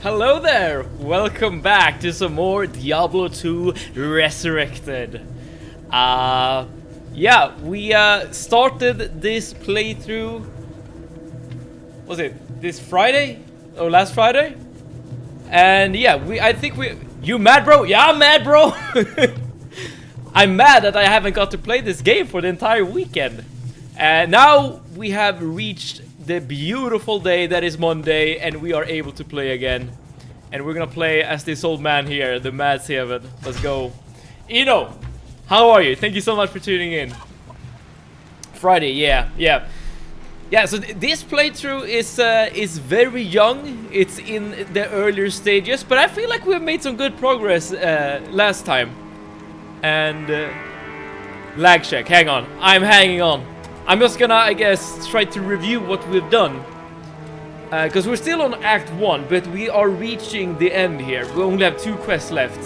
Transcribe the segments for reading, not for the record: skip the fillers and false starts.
Hello there! Welcome back to some more Diablo 2 Resurrected. Yeah, we started this playthrough. Was it this Friday? Or last Friday? And yeah, I think we. You mad, bro? Yeah, I'm mad, bro. I'm mad that I haven't got to play this game for the entire weekend. And now we have reached the beautiful day that is Monday, and we are able to play again. And we're gonna play as this old man here, the Mad Seven. Let's go. Eno, how are you? Thank you so much for tuning in. Friday, yeah. So this playthrough is very young. It's in the earlier stages, but I feel like we've made some good progress last time. And lag check. Hang on, I'm hanging on. I'm just gonna, I guess, try to review what we've done. Because we're still on Act 1, but we are reaching the end here. We only have 2 quests left.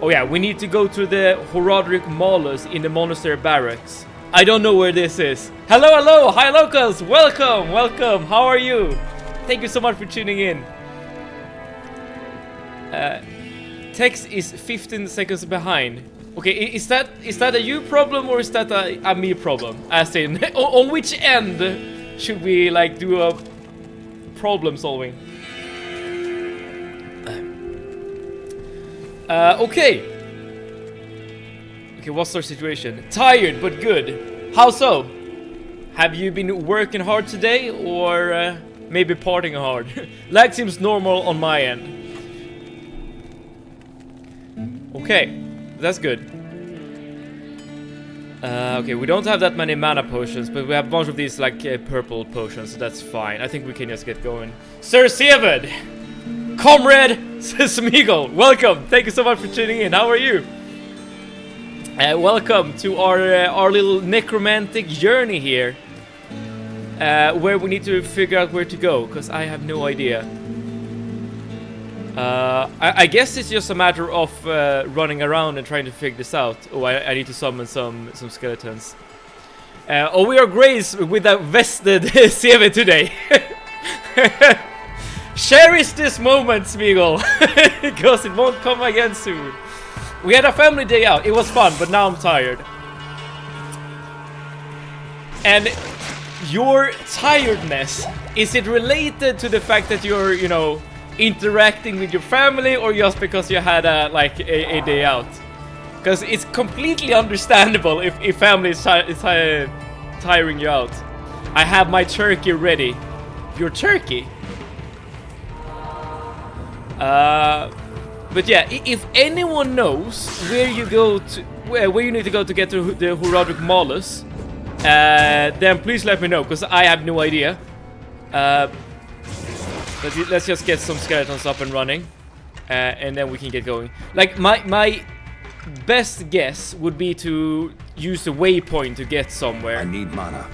Oh yeah, we need to go to the Resurrected Malus in the monastery barracks. I don't know where this is. Hello, hi locals, welcome, how are you? Thank you so much for tuning in. Text is 15 seconds behind. Okay, is that a you problem or is that a me problem? As in, on which end should we like do a problem solving? Okay, what's our situation? Tired but good. How so? Have you been working hard today or maybe partying hard? Lag seems normal on my end. Okay. That's good. Okay, we don't have that many mana potions, but we have a bunch of these like purple potions, so that's fine. I think we can just get going. Sir Sevid! Comrade Smeagol, welcome! Thank you so much for tuning in. How are you? Welcome to our little necromantic journey here. Where we need to figure out where to go, because I have no idea. I guess it's just a matter of running around and trying to figure this out. Oh, I need to summon some skeletons. Oh, we are graced with a vested CV today. Cherish this moment, Smeagol, because it won't come again soon. We had a family day out. It was fun, but now I'm tired. And your tiredness, is it related to the fact that you're, you know, interacting with your family, or just because you had a day out? Because it's completely understandable if family is tiring you out. I have my turkey ready. Your turkey? But yeah, if anyone knows where you go to, where you need to go to get to the Resurrected Malus, then please let me know, because I have no idea. But let's just get some skeletons up and running, and then we can get going. Like, my best guess would be to use the waypoint to get somewhere. I need mana.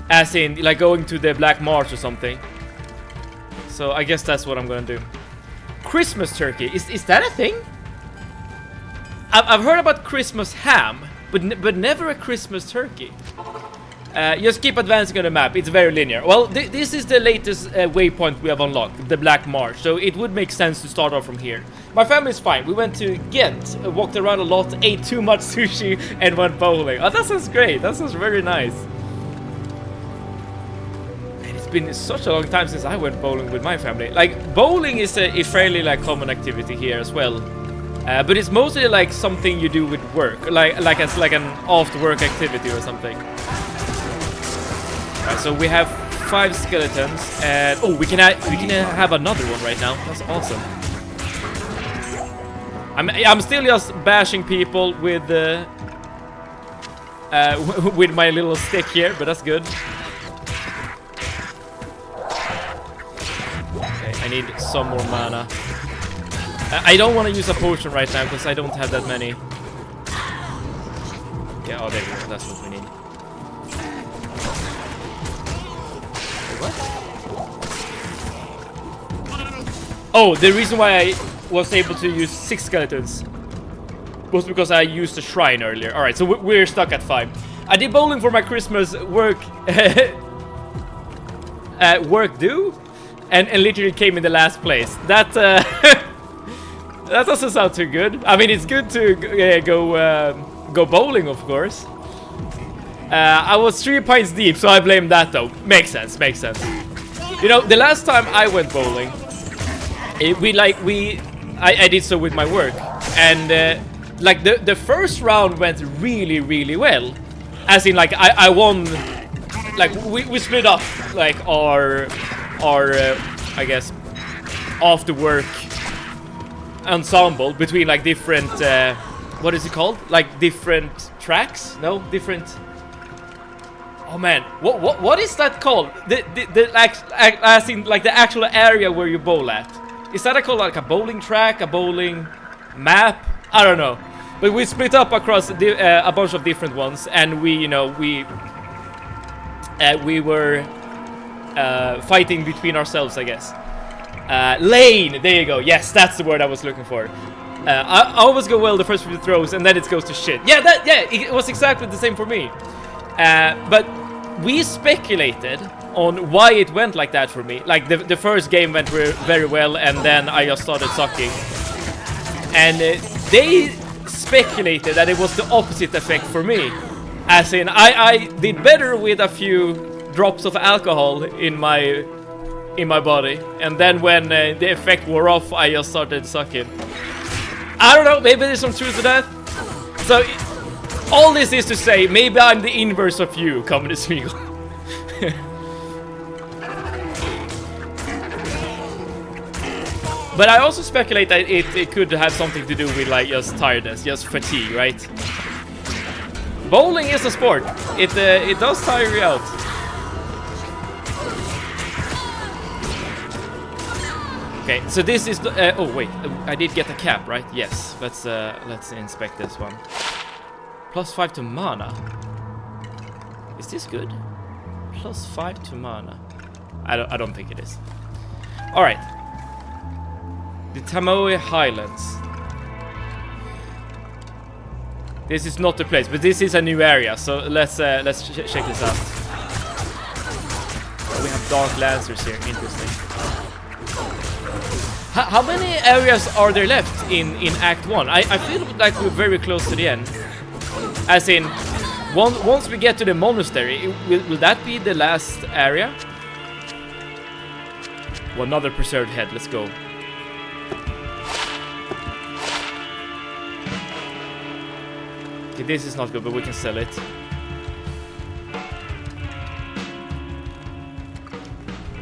As in, like, going to the Black Marsh or something. So I guess that's what I'm gonna do. Christmas turkey, is that a thing? I've heard about Christmas ham, but never a Christmas turkey. Just keep advancing on the map, it's very linear. Well, this is the latest waypoint we have unlocked, the Black Marsh, so it would make sense to start off from here. My family's fine. We went to Ghent, walked around a lot, ate too much sushi, and went bowling. Oh, that sounds great, that sounds very nice. And it's been such a long time since I went bowling with my family. Like, bowling is a fairly like common activity here as well. But it's mostly like something you do with work, like an after-work activity or something. So we have 5 skeletons, and oh, we can have another one right now. That's awesome. I'm still just bashing people with my little stick here, but that's good. Okay, I need some more mana. I don't want to use a potion right now because I don't have that many. Okay, oh, there we go. That's what we need. What? Oh, the reason why I was able to use 6 skeletons was because I used the shrine earlier. Alright, so we're stuck at 5. I did bowling for my Christmas work do. and literally came in the last place. That that doesn't sound too good. I mean, it's good to go bowling, of course. I was 3 pints deep, so I blame that though. Makes sense, makes sense. You know, the last time I went bowling, I did so with my work, and like the first round went really, really well. As in, like I won. Like we split up like our I guess after work ensemble between like different what is it called? Like different tracks? No, different. Oh man, what is that called? The as in like the actual area where you bowl at. Is that called like a bowling track, a bowling map? I don't know. But we split up across a bunch of different ones, and we were fighting between ourselves, I guess. Lane, there you go. Yes, that's the word I was looking for. I always go well the first few throws, and then it goes to shit. Yeah, it was exactly the same for me. But we speculated on why it went like that for me. Like the first game went very well, and then I just started sucking. And they speculated that it was the opposite effect for me. As in, I did better with a few drops of alcohol in my body, and then when the effect wore off, I just started sucking. I don't know, maybe there's some truth to that. So, all this is to say, maybe I'm the inverse of you, Communist Smeagol. But I also speculate that it could have something to do with like just tiredness, just fatigue, right? Bowling is a sport. It does tire you out. Okay, so this is the, oh wait, I did get a cap, right? Yes. Let's inspect this one. +5 to mana. Is this good? +5 to mana. I don't think it is. All right. The Tamoe Highlands. This is not the place, but this is a new area, so let's check this out. We have Dark Lancers here, interesting. How many areas are there left in Act 1? I feel like we're very close to the end. As in, once we get to the monastery, will that be the last area? Well, another preserved head, let's go. Okay, this is not good, but we can sell it.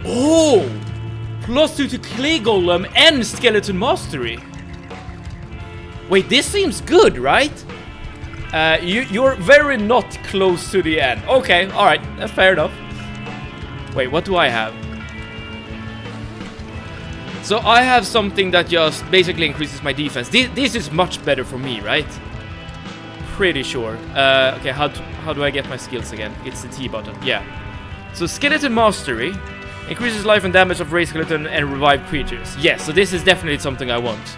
Oh! +2 to Clay Golem and Skeleton Mastery. Wait, this seems good, right? You're very not close to the end. Okay, alright, that's fair enough. Wait, what do I have? So I have something that just basically increases my defense. This is much better for me, right? Pretty sure. Okay, how do I get my skills again? It's the T button, yeah. So Skeleton Mastery increases life and damage of raised skeleton and revive creatures. Yes, so this is definitely something I want.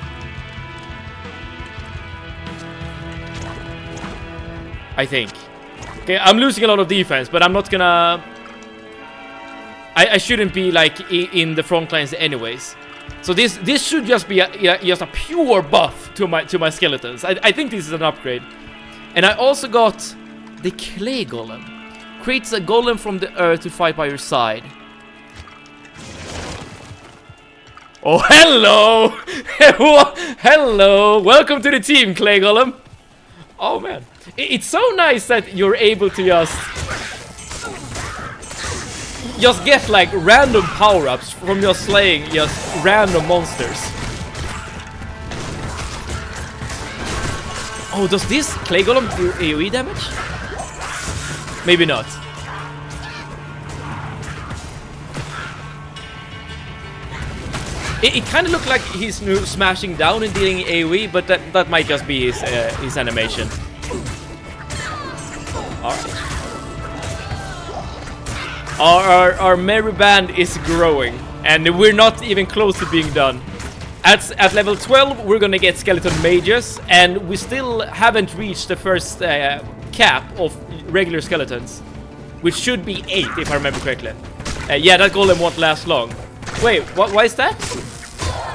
I think. Okay, I'm losing a lot of defense, but I'm not gonna... I shouldn't be like in the front lines anyways. So this should just be just a pure buff to my skeletons. I think this is an upgrade. And I also got the Clay Golem. Creates a golem from the earth to fight by your side. Oh, hello! Hello! Welcome to the team, Clay Golem. Oh man, it's so nice that you're able to just get like random power-ups from just slaying just random monsters. Oh, does this Clay Golem do AoE damage? Maybe not. It kind of looked like he's smashing down and dealing AoE, but that might just be his animation. Alright. Our merry band is growing, and we're not even close to being done. At level 12, we're gonna get skeleton mages, and we still haven't reached the first cap of regular skeletons, which should be 8 if I remember correctly. Yeah, that golem won't last long. Wait, why is that?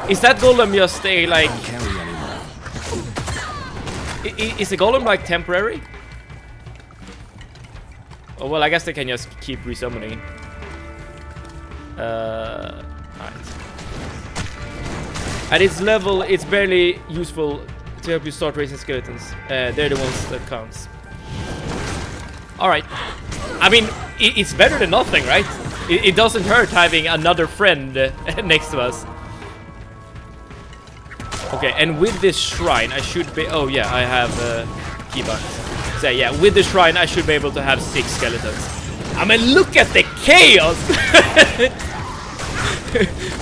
Is that golem just a like? Is the golem like temporary? Oh well, I guess they can just keep resummoning. Alright. At its level, it's barely useful to help you start raising skeletons. They're the ones that counts. Alright. I mean, it's better than nothing, right? It doesn't hurt having another friend next to us. Okay, and with this shrine, I should be... Oh, yeah, I have keybinds. So, yeah, with the shrine, I should be able to have 6 skeletons. I mean, look at the chaos!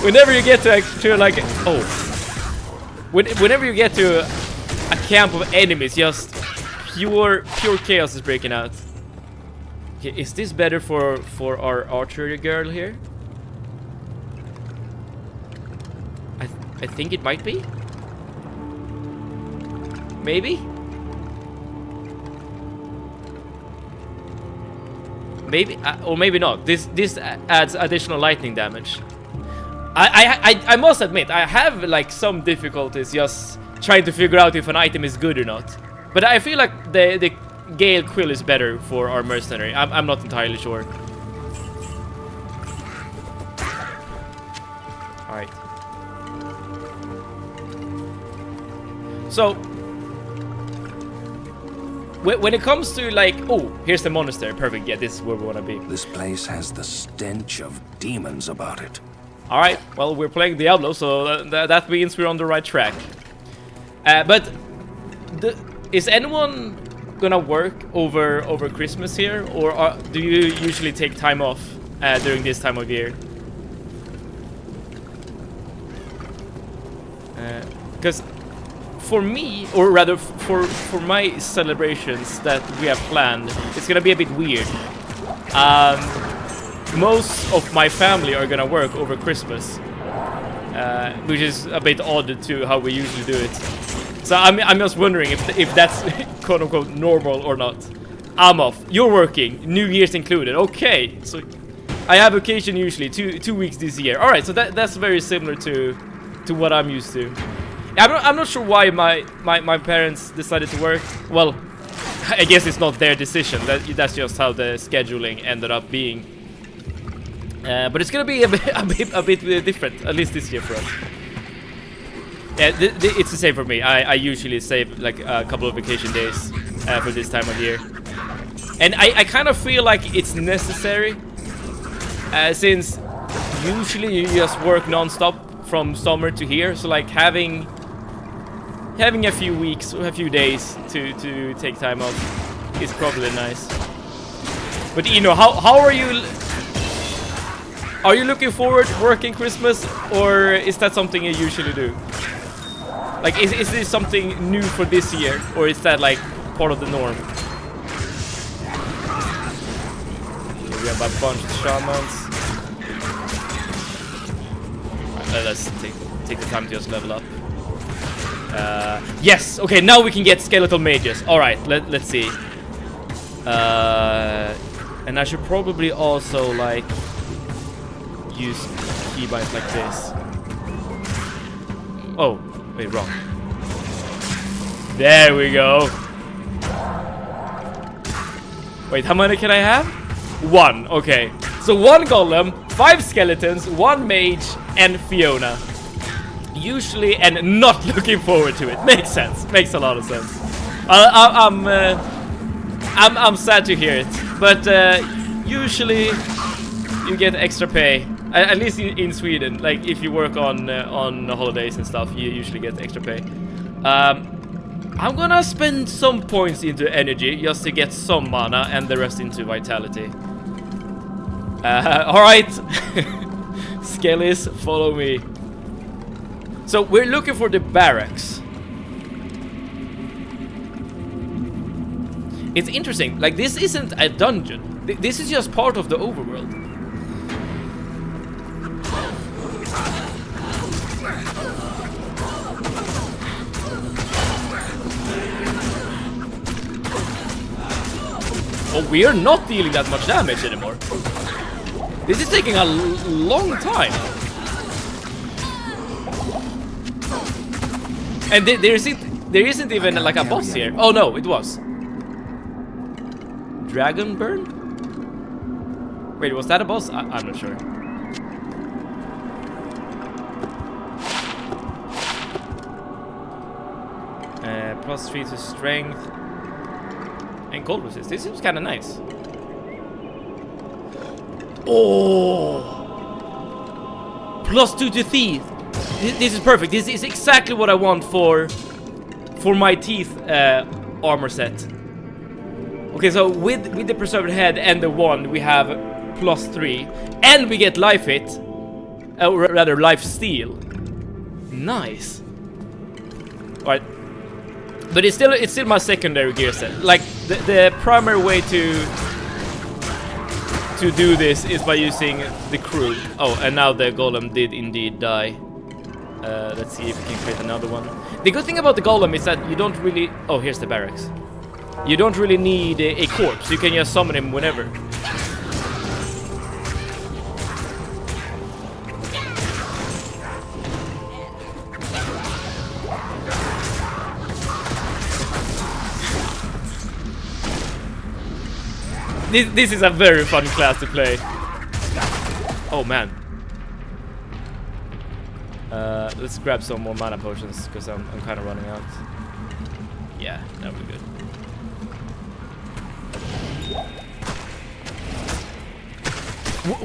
Whenever you get to like... Oh. Whenever you get to a camp of enemies, just pure chaos is breaking out. Okay, is this better for our archery girl here? I think it might be. Maybe? Maybe, or maybe not. This adds additional lightning damage. I must admit, I have like some difficulties just trying to figure out if an item is good or not. But I feel like the Gale Quill is better for our mercenary. I'm not entirely sure. Alright. So, when it comes to like, oh, here's the monastery. Perfect. Yeah, this is where we want to be. This place has the stench of demons about it. Alright, well, we're playing Diablo, so that means we're on the right track. But is anyone gonna work over Christmas here, or do you usually take time off during this time of year? Because for me, or rather for my celebrations that we have planned, it's gonna be a bit weird. Most of my family are gonna work over Christmas, which is a bit odd to how we usually do it. So I'm just wondering if that's quote unquote normal or not. I'm off. You're working. New Year's included. Okay. So I have vacation usually 2 weeks this year. All right. So that's very similar to what I'm used to. I'm not sure why my parents decided to work. Well, I guess it's not their decision. That's just how the scheduling ended up being. But it's gonna be a bit different, at least this year for us. Yeah, it's the same for me. I usually save like a couple of vacation days for this time of year. And I kind of feel like it's necessary, since usually you just work non-stop from summer to here. So like having a few weeks or a few days to take time off is probably nice. But you know, how are you? Are you looking forward to working Christmas, or is that something you usually do? Like, is this something new for this year, or is that like part of the norm? Okay, we have a bunch of shamans. Right, let's take the time to just level up. Yes. Okay, now we can get skeletal mages. All right, let's see. And I should probably also like use keybinds like this. Oh, wait, wrong. There we go. Wait, how many can I have? 1, okay. So 1 golem, 5 skeletons, 1 mage, and Fiona. Usually, and not looking forward to it. Makes sense. Makes a lot of sense. I'm sad to hear it, but usually you get extra pay. At least in Sweden, like if you work on holidays and stuff, you usually get extra pay. I'm gonna spend some points into energy just to get some mana and the rest into vitality. All right, Skellies, follow me. So we're looking for the barracks. It's interesting. Like this isn't a dungeon. This is just part of the overworld. Oh, we are not dealing that much damage anymore. This is taking a long time. And there isn't even like a boss here. Oh no, it was. Dragon Burn? Wait, was that a boss? I'm not sure. +3 to strength. And cold resist. This seems kind of nice. Oh! +2 to teeth. This is perfect. This is exactly what I want for my teeth armor set. Okay, so with the preserved head and the wand, we have +3, and we get life hit, or rather life steal. Nice. All right, but it's still my secondary gear set. Like the primary way to do this is by using the crew. Oh, and now the golem did indeed die. Let's see if we can create another one. The good thing about the golem is that you don't really... Oh, here's the barracks. You don't really need a corpse. You can just summon him whenever. This is a very fun class to play. Oh man. Let's grab some more mana potions because I'm kind of running out. Yeah, that'll be good.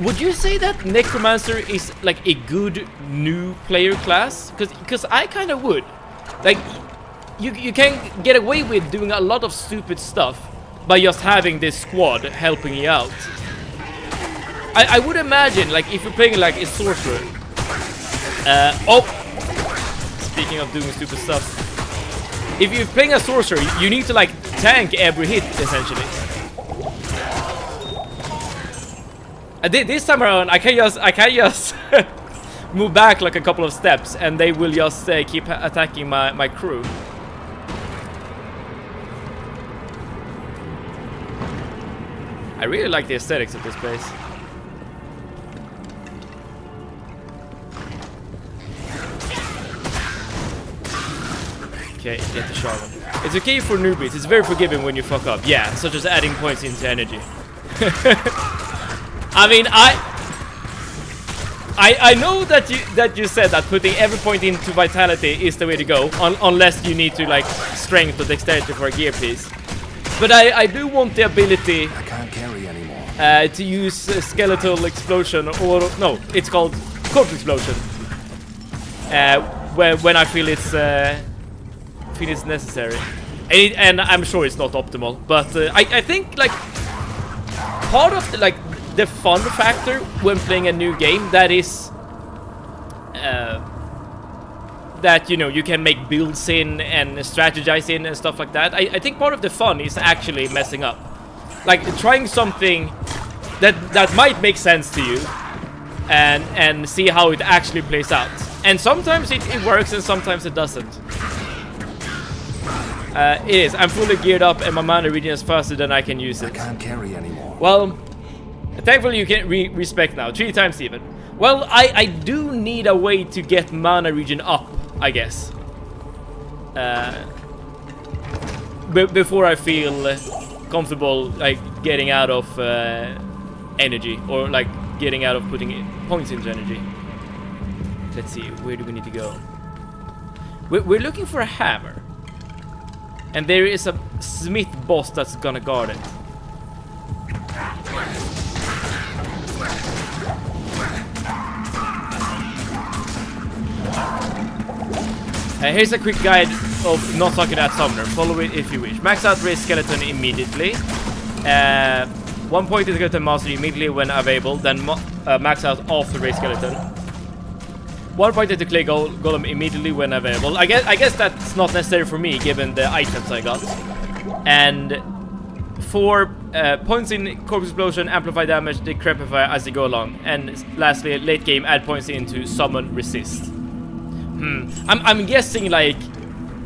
Would you say that Necromancer is like a good new player class? Because I kind of would. Like, you can get away with doing a lot of stupid stuff by just having this squad helping you out. I would imagine, like, if you're playing like a sorcerer. Oh! Speaking of doing stupid stuff. If you're playing a sorcerer, you need to like tank every hit, essentially. This time around, I can just move back like a couple of steps, and they will just keep attacking my crew. I really like the aesthetics of this place. Okay, get the shaman. It's okay for newbies. It's very forgiving when you fuck up. Yeah, such as adding points into energy. I mean, I know that you said that putting every point into vitality is the way to go, unless you need to like strength or dexterity for a gear piece. But I do want the ability I can't carry anymore. To use skeletal explosion, or no, it's called corpse explosion. When I feel it's necessary, and I'm sure it's not optimal, but I think like part of the fun factor when playing a new game, that is that, you know, you can make builds in and strategize in and stuff like that. I think part of the fun is actually messing up, like trying something that might make sense to you and see how it actually plays out. And sometimes it works and sometimes it doesn't. It is. I'm fully geared up and my mana regen is faster than I can use it. I can't carry anymore. Well, thankfully you can respect now, 3 times even. Well, I do need a way to get mana regen up, I guess. Before I feel comfortable like getting out of energy, or like getting out of putting points into energy. Let's see, where do we need to go? We're looking for a hammer. And there is a smith boss that's gonna guard it. Here's a quick guide of not talking at summoner. Follow it if you wish. Max out raise skeleton immediately. 1 point is skeleton mastery immediately when available. Then max out off the raise skeleton. 1 point to clay golem immediately when available. I guess that's not necessary for me given the items I got. And 4 points in corpse explosion, amplify damage, decrepify as you go along. And lastly, late game, add points into summon resist. I'm guessing like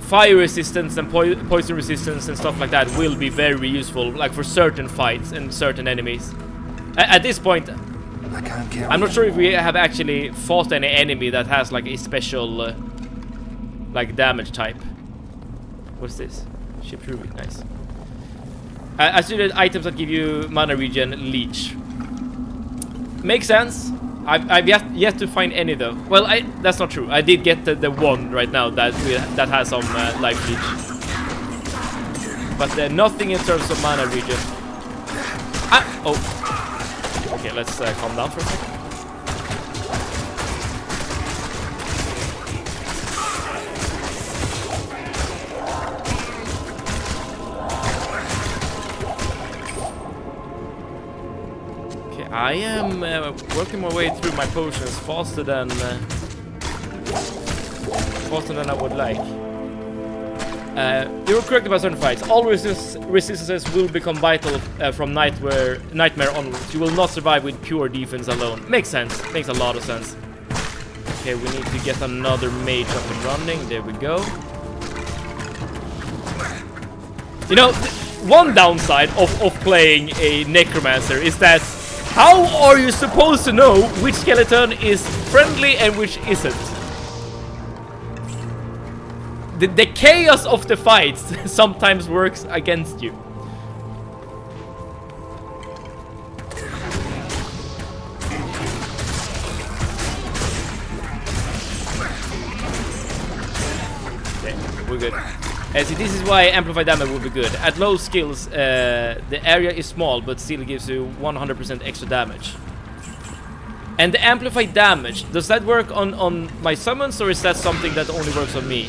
fire resistance and poison resistance and stuff like that will be very useful, like for certain fights and certain enemies. At this point, I can't carry I'm not sure if we have actually fought any enemy that has like a special like damage type. What's this? Ship ruby, nice. I see that items that give you mana regen leech. Makes sense. I've yet to find any though. Well, that's not true. I did get the one right now that has some life leech, but nothing in terms of mana regen. Oh. Okay, let's calm down for a second. I am working my way through my potions faster than I would like. You're correct about certain fights. All resistances will become vital from Nightmare onwards. You will not survive with pure defense alone. Makes sense. Makes a lot of sense. Okay, we need to get another mage up and running. There we go. You know, one downside of playing a necromancer is that how are you supposed to know which skeleton is friendly and which isn't? The chaos of the fights sometimes works against you. Okay, we're good. See, this is why amplified damage will be good. At low skills, the area is small, but still gives you 100% extra damage. And the amplified damage, does that work on my summons, or is that something that only works on me?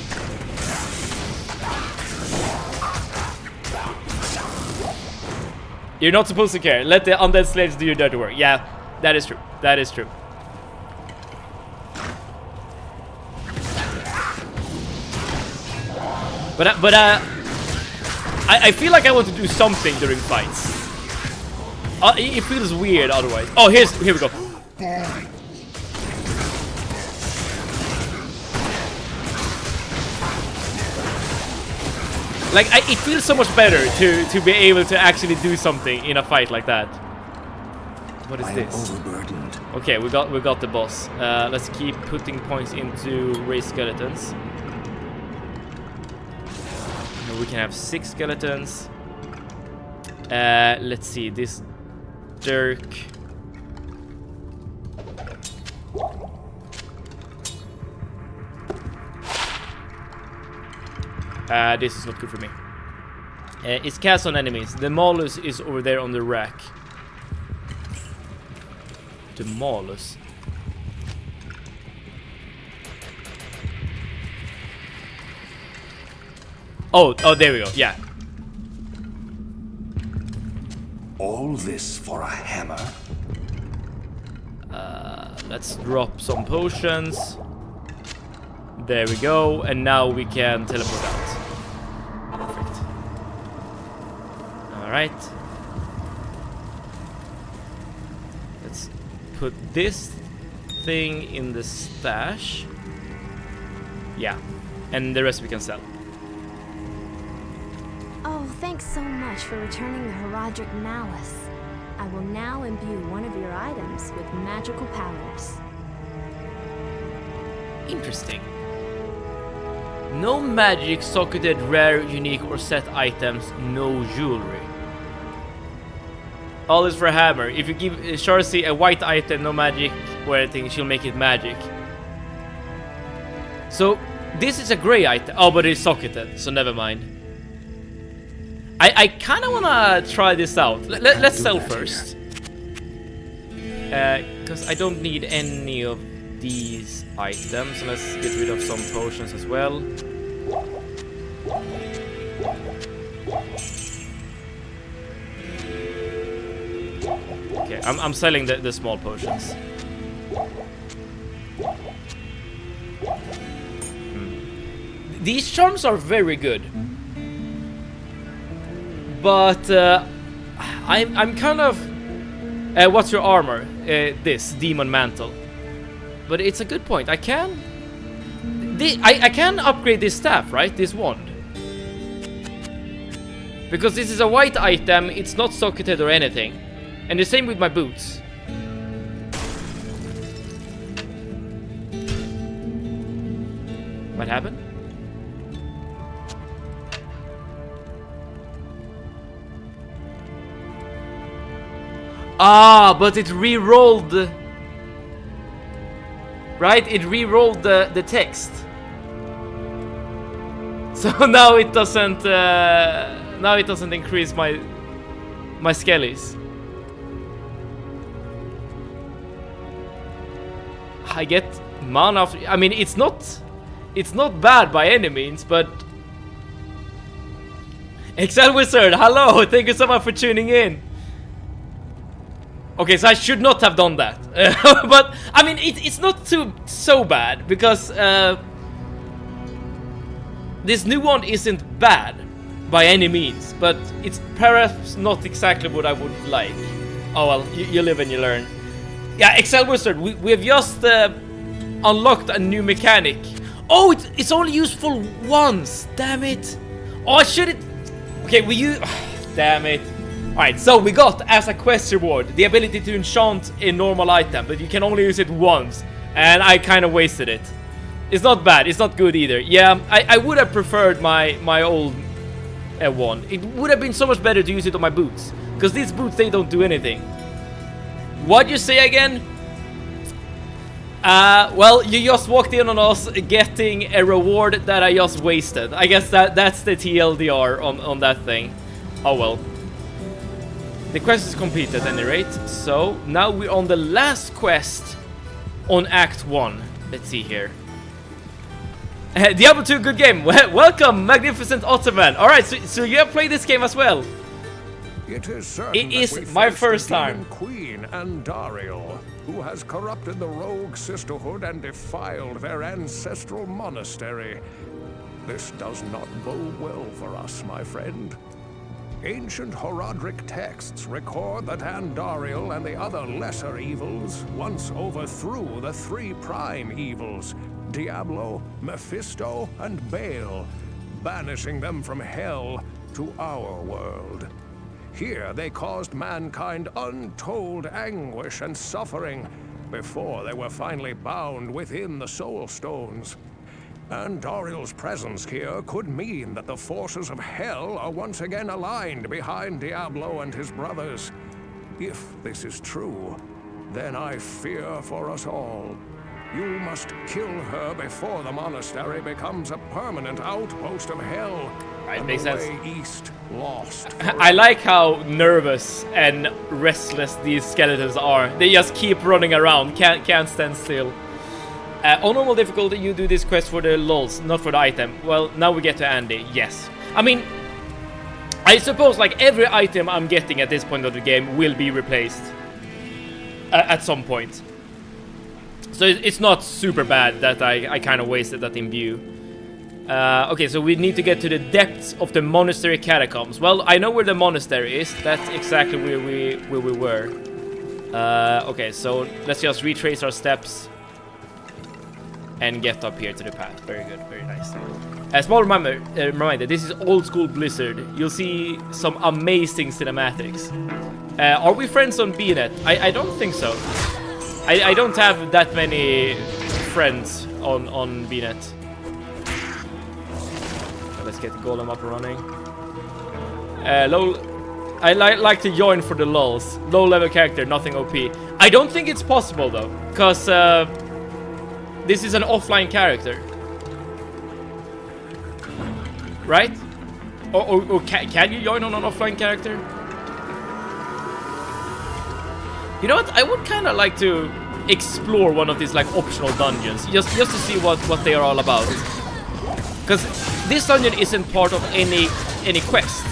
You're not supposed to care. Let the undead slaves do your dirty work. Yeah, that is true. That is true. But I feel like I want to do something during fights. It feels weird otherwise. Oh, here we go. Like, it feels so much better to be able to actually do something in a fight like that. What is this? Overburdened. Okay, we got the boss. Let's keep putting points into raised skeletons. We can have 6 skeletons. Let's see, this dirk. This is not good for me. It's cast on enemies. The Malus is over there on the rack. The Malus. Oh, there we go. Yeah. All this for a hammer? Let's drop some potions. There we go. And now we can teleport out. Perfect. Alright. Let's put this thing in the stash. Yeah. And the rest we can sell. Oh, thanks so much for returning the Heraldric Malice. I will now imbue one of your items with magical powers. Interesting. No magic, socketed, rare, unique, or set items, no jewelry. All is for a hammer. If you give Sharcy a white item, no magic or anything, she'll make it magic. So, this is a gray item. Oh, but it's socketed, so never mind. I kind of want to try this out. Let's sell first. Because I don't need any of these items. Let's get rid of some potions as well. Okay, I'm selling the small potions. These charms are very good. But I'm kind of what's your armor? This demon mantle. But it's a good point. I can upgrade this staff, right? This wand. Because this is a white item, it's not socketed or anything. And the same with my boots. What happened? Ah, but it re-rolled. Right? It re-rolled the text. So now it doesn't. Now it doesn't increase my skellies. I get mana. I mean, it's not bad by any means, but Excel Wizard, hello! Thank you so much for tuning in. Okay, so I should not have done that, but I mean, it's not so bad because this new one isn't bad by any means, but it's perhaps not exactly what I would like. Oh well, you live and you learn. Yeah, Excel Wizard, we have just unlocked a new mechanic. Oh, it's only useful once. Damn it! Oh, I should. Okay, we use. Damn it! All right, so we got as a quest reward the ability to enchant a normal item, but you can only use it once, and I kind of wasted it. It's not bad. It's not good either. Yeah, I would have preferred my old one. It would have been so much better to use it on my boots, because these boots, they don't do anything. What'd you say again? Well, you just walked in on us getting a reward that I just wasted. I guess that's the TLDR on that thing. Oh well. The quest is complete at any rate. So now we're on the last quest on Act 1. Let's see here. Diablo 2, good game. Welcome, Magnificent Ottoman. Alright, so you have played this game as well. It is certain It is my first time. Queen Andariel, who has corrupted the rogue sisterhood and defiled their ancestral monastery. This does not bode well for us, my friend. Ancient Horadric texts record that Andariel and the other lesser evils once overthrew the three prime evils, Diablo, Mephisto, and Baal, banishing them from hell to our world. Here they caused mankind untold anguish and suffering before they were finally bound within the Soul Stones. Andariel's presence here could mean that the forces of hell are once again aligned behind Diablo and his brothers. If this is true, then I fear for us all. You must kill her before the monastery becomes a permanent outpost of hell. Right, makes sense. East lost. I like how nervous and restless these skeletons are. They just keep running around, can't stand still. On normal difficulty, you do this quest for the lols, not for the item. Well, now we get to Andy. Yes. I mean, I suppose like every item I'm getting at this point of the game will be replaced at some point. So it's not super bad that I kind of wasted that in view. Okay, so we need to get to the depths of the monastery catacombs. Well, I know where the monastery is. That's exactly where we were. Okay, so let's just retrace our steps and get up here to the path. Very good, very nice. A small reminder, this is old school Blizzard. You'll see some amazing cinematics. Are we friends on BNet? I don't think so. I don't have that many friends on BNet. Let's get the golem up and running. I like to join for the lulz. Low level character, nothing OP. I don't think it's possible though, because this is an offline character, right? Or can you join on an offline character? You know what? I would kind of like to explore one of these like optional dungeons, just to see what they are all about. Because this dungeon isn't part of any quest,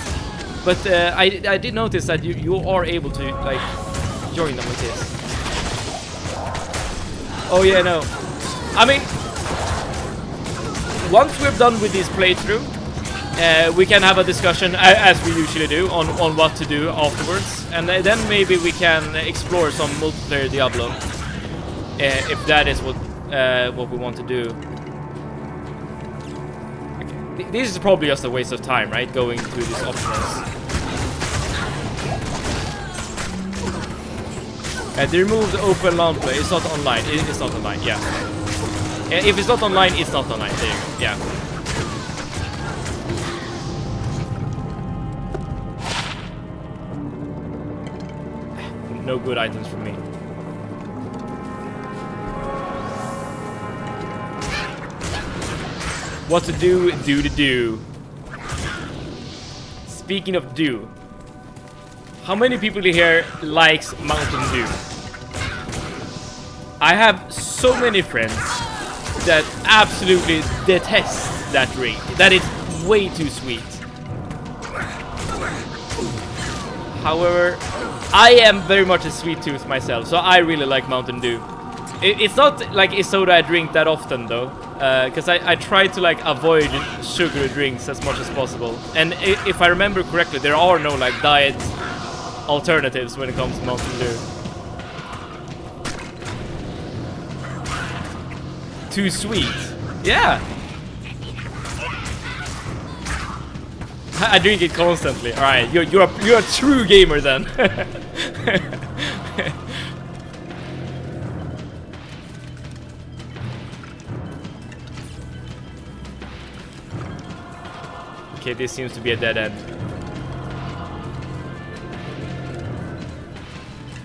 but I did notice that you are able to like join them with this. Oh yeah, no. I mean, once we're done with this playthrough, we can have a discussion, as we usually do, on what to do afterwards, and then maybe we can explore some multiplayer Diablo, if that is what we want to do. Okay. This is probably just a waste of time, right? Going through these options. They removed open LAN play. It's not online. It's not online. Yeah. If it's not online, it's not online. There you go. Yeah. no good items for me. What to do, do to do. Speaking of do, how many people here likes Mountain Dew? I have so many friends that absolutely detest that drink. That it's way too sweet. However, I am very much a sweet tooth myself, so I really like Mountain Dew. It's not like a soda I drink that often though, because I try to like avoid sugary drinks as much as possible. And if I remember correctly, there are no like diet alternatives when it comes to Mountain Dew. Too sweet. Yeah. I drink it constantly. All right, you're a true gamer then. Okay, this seems to be a dead end.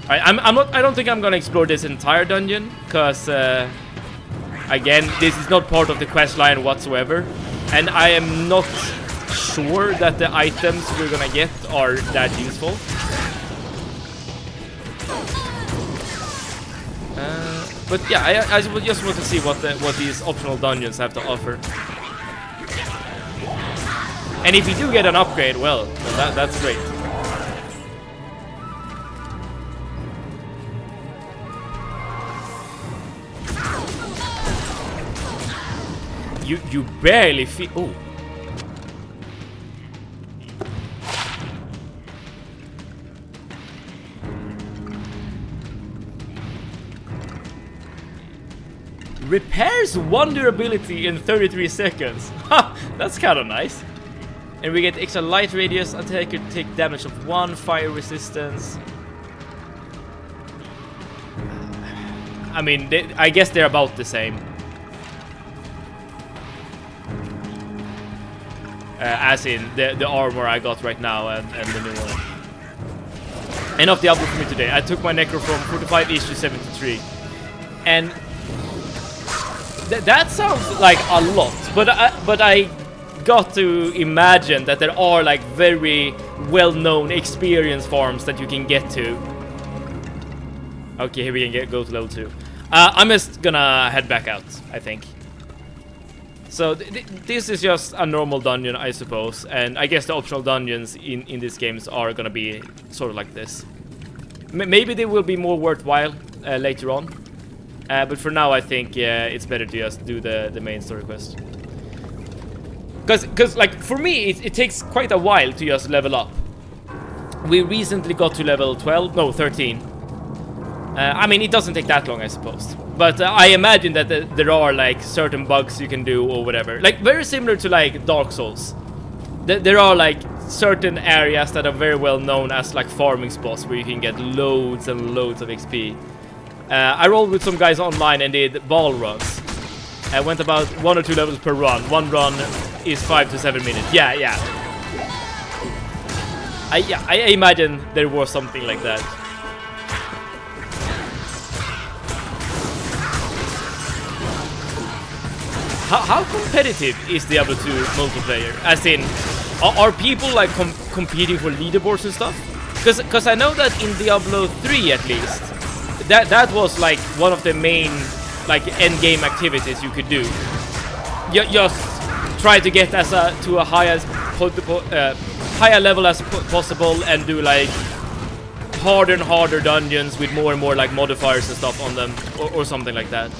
All right, I don't think I'm gonna explore this entire dungeon, cause again, this is not part of the quest line whatsoever, and I am not sure that the items we're gonna get are that useful. But yeah, I just want to see what these optional dungeons have to offer. And if you do get an upgrade, well, that's great. You barely feel. Oh. Repairs 1 durability in 33 seconds. Ha! That's kind of nice. And we get extra light radius. Attacker take damage of 1, fire resistance. I mean, I guess they're about the same. As in the armor I got right now and the new one. Enough Diablo for me today. I took my Necro from 45-ish to 73. And that sounds like a lot, but I got to imagine that there are like very well-known experience farms that you can get to. Okay, here we can go to level 2. I'm just gonna head back out, I think. So this is just a normal dungeon, I suppose, and I guess the optional dungeons in these games are gonna be sort of like this. Maybe they will be more worthwhile later on. But for now, I think it's better to just do the main story quest. Because like, for me, it takes quite a while to just level up. We recently got to level 12, no, 13. I mean, it doesn't take that long, I suppose. But I imagine that there are like certain bugs you can do or whatever. Like, very similar to like Dark Souls. There are like certain areas that are very well known as like farming spots where you can get loads and loads of XP. I rolled with some guys online and did ball runs. I went about 1 or 2 levels per run. One run is 5 to 7 minutes. Yeah. I imagine there was something like that. How competitive is Diablo 2 multiplayer? As in, are people like competing for leaderboards and stuff? Because I know that in Diablo 3 at least, that was like one of the main like end game activities you could do. Just try to get to a higher level as possible and do like harder and harder dungeons with more and more like modifiers and stuff on them, or something like that.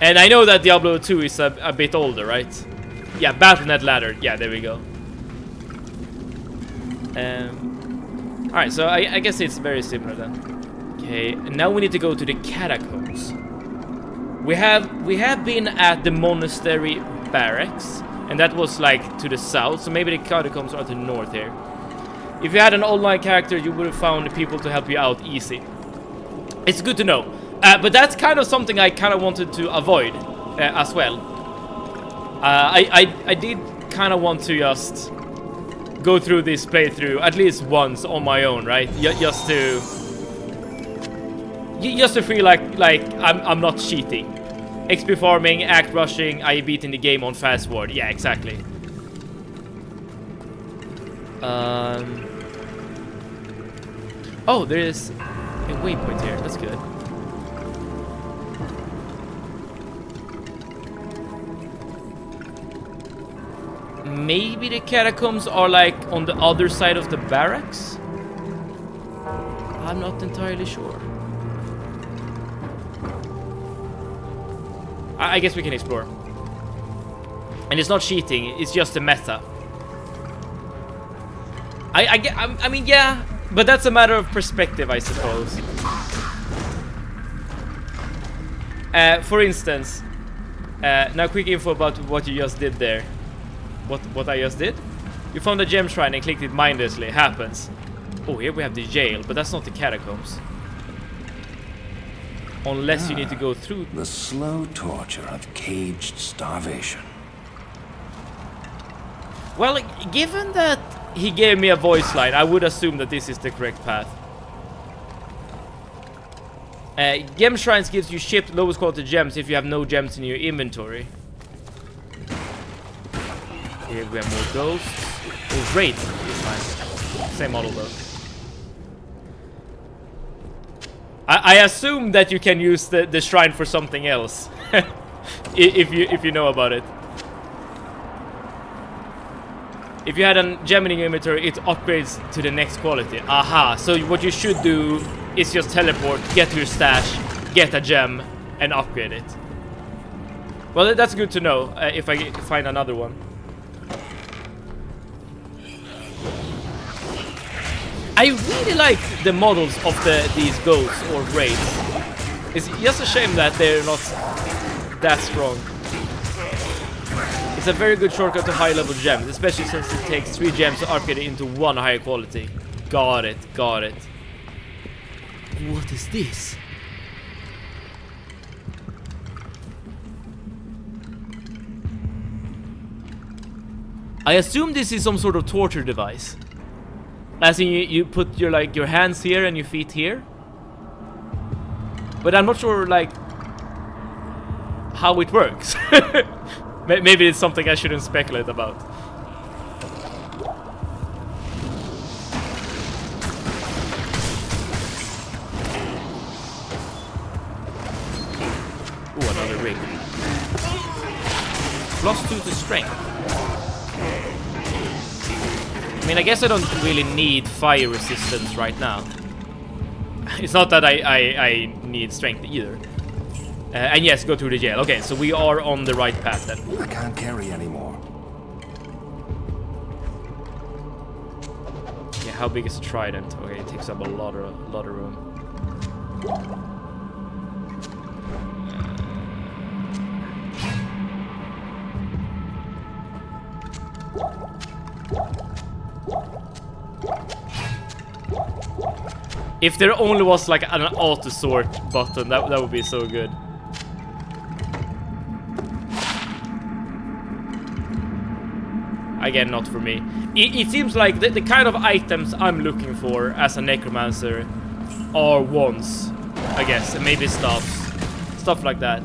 And I know that Diablo 2 is a bit older, right? Yeah, Battle.net ladder. Yeah, there we go. Alright, so I guess it's very similar then. Okay, and now we need to go to the catacombs. We have been at the monastery barracks, and that was like to the south, so maybe the catacombs are to the north here. If you had an online character, you would have found people to help you out easy. It's good to know. But that's kind of something I kind of wanted to avoid as well. I did kind of want to just go through this playthrough at least once on my own, right? Just to feel like I'm not cheating. XP farming, act rushing, I beating the game on fast forward. Yeah, exactly. Oh, there is a waypoint here. That's good. Maybe the catacombs are like on the other side of the barracks? I'm not entirely sure. I guess we can explore. And it's not cheating, it's just a meta. I mean, yeah, but that's a matter of perspective, I suppose. For instance, now quick info about what you just did there. What I just did? You found a gem shrine and clicked it mindlessly. Happens. Oh, here we have the jail, but that's not the catacombs. Unless you need to go through. The slow torture of caged starvation. Well, given that he gave me a voice line, I would assume that this is the correct path. Gem shrines gives you shipped lowest quality gems if you have no gems in your inventory. Here we have more ghosts. Oh, great. It's fine. Same model though. I assume that you can use the shrine for something else. if you know about it. If you had a gem in your inventory, it upgrades to the next quality. Aha, so what you should do is just teleport, get to your stash, get a gem, and upgrade it. Well, that's good to know if I find another one. I really like the models of these ghosts or wraiths. It's just a shame that they're not that strong. It's a very good shortcut to high-level gems, especially since it takes 3 gems to upgrade it into 1 higher quality. Got it, got it. What is this? I assume this is some sort of torture device. As in you put your your hands here and your feet here. But I'm not sure how it works. Maybe it's something I shouldn't speculate about. Ooh, another ring. +2 to strength. I mean, I guess I don't really need fire resistance right now. It's not that I need strength either. And yes, go through the jail. Okay, so we are on the right path then. I can't carry anymore. Yeah, how big is a trident? Okay, it takes up a lot of room. If there only was like an auto sort button, that would be so good. Again, not for me. It seems like the kind of items I'm looking for as a necromancer are wands, I guess, and maybe stuff like that.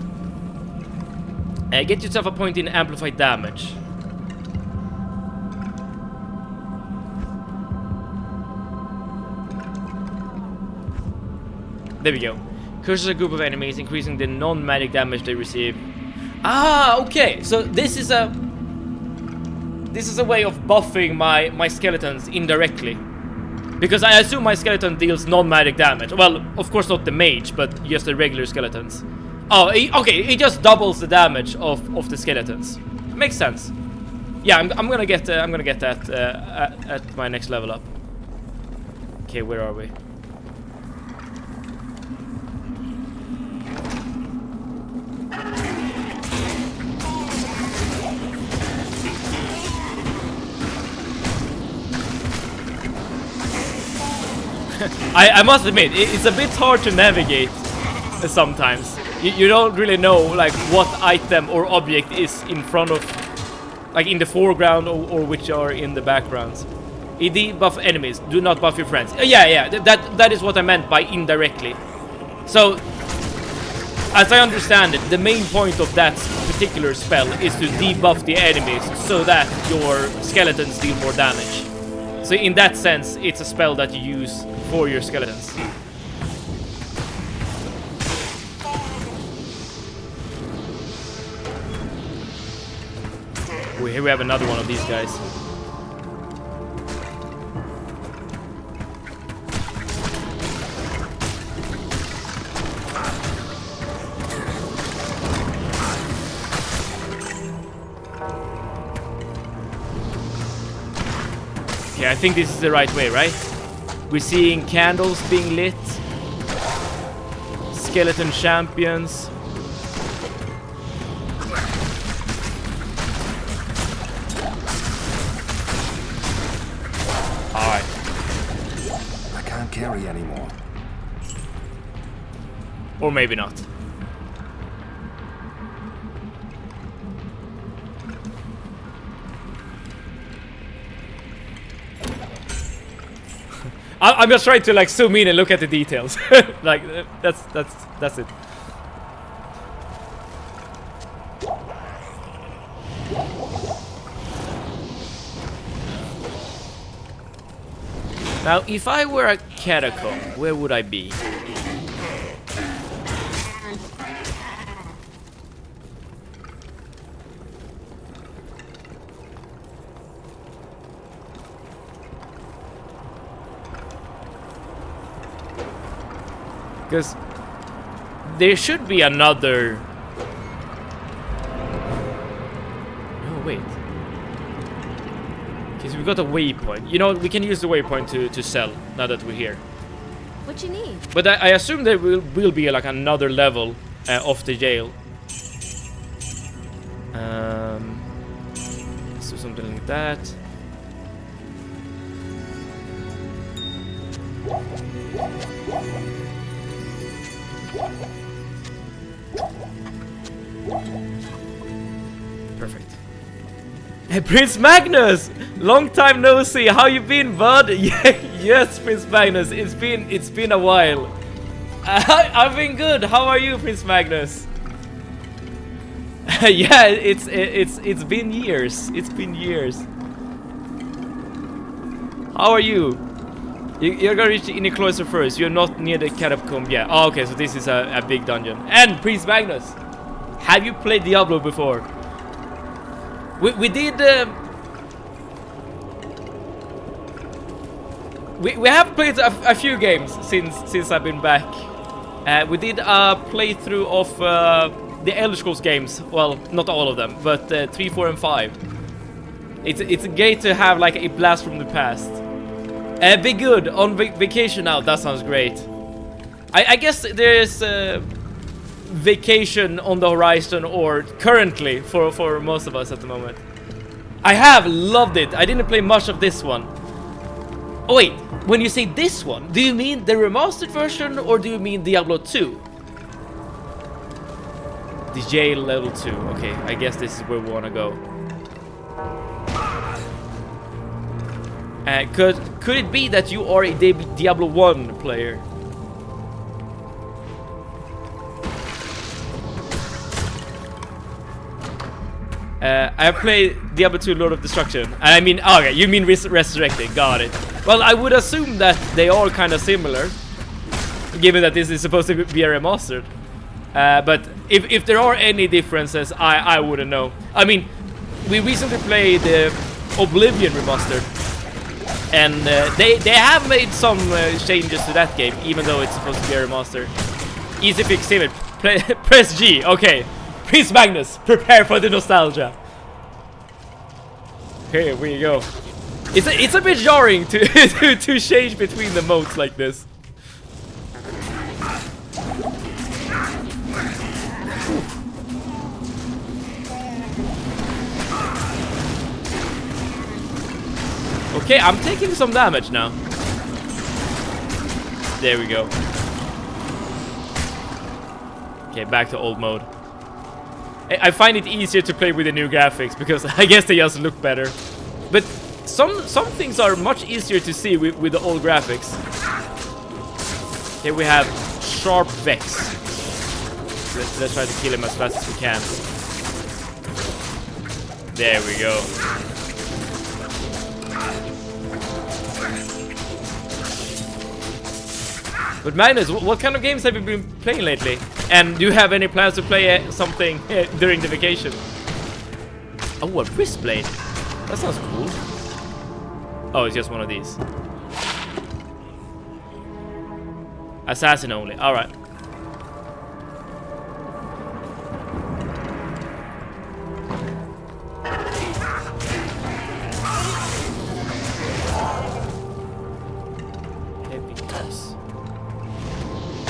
Get yourself a point in amplified damage. There we go. Curses a group of enemies, increasing the non-magic damage they receive. Ah, okay. So this is a way of buffing my skeletons indirectly. Because I assume my skeleton deals non-magic damage. Well, of course not the mage, but just the regular skeletons. Oh, okay. It just doubles the damage of the skeletons. Makes sense. Yeah, I'm gonna get that at my next level up. Okay, where are we? I must admit, it's a bit hard to navigate sometimes. You don't really know like what item or object is in front of, like in the foreground or which are in the background. It debuff enemies, do not buff your friends. Yeah, that is what I meant by indirectly. So, as I understand it, the main point of that particular spell is to debuff the enemies so that your skeletons deal more damage. So in that sense, it's a spell that you use for your skeletons. Here we have another one of these guys. Okay, I think this is the right way, right? We're seeing candles being lit. Skeleton champions. Alright. I can't carry anymore. Or maybe not. I'm just trying to like zoom in and look at the details. Like that's it. Now, if I were a catacomb, where would I be? Because there should be another... No, wait. Okay, so we got a waypoint. You know, we can use the waypoint to sell now that we're here. What you need? But I assume there will be like another level of the jail. Let's do something like that. Perfect. Hey, Prince Magnus! Long time no see. How you been, bud? Yes, Prince Magnus. It's been a while. I've been good. How are you, Prince Magnus? Yeah, it's been years. It's been years. How are you? You're gonna reach the inner cloister first. You're not near the catacomb yet. Oh, okay, so this is a big dungeon. And Prince Magnus, have you played Diablo before? We did. We have played a few games since I've been back. We did a playthrough of the Elder Scrolls games. Well, not all of them, but 3, 4, and 5. It's great to have like a blast from the past. Be good on vacation now. That sounds great. I guess there's vacation on the horizon, or currently for most of us at the moment. I have loved it. I didn't play much of this one. Oh wait, when you say this one, do you mean the remastered version or do you mean Diablo 2? The jail level 2. Okay, I guess this is where we want to go. Could it be that you are a Diablo 1 player? I played Diablo 2 Lord of Destruction. And I mean, okay, you mean Resurrected, got it. Well, I would assume that they are kind of similar, given that this is supposed to be a remastered. But if there are any differences, I wouldn't know. I mean, we recently played Oblivion Remastered, and they have made some changes to that game, even though it's supposed to be a remaster. Easy fix image. Press G. Okay. Prince Magnus, prepare for the nostalgia. Here we go. It's a bit jarring to change between the modes like this. Okay, I'm taking some damage now. There we go. Okay, back to old mode. I find it easier to play with the new graphics because I guess they just look better. But some things are much easier to see with the old graphics. Here we have Sharp Vex. Let's try to kill him as fast as we can. There we go. But Magnus, what kind of games have you been playing lately? And do you have any plans to play something during the vacation? Oh, a wrist blade. That sounds cool. Oh, it's just one of these. Assassin only. Alright. Heavy cups.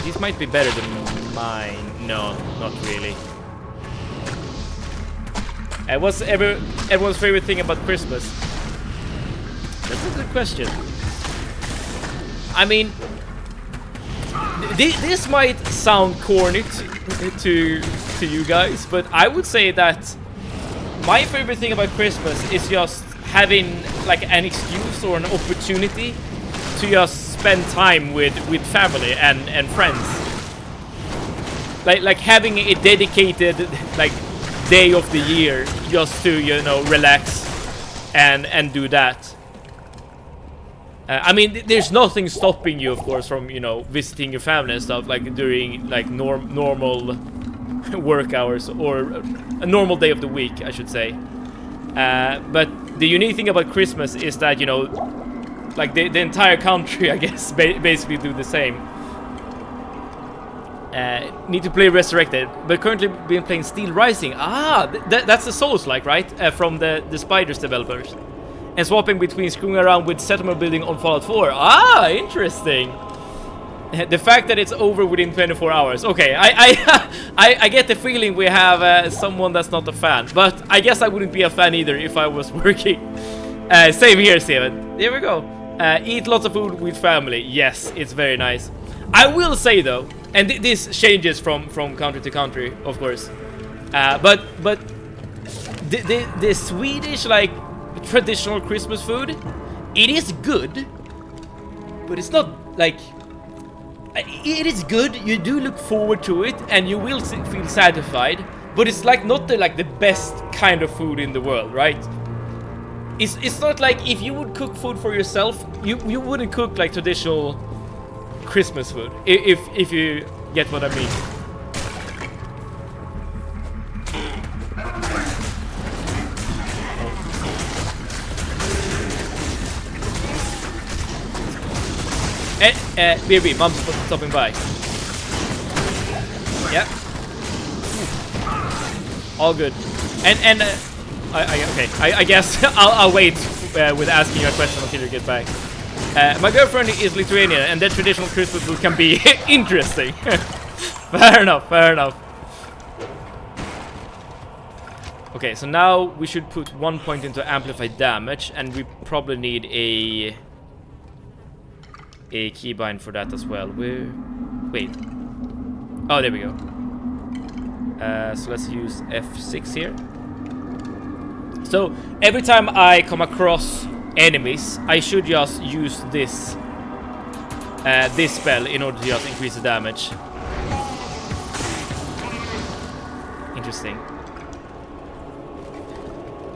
These might be better than mine. No, not really. What's everyone's favorite thing about Christmas? That's a good question. I mean, this might sound corny to you guys, but I would say that my favorite thing about Christmas is just having like an excuse or an opportunity to just spend time with family and friends. Like having a dedicated like day of the year just to, you know, relax and do that. I mean, there's nothing stopping you, of course, from, you know, visiting your family and stuff, like during like normal work hours or a normal day of the week, I should say. But the unique thing about Christmas is that, you know, like the entire country, I guess, basically do the same. Need to play Resurrected, but currently been playing Steel Rising. Ah, that's the Souls-like, right? From the Spiders developers. And swapping between screwing around with settlement building on Fallout 4. Ah, interesting. The fact that it's over within 24 hours. Okay, I get the feeling we have someone that's not a fan. But I guess I wouldn't be a fan either if I was working. Same here, Steven. There we go. Eat lots of food with family. Yes, it's very nice. I will say though, and this changes from country to country, of course. But the Swedish, like, traditional Christmas food, it is good, but it's not like, it is good. You do look forward to it and you will feel satisfied, but it's like not the best kind of food in the world, right? It's not like if you would cook food for yourself, you wouldn't cook like traditional Christmas food, if you get what I mean. BB, mom's stopping by. Yeah. All good. And I guess I'll wait with asking you a question until you get back. My girlfriend is Lithuanian, and their traditional Christmas food can be interesting. Fair enough, fair enough. Okay, so now we should put 1 point into amplified damage, and we probably need a keybind for that as well. Wait. Oh, there we go. So let's use F6 here. So every time I come across enemies, I should just use this spell in order to just increase the damage. Interesting.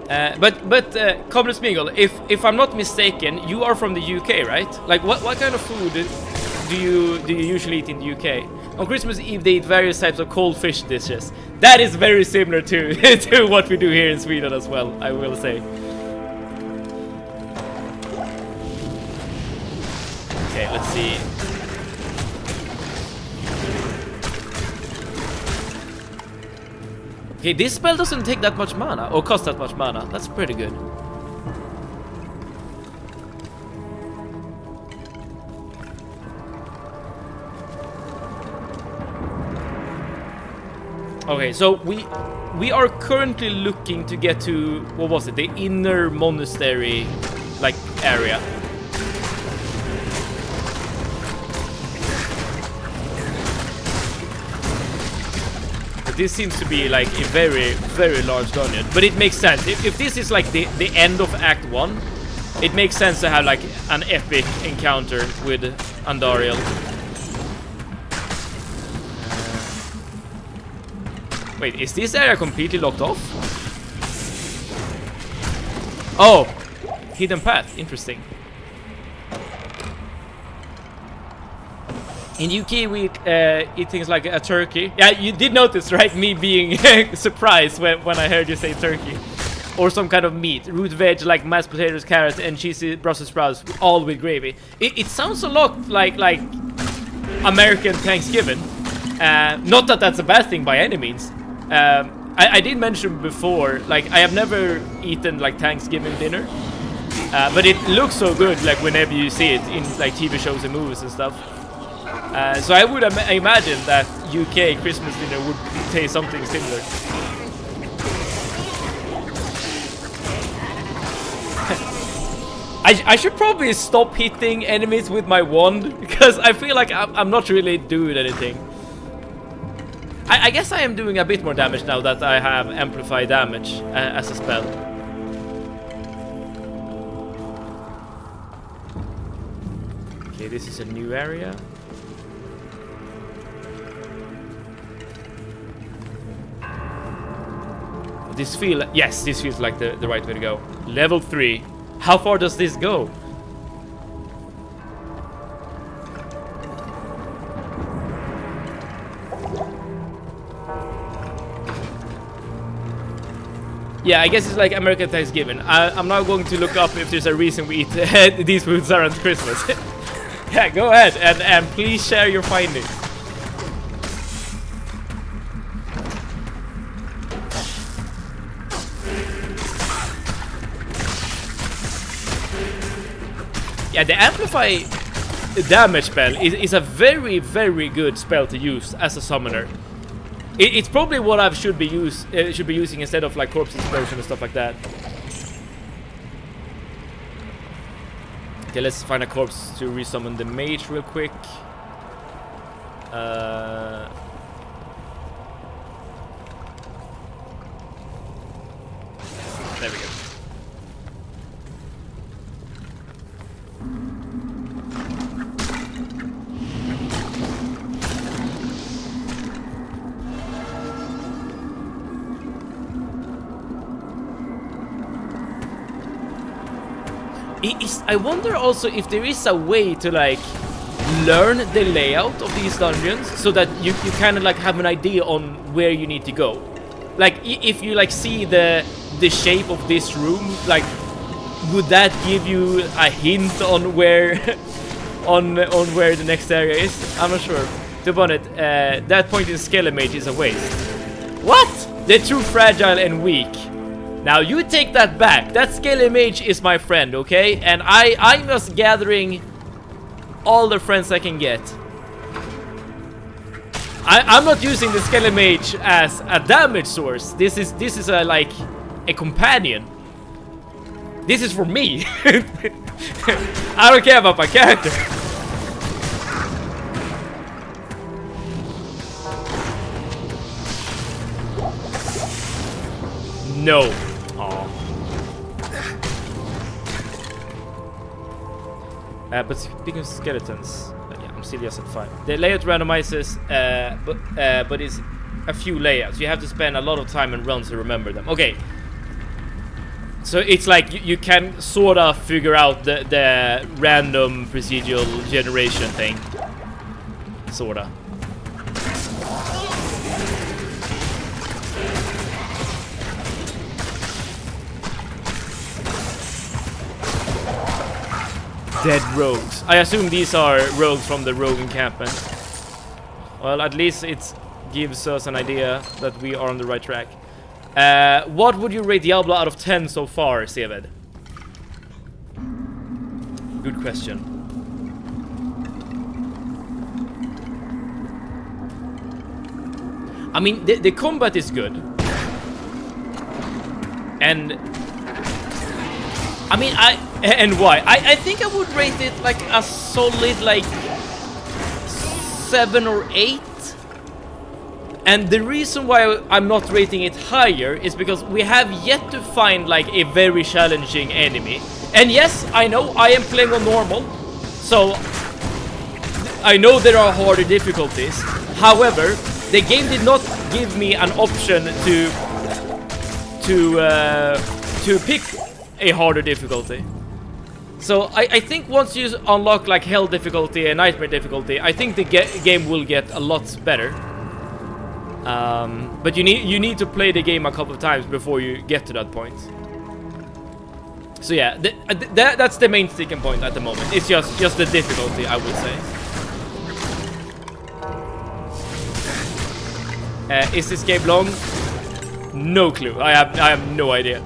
But Comrade Smeagol, if I'm not mistaken, you are from the UK, right? Like, what kind of food do you usually eat in the UK? On Christmas Eve, they eat various types of cold fish dishes. That is very similar to to what we do here in Sweden as well, I will say. Okay, let's see. Okay, this spell doesn't take that much mana, or cost that much mana. That's pretty good. Okay, so we are currently looking to get to, what was it? The inner monastery, like, area. This seems to be like a very, very large dungeon, but it makes sense. If this is like the end of Act 1, it makes sense to have like an epic encounter with Andariel. Wait, is this area completely locked off? Oh, hidden path. Interesting. In UK we eat things like a turkey. Yeah, you did notice, right? Me being surprised when I heard you say turkey. Or some kind of meat. Root veg like mashed potatoes, carrots, and cheesy Brussels sprouts, all with gravy. It sounds a lot like American Thanksgiving. Not that that's a bad thing by any means. I did mention before, like, I have never eaten like Thanksgiving dinner. But it looks so good, like, whenever you see it in like TV shows and movies and stuff. So I would imagine that UK Christmas dinner would taste something similar. I should probably stop hitting enemies with my wand, because I feel like I'm not really doing anything. I guess I am doing a bit more damage now that I have Amplify Damage as a spell. Okay, this is a new area. This feels like the right way to go. Level 3. How far does this go? Yeah, I guess it's like American Thanksgiving. I'm now going to look up if there's a reason we eat these foods around Christmas. Yeah, go ahead and please share your findings. Yeah, the Amplify Damage spell is a very, very good spell to use as a summoner. It's probably what I should be using instead of like Corpse Explosion and stuff like that. Okay, let's find a corpse to resummon the mage real quick. There we go. I wonder also if there is a way to like learn the layout of these dungeons so that you kind of like have an idea on where you need to go. Like if you like see the shape of this room, like would that give you a hint on where on where the next area is? I'm not sure. To be honest, that point in Skeleton Mage is a waste. What? They're too fragile and weak. Now you take that back. That Skeleton Mage is my friend, okay? And I'm just gathering all the friends I can get. I'm not using the Skeleton Mage as a damage source. This is a like a companion. This is for me. I don't care about my character. No. But speaking of skeletons, yeah, I'm still just at 5. The layout randomizes, but it's a few layouts. You have to spend a lot of time and runs to remember them. Okay. So it's like you can sort of figure out the random procedural generation thing. Sorta. Dead rogues. I assume these are rogues from the rogue encampment. Well, at least it gives us an idea that we are on the right track. What would you rate Diablo out of 10 so far, Seved? Good question. I mean, the combat is good. And I mean, why? I think I would rate it like a solid like 7 or 8. And the reason why I'm not rating it higher is because we have yet to find like a very challenging enemy. And yes, I know I am playing on normal, so I know there are harder difficulties. However, the game did not give me an option to pick a harder difficulty. So I think once you unlock like hell difficulty and nightmare difficulty, I think the game will get a lot better. But you need to play the game a couple of times before you get to that point. So yeah, that's the main sticking point at the moment. It's just the difficulty, I would say. Is this game long? No clue. I have no idea.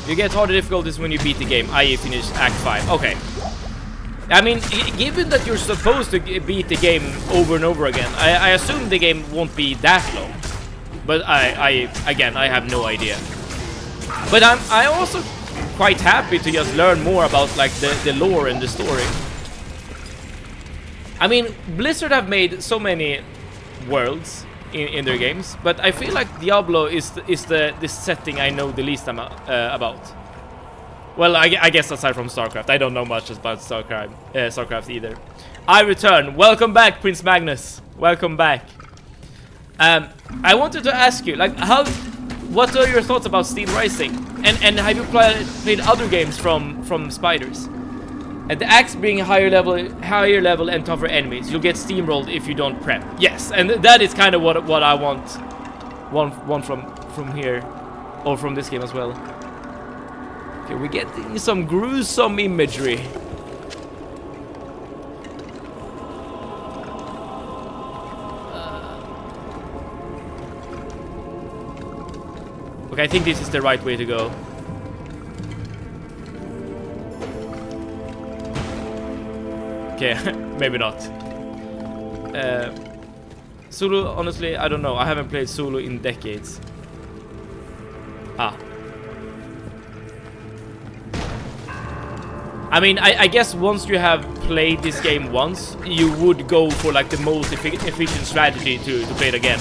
You get harder difficulties when you beat the game, i.e. finish Act 5. Okay. I mean, given that you're supposed to beat the game over and over again, I assume the game won't be that long. But again, I have no idea. But I'm also quite happy to just learn more about like the lore and the story. I mean, Blizzard have made so many worlds in their games, but I feel like Diablo is the setting I know the least about. Well, I guess aside from StarCraft, I don't know much about StarCraft either. I return. Welcome back, Prince Magnus. Welcome back. I wanted to ask you, like, what are your thoughts about Steel Rising? And have you played other games from Spiders? And the axe being higher level and tougher enemies. You'll get steamrolled if you don't prep. Yes, and that is kind of what I want from here, or from this game as well. Okay, we're getting some gruesome imagery. Okay, I think this is the right way to go. Okay, maybe not. Solo, honestly, I don't know. I haven't played solo in decades. I mean, I guess once you have played this game once, you would go for like the most efficient strategy to play it again.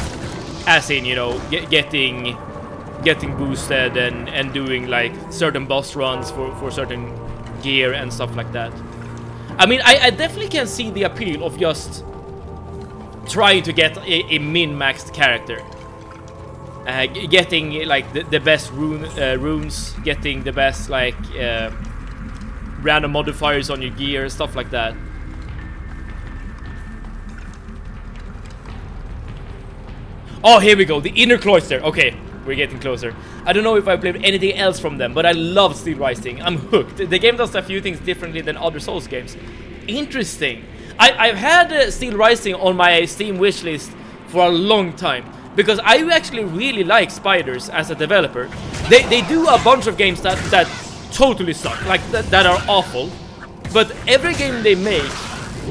As in, you know, getting boosted and doing like certain boss runs for certain gear and stuff like that. I mean, I definitely can see the appeal of just trying to get a min-maxed character. Getting like the best runes, getting the best like random modifiers on your gear, stuff like that. Oh, here we go, the Inner Cloister. Okay, we're getting closer. I don't know if I played anything else from them, but I love Steel Rising. I'm hooked. The game does a few things differently than other Souls games. Interesting. I've had Steel Rising on my Steam wishlist for a long time, because I actually really like Spiders as a developer. They do a bunch of games that totally suck, like that are awful, but every game they make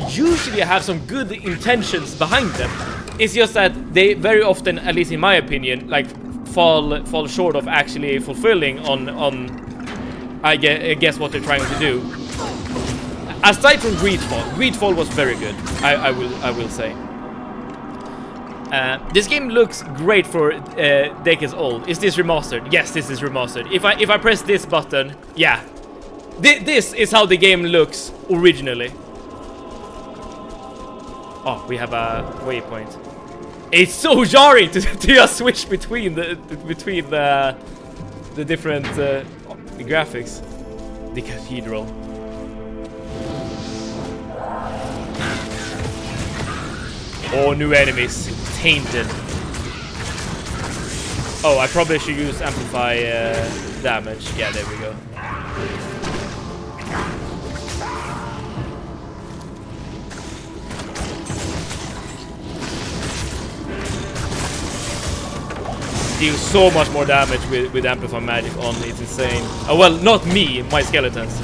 usually have some good intentions behind them. It's just that they very often, at least in my opinion, like fall short of actually fulfilling on I guess what they're trying to do. Aside from Greedfall was very good. I will say. This game looks great for decades old. Is this remastered? Yes, this is remastered. If I press this button, yeah, this is how the game looks originally. Oh, we have a waypoint. It's so jarring to just switch between the different the graphics. The cathedral. Oh, new enemies. Tainted. Oh, I probably should use amplify damage. Yeah, there we go. Deals so much more damage with amplify magic on. It's insane. Oh, well, not me, my skeletons.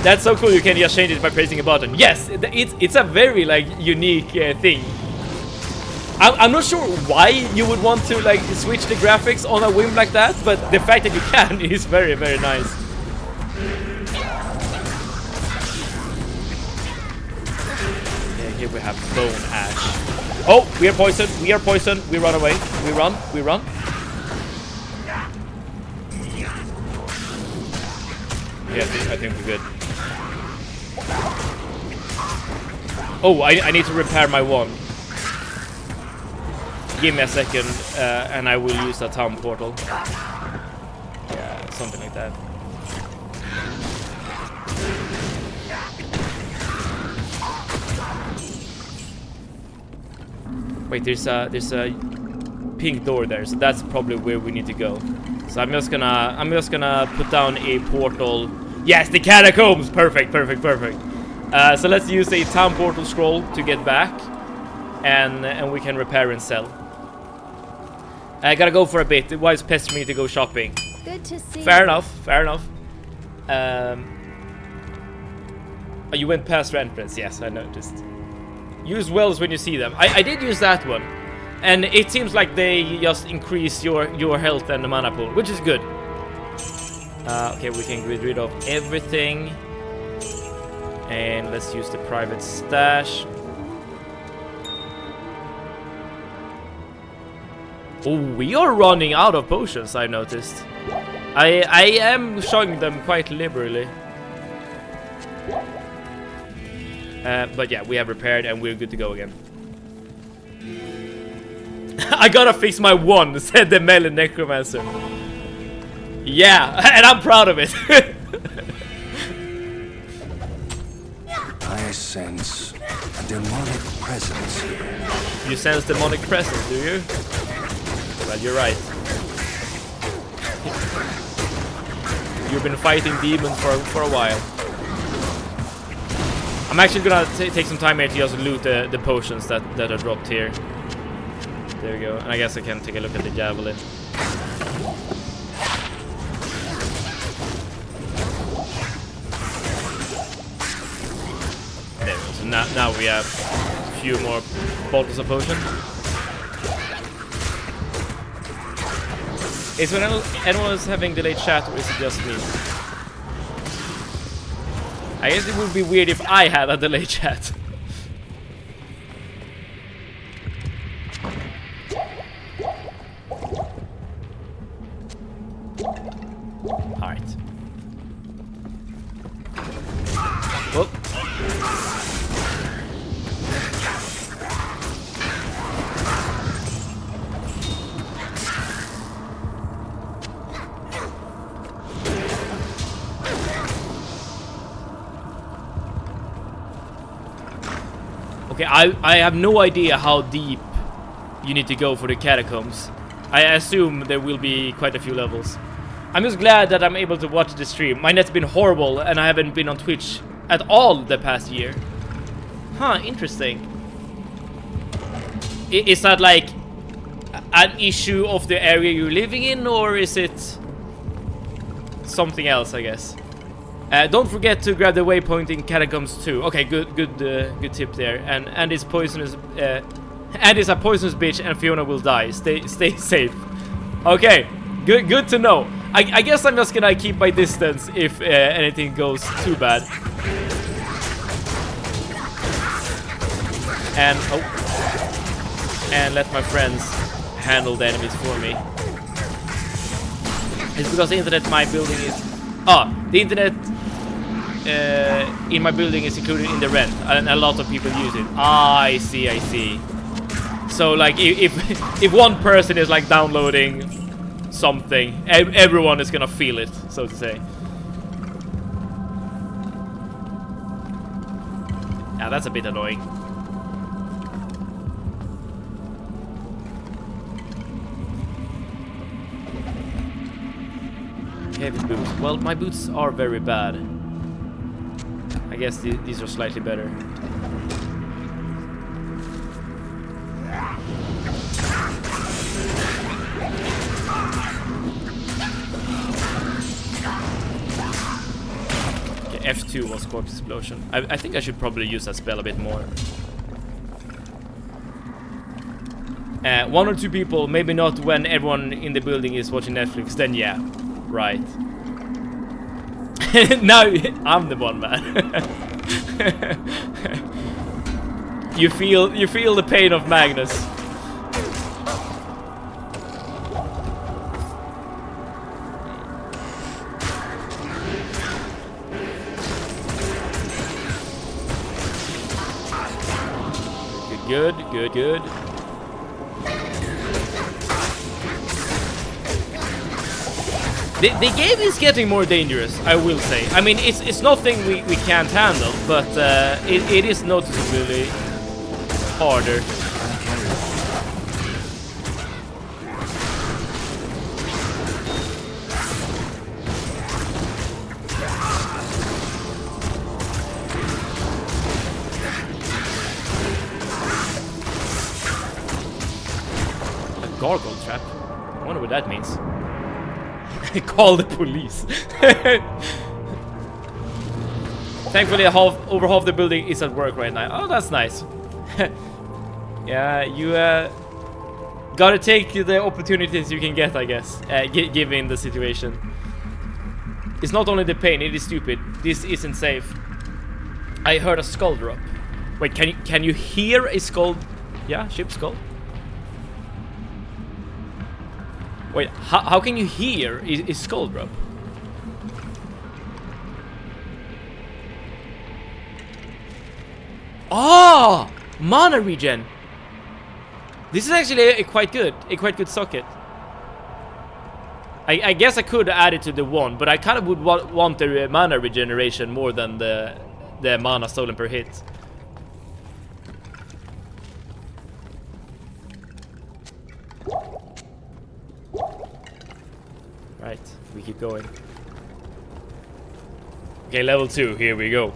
That's so cool. You can just change it by pressing a button. Yes, it's a very like unique thing. I'm not sure why you would want to like switch the graphics on a whim like that, but the fact that you can is very, very nice. Yeah, here we have Bone Ash. Oh, we are poisoned. We are poisoned. We run away. We run. Yeah, I think we're good. Oh, I need to repair my one. Give me a second, and I will use that town portal. Yeah, something like that. Wait, there's a pink door there, so that's probably where we need to go. So I'm just gonna put down a portal. Yes, the catacombs. Perfect. So let's use a town portal scroll to get back, and we can repair and sell. I gotta go for a bit. Why is pestering me to go shopping? Good to see Fair you. enough. Oh, you went past the entrance. Yes, I noticed. Use wells when you see them. I did use that one, and it seems like they just increase your health and the mana pool, which is good. Okay, we can get rid of everything, and let's use the private stash. Oh, we are running out of potions, I noticed. I am showing them quite liberally. But yeah, we have repaired and we're good to go again. I gotta fix my one, said the melee necromancer. Yeah, and I'm proud of it. I sense a demonic presence here. You sense demonic presence, do you? Well, you're right. You've been fighting demons for a while. I'm actually gonna take some time here to just loot the potions that are dropped here. There we go. And I guess I can take a look at the javelin. There we go. So now we have a few more bottles of potion. Is anyone else having delayed chat, or is it just me? I guess it would be weird if I had a delayed chat. Alright. Whoop. Okay, I have no idea how deep you need to go for the catacombs. I assume there will be quite a few levels. I'm just glad that I'm able to watch the stream. My net's been horrible and I haven't been on Twitch at all the past year. Huh, interesting. Is that like an issue of the area you're living in, or is it something else, I guess? Don't forget to grab the waypoint in Catacombs too. Okay, good tip there. And it's poisonous. And it's a poisonous bitch, and Fiona will die. Stay safe. Okay, good to know. I guess I'm just gonna keep my distance if anything goes too bad. And let my friends handle the enemies for me. It's because the internet in my building is... the internet in my building is included in the rent, and a lot of people use it. I see. So like if one person is like downloading something, everyone is gonna feel it, so to say. Yeah, that's a bit annoying. Heavy boots. Well, my boots are very bad. I guess these are slightly better. Okay, F2 was corpse explosion. I think I should probably use that spell a bit more. One or two people, maybe not when everyone in the building is watching Netflix, then yeah. Right. Now I'm the one, man. You feel the pain of Magnus. Good, good, good. The game is getting more dangerous, I will say. I mean, it's nothing we can't handle, but it is noticeably harder. A gargoyle trap? I wonder what that means. Call the police. Thankfully, over half the building is at work right now. Oh, that's nice. Yeah, you gotta take the opportunities you can get, I guess, given the situation. It's not only the pain, it is stupid. This isn't safe. I heard a skull drop. Wait, can you hear a skull? Yeah, ship skull. Wait, how can you hear a skull drop? Oh, mana regen. This is actually a quite good socket. I guess I could add it to the one, but I kind of would want the mana regeneration more than the mana stolen per hit. Right, we keep going. Okay, level 2, here we go.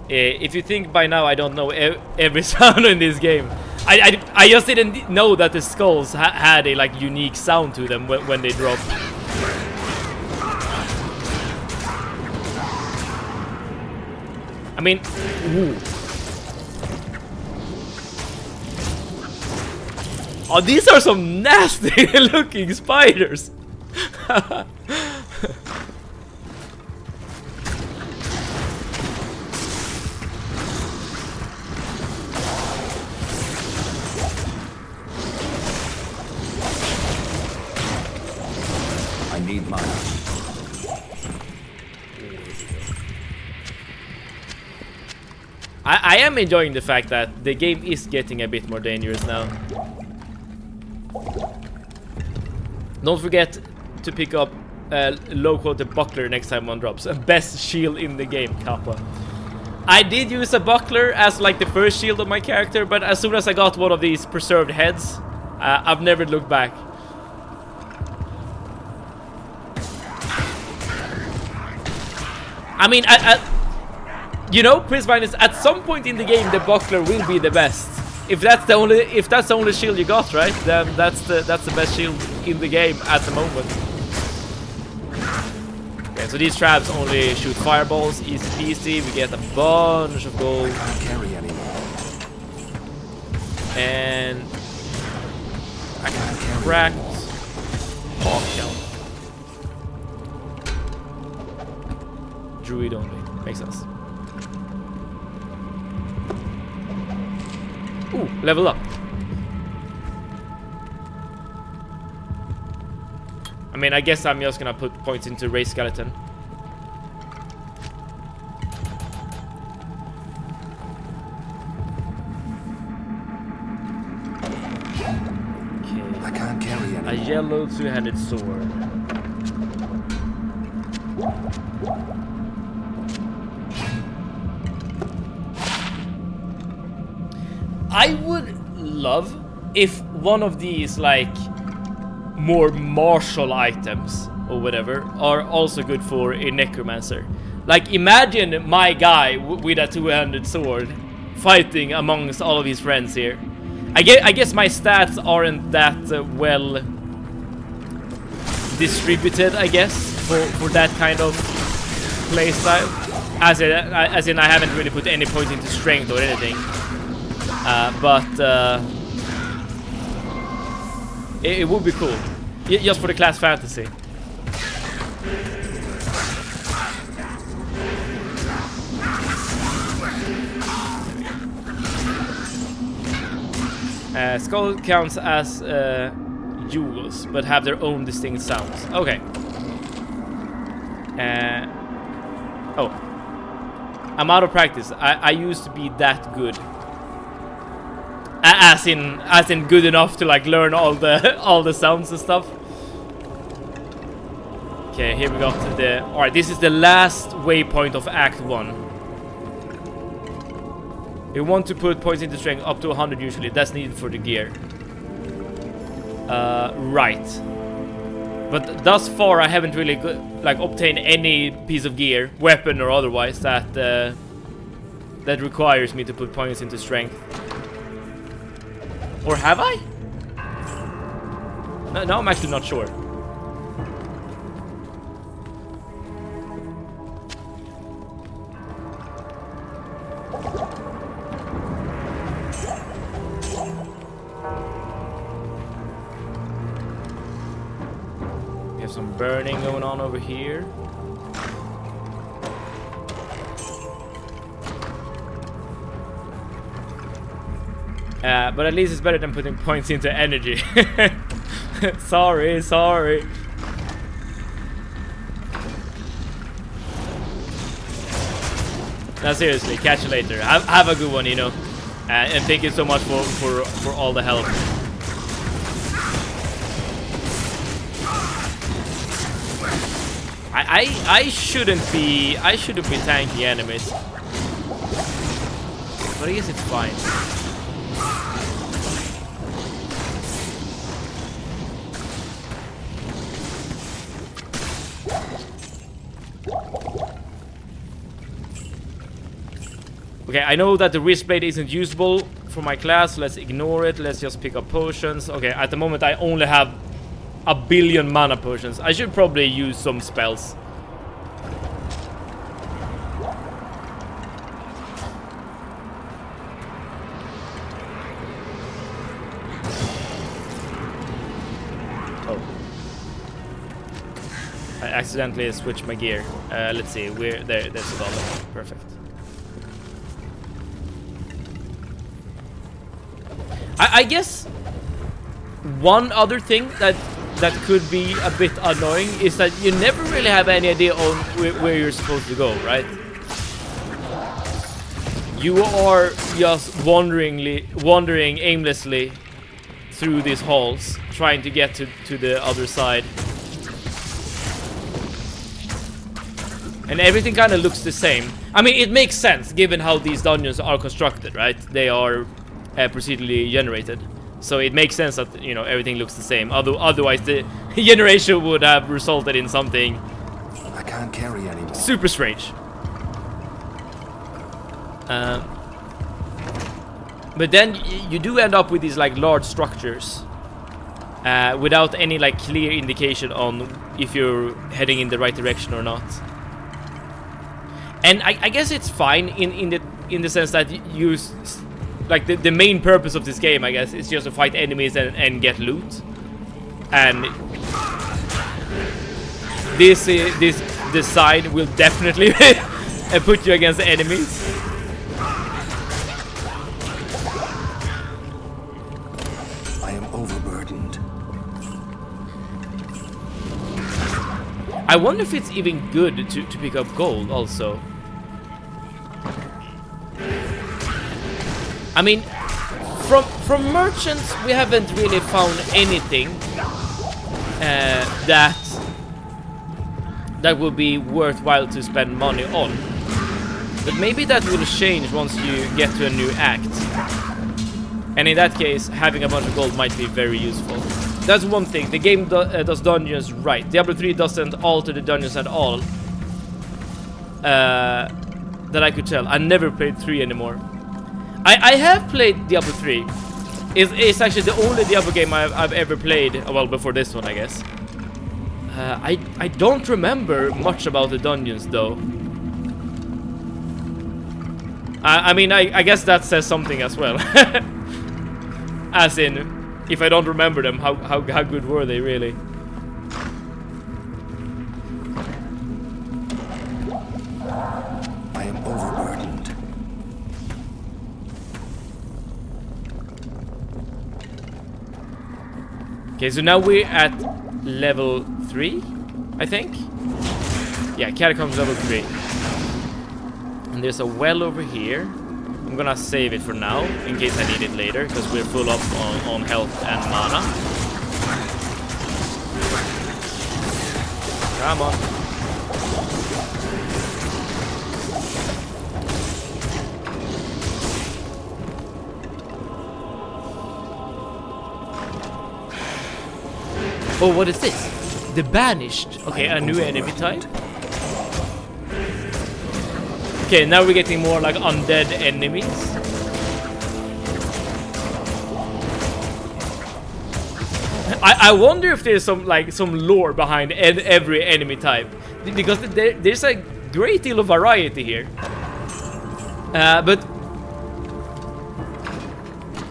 If you think by now I don't know every sound in this game, I just didn't know that the skulls had a like unique sound to them when they drop. I mean, ooh. Oh, these are some nasty looking spiders. I need mine. I am enjoying the fact that the game is getting a bit more dangerous now. Don't forget to pick up low quality buckler next time one drops. Best shield in the game, Kappa. I did use a buckler as like the first shield of my character, but as soon as I got one of these preserved heads, I've never looked back. I mean, you know, Prince Magnus, at some point in the game, the buckler will be the best. If that's the only shield you got, right? Then that's the best shield in the game at the moment. Okay, so these traps only shoot fireballs, easy peasy. We get a bunch of gold. I can't carry anymore. And cracked hawk shell. Druid only. Makes sense. Ooh, level up. I mean, I guess I'm just gonna put points into Race Skeleton. Okay. I can't carry A anymore. yellow two-handed sword. I would love if one of these like more martial items or whatever are also good for a necromancer. Like imagine my guy with a two-handed sword fighting amongst all of his friends here. I guess my stats aren't that well distributed, but for that kind of playstyle. As in I haven't really put any point into strength or anything. It would be cool, just for the class fantasy. Skull counts as jewels, but have their own distinct sounds. Okay. Oh, I'm out of practice. I used to be that good. As in good enough to like learn all the sounds and stuff. Okay, here we got to the... Alright, this is the last waypoint of Act 1. You want to put points into strength up to 100 usually. That's needed for the gear. Right. But thus far I haven't really like obtained any piece of gear, weapon or otherwise, that that requires me to put points into strength. Or have I? No, I'm actually not sure. We have some burning going on over here. But at least it's better than putting points into energy. Sorry. Now seriously, catch you later. Have a good one, you know. And thank you so much for all the help. I shouldn't be tanking enemies. But I guess it's fine. Okay, I know that the wrist blade isn't usable for my class. Let's ignore it. Let's just pick up potions. Okay, at the moment I only have 1 billion mana potions. I should probably use some spells. Oh. I accidentally switched my gear. Let's see. There's a goblin. Perfect. I guess one other thing that could be a bit annoying is that you never really have any idea on where you're supposed to go, right? You are just wandering aimlessly through these halls, trying to get to the other side. And everything kind of looks the same. I mean, it makes sense given how these dungeons are constructed, right? They are procedurally generated, so it makes sense that, you know, everything looks the same. Otherwise the generation would have resulted in something I can't carry anymore. Super strange. But then you do end up with these like large structures without any like clear indication on if you're heading in the right direction or not. And I guess it's fine in the sense that you like the main purpose of this game, I guess, is just to fight enemies and get loot. And this design will definitely put you against enemies. I am overburdened. I wonder if it's even good to pick up gold also. I mean, from merchants we haven't really found anything that would be worthwhile to spend money on. But maybe that will change once you get to a new act. And in that case, having a bunch of gold might be very useful. That's one thing. The game does dungeons right. Diablo 3 doesn't alter the dungeons at all. That I could tell. I never played 3 anymore. I have played Diablo 3. It's actually the only Diablo game I've ever played. Well, before this one, I guess. I don't remember much about the dungeons, though. I mean, I guess that says something as well. As in, if I don't remember them, how good were they, really? I am overburdened. Okay, so now we're at level 3, I think. Yeah, Catacombs level 3. And there's a well over here. I'm gonna save it for now, in case I need it later, because we're full up on health and mana. Come on. Oh, what is this? The Banished. Okay, a new enemy type. Okay, now we're getting more like undead enemies. I wonder if there's some lore behind every enemy type, because there's a great deal of variety here.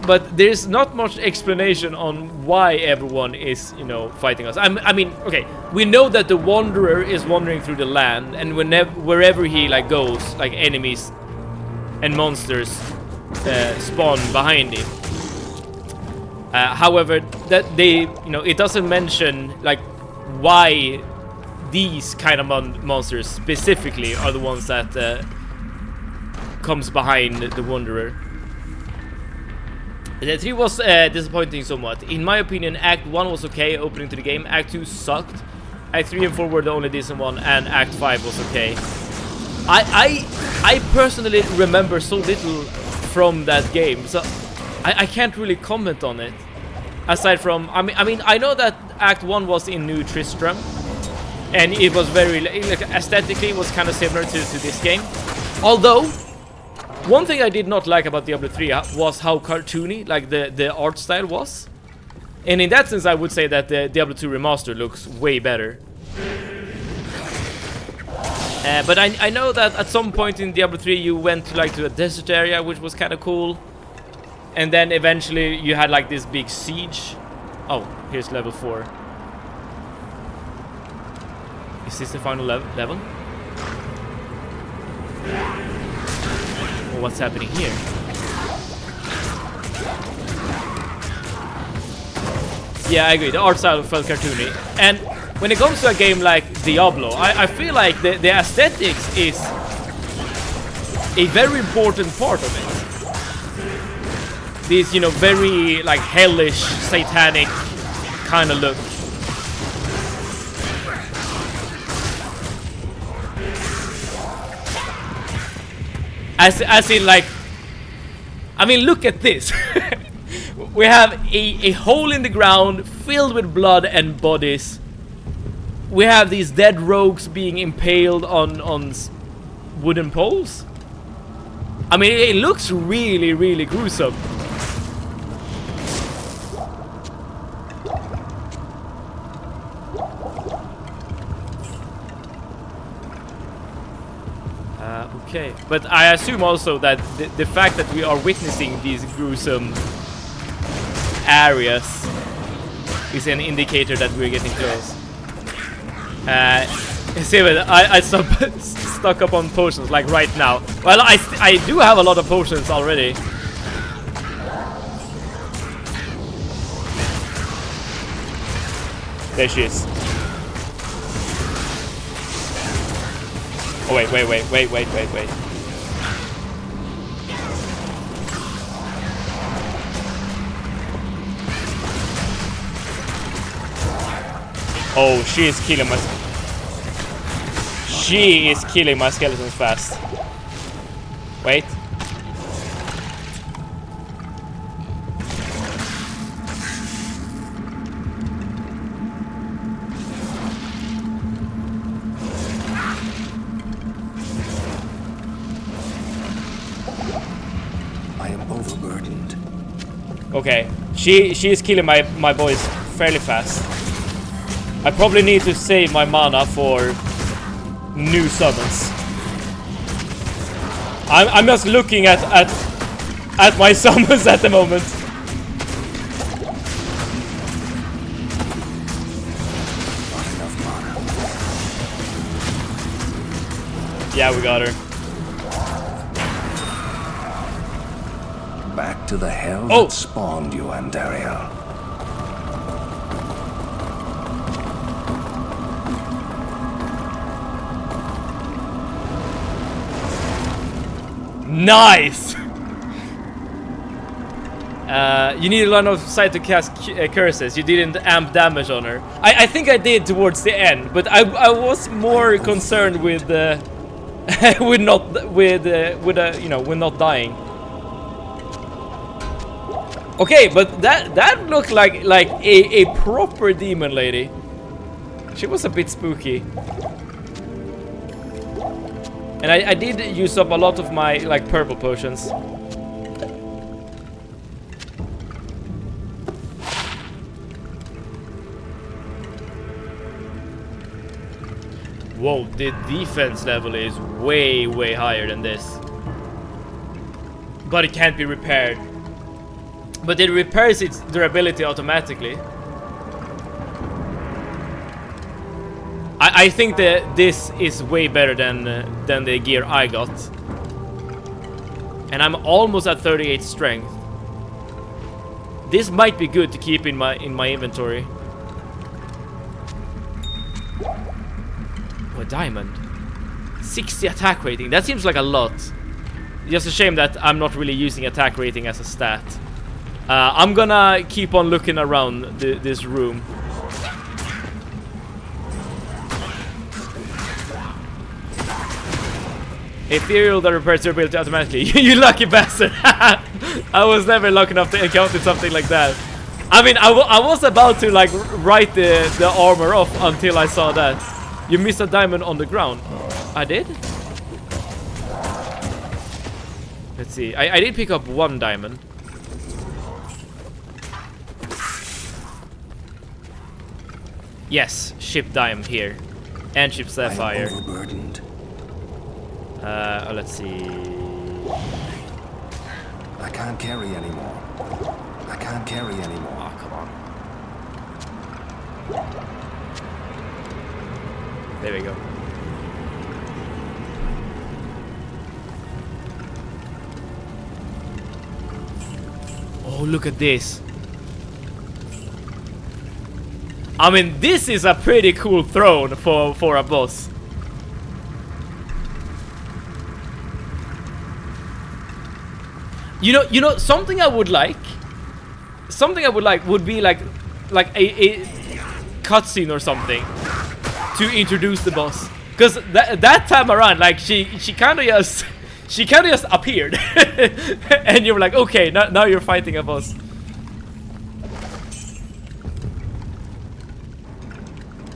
But there's not much explanation on why everyone is, you know, fighting us. I mean, okay, we know that the Wanderer is wandering through the land, and wherever he like goes, like enemies and monsters spawn behind him. However, that it doesn't mention like why these kind of monsters specifically are the ones that comes behind the Wanderer. The 3 was disappointing somewhat. In my opinion, Act 1 was okay, opening to the game. Act 2 sucked. Act 3 and 4 were the only decent one, and Act 5 was okay. I personally remember so little from that game, so I can't really comment on it. Aside from, I mean, I know that Act 1 was in New Tristram, and it was very, like, aesthetically, it was kind of similar to this game. Although, one thing I did not like about Diablo 3 was how cartoony, like, the art style was. And in that sense, I would say that the Diablo 2 remaster looks way better. But I know that at some point in Diablo 3 you went to a desert area, which was kind of cool. And then eventually you had like this big siege. Oh, here's level 4. Is this the final level? What's happening here? Yeah, I agree. The art style felt cartoony. And when it comes to a game like Diablo, I feel like the aesthetics is a very important part of it. This, very like hellish, satanic kind of look. As in, like, I mean, look at this. We have a hole in the ground filled with blood and bodies. We have these dead rogues being impaled on wooden poles. I mean, it looks really, really gruesome. Okay, but I assume also that the fact that we are witnessing these gruesome areas is an indicator that we're getting close. See, but I stuck up on potions like right now. Well, I do have a lot of potions already. There she is. Oh, wait. Oh, she is killing my skeletons fast. Wait. Okay, she is killing my boys fairly fast. I probably need to save my mana for new summons. I'm just looking at my summons at the moment. Yeah, we got her. Back to the hell that spawned you, Andariel. Nice! You need a line of sight to cast curses. You didn't amp damage on her. I think I did towards the end, but I was more concerned with with not dying. Okay, but that looked like a proper demon lady. She was a bit spooky. And I did use up a lot of my like purple potions. Whoa, the defense level is way higher than this. But it can't be repaired. But it repairs its durability automatically. I think that this is way better than the gear I got. And I'm almost at 38 strength. This might be good to keep in my inventory. Oh, a diamond. 60 attack rating. That seems like a lot. Just a shame that I'm not really using attack rating as a stat. I'm gonna keep on looking around this room. Ethereal that repairs durability automatically. You lucky bastard. I was never lucky enough to encounter something like that. I mean, I was about to like write the armor off until I saw that. You missed a diamond on the ground. I did? Let's see. I did pick up one diamond. Yes, ship dime here. And ship sapphire. I'm overburdened. Let's see. I can't carry anymore. I can't carry anymore. Oh, come on. There we go. Oh, look at this. I mean, this is a pretty cool throne for a boss. You know, something I would like would be like a cutscene or something to introduce the boss. Because that time around, like she kind of just appeared, and you were like, okay, now you're fighting a boss.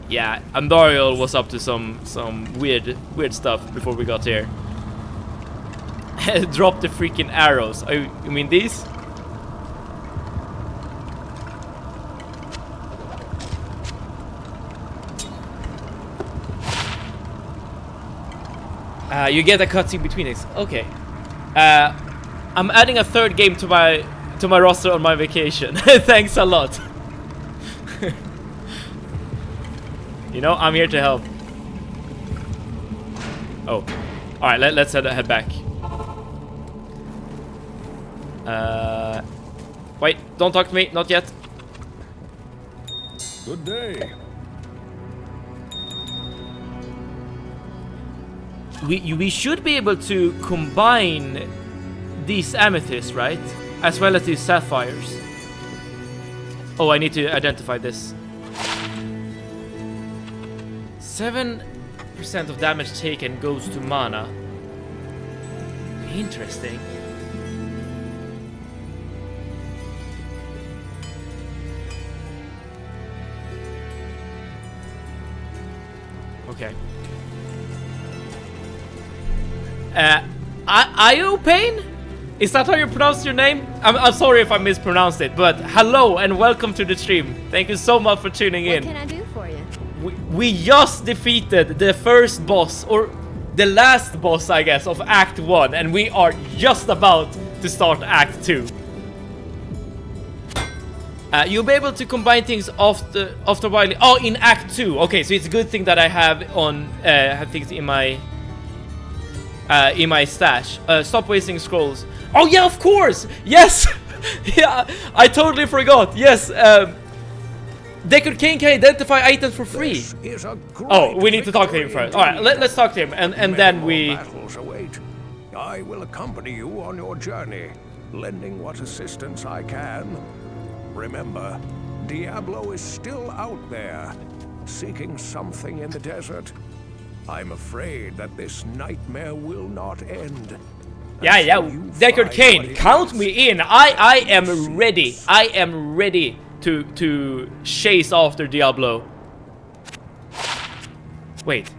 Yeah, Andariel was up to some weird stuff before we got here. Drop the freaking arrows. You mean these? You get a cutscene between it. Okay. I'm adding a third game to my roster on my vacation. Thanks a lot. You know, I'm here to help. Oh, all right. Let's head back. Wait, don't talk to me, not yet. Good day. We should be able to combine these amethysts, right? As well as these sapphires. Oh, I need to identify this. 7% of damage taken goes to mana. Interesting. Okay. Iopane? Is that how you pronounce your name? I'm sorry if I mispronounced it, but hello and welcome to the stream. Thank you so much for tuning in. What can I do for you? We just defeated the first boss, or the last boss, I guess, of Act 1, and we are just about to start Act 2. You'll be able to combine things after a while. Oh, in Act 2. Okay, so it's a good thing that I have things in my stash. Stop wasting scrolls. Oh yeah, of course. Yes. Yeah, I totally forgot. Yes. Deckard King can identify items for free. Oh, we need to talk to him first. All right, let's talk to him, and then we. Battles await. I will accompany you on your journey. lending what assistance I can. Remember, Diablo is still out there, seeking something in the desert. I'm afraid that this nightmare will not end. Yeah, Deckard Cain, count me in. I am ready. I am ready to chase after Diablo. Wait.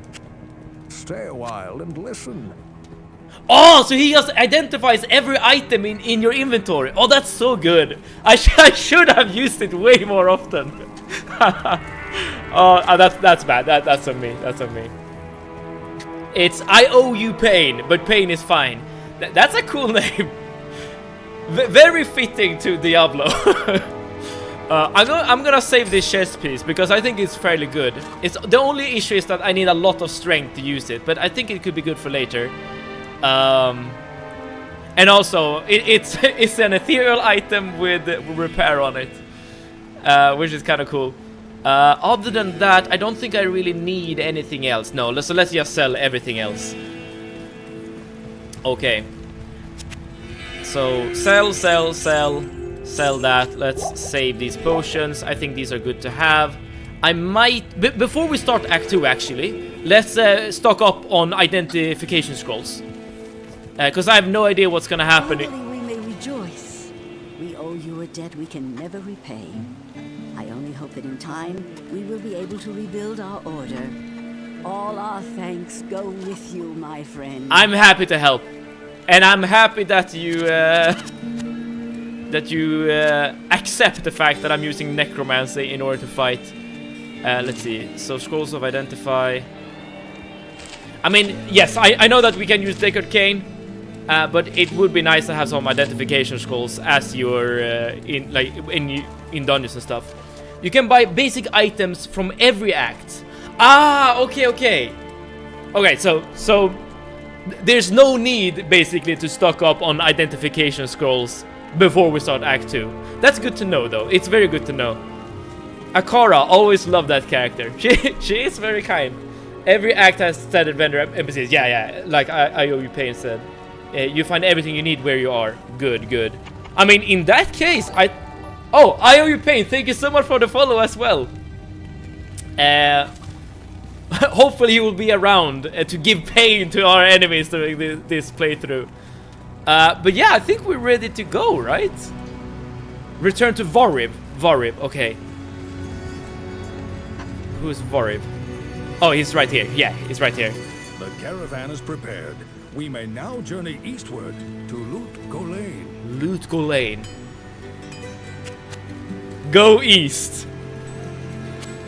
Stay a while and listen. Oh, so he just identifies every item in your inventory. Oh, that's so good. I should have used it way more often. Oh, that's bad. That's on me. That's on me. It's I owe you pain, but pain is fine. That's a cool name. Very fitting to Diablo. I'm gonna save this chest piece because I think it's fairly good. It's the only issue is that I need a lot of strength to use it, but I think it could be good for later. And also it's an ethereal item with repair on it, which is kind of cool. Other than that, I don't think I really need anything else. No, so let's just sell everything else. Okay. So sell that. Let's save these potions. I think these are good to have. I might before we start Act 2 actually, let's stock up on identification scrolls. Because I have no idea what's gonna happen. Finally we may rejoice. We owe you a debt we can never repay. I only hope that in time we will be able to rebuild our order. All our thanks go with you, my friend. I'm happy to help, and I'm happy that you accept the fact that I'm using necromancy in order to fight. Let's see. So scrolls of identify. I mean, yes, I know that we can use Deckard Cain, but it would be nice to have some identification scrolls as you're in dungeons and stuff. You can buy basic items from every act. Ah, okay. So there's no need basically to stock up on identification scrolls before we start Act 2. That's good to know, though. It's very good to know. Akara, always love that character. She is very kind. Every act has standard vendor NPCs. Yeah. Like I owe you pain said. You find everything you need where you are. Good. I mean, in that case, I owe you pain. Thank you so much for the follow as well. Hopefully you will be around to give pain to our enemies during this playthrough. But yeah, I think we're ready to go, right? Return to Vorib. Okay. Who's Vorib? Oh, he's right here. Yeah, he's right here. The caravan is prepared. We may now journey eastward to Loot Golain. Loot Golain. Go east.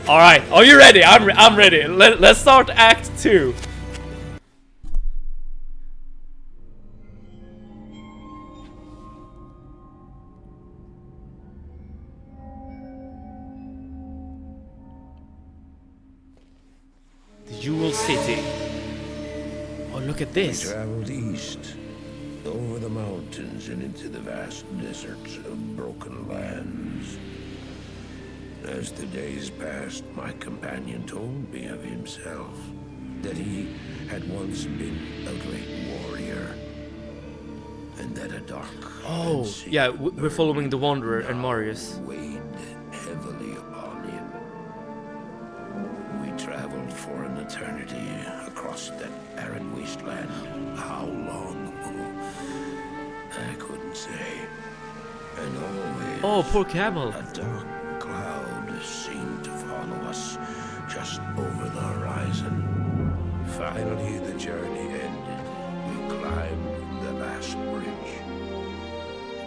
All right. Are you ready? I'm ready. Let's start Act 2. The Jewel City. Oh, look at this. We traveled east, over the mountains and into the vast deserts of broken lands. As the days passed, my companion told me of himself, that he had once been a great warrior, and that a dark Oh, yeah, we're following the Wanderer and Marius. weighed heavily upon him. We traveled for an eternity across that arid wasteland. How long? I couldn't say. And always Oh, poor camel. a dark cloud seemed to follow us just over the horizon. Finally, the journey ended. We climbed the last bridge.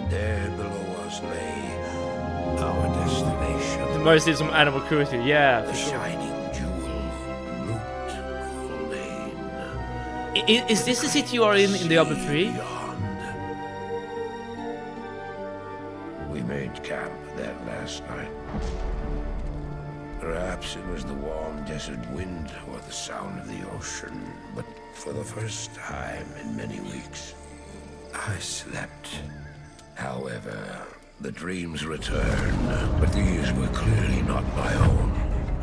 There below us lay our destination. The mercy of some animal cruelty. Yeah, The for sure. shining jewel, Loot Golain. Is this the city you are in Diablo 3? Beyond. We made camp that last night. Perhaps it was the warm desert wind or the sound of the ocean, but for the first time in many weeks, I slept. However, the dreams returned, but these were clearly not my own.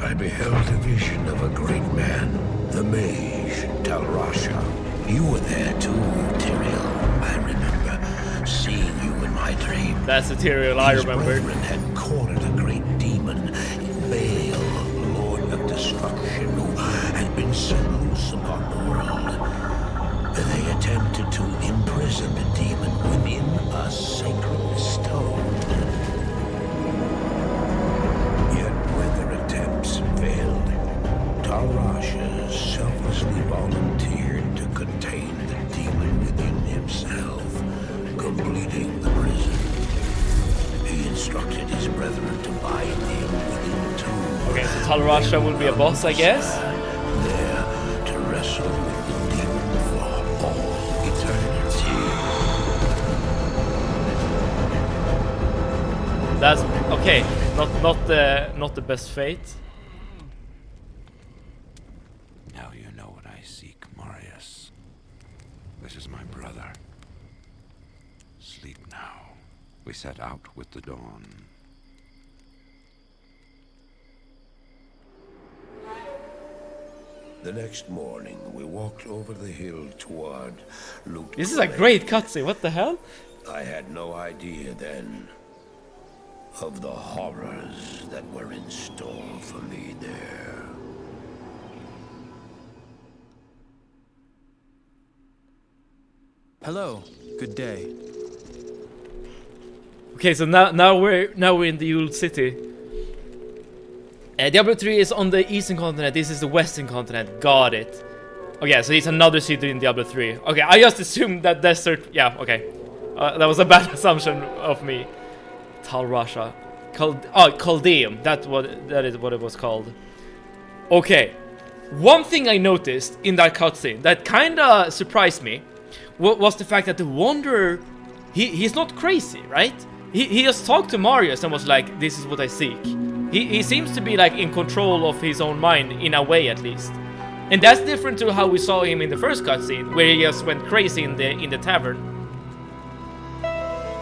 I beheld a vision of a great man, the mage, Talrasha. You were there too, Tyrael. I remember seeing you I dreamed That's the Tyrael I his remember. brethren had cornered a great demon, Baal, Lord of Destruction, who had been set loose upon the world. They attempted to imprison the demon within a sacred stone. Yet when their attempts failed, Tal-Rasha selflessly volunteered to contain the demon within himself, completing the prison. He instructed his brethren to bind him within a tomb. Okay, so Tal-Rasha will be a boss, I guess. There to wrestle with the demon for all eternity. That's okay. Not the best fate. Now you know what I seek, Marius. This is my brother. Sleep now. We set out with the dawn. The next morning, we walked over the hill toward Lut. This is a great cutscene. What the hell? I had no idea then of the horrors that were in store for me there. Hello. Good day. Okay, so now we're in the old city. Diablo 3 is on the eastern continent. This is the western continent. Got it. Okay, so it's another city in Diablo 3. Okay, I just assumed that desert. Yeah, okay. That was a bad assumption of me. Tal-Rasha. Caldeum. That is what it was called. Okay. One thing I noticed in that cutscene that kinda surprised me was the fact that the Wanderer, he's not crazy, right? He just talked to Marius and was like, this is what I seek. He seems to be like in control of his own mind, in a way at least. And that's different to how we saw him in the first cutscene, where he just went crazy in the tavern.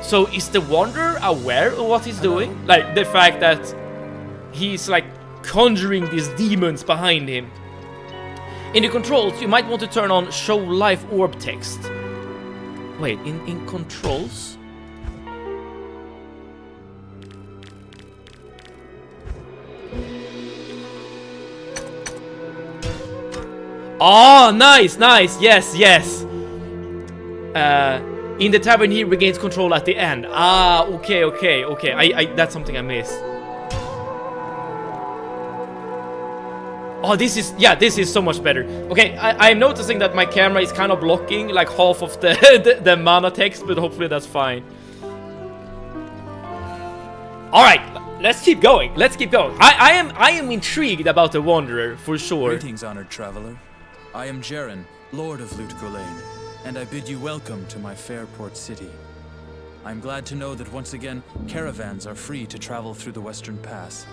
So is the Wanderer aware of what he's doing? Like the fact that he's like conjuring these demons behind him. In the controls, you might want to turn on show life orb text. Wait, in controls? Oh, nice, yes. In the tavern, he regains control at the end. Ah, okay. I that's something I missed. Oh, this is so much better. Okay, I'm noticing that my camera is kind of blocking like half of the mana text, but hopefully that's fine. All right, let's keep going. I am intrigued about the Wanderer for sure. Greetings, honored traveler. I am Jaren, Lord of Lut Gholein, and I bid you welcome to my fair port city. I'm glad to know that once again, caravans are free to travel through the Western Pass.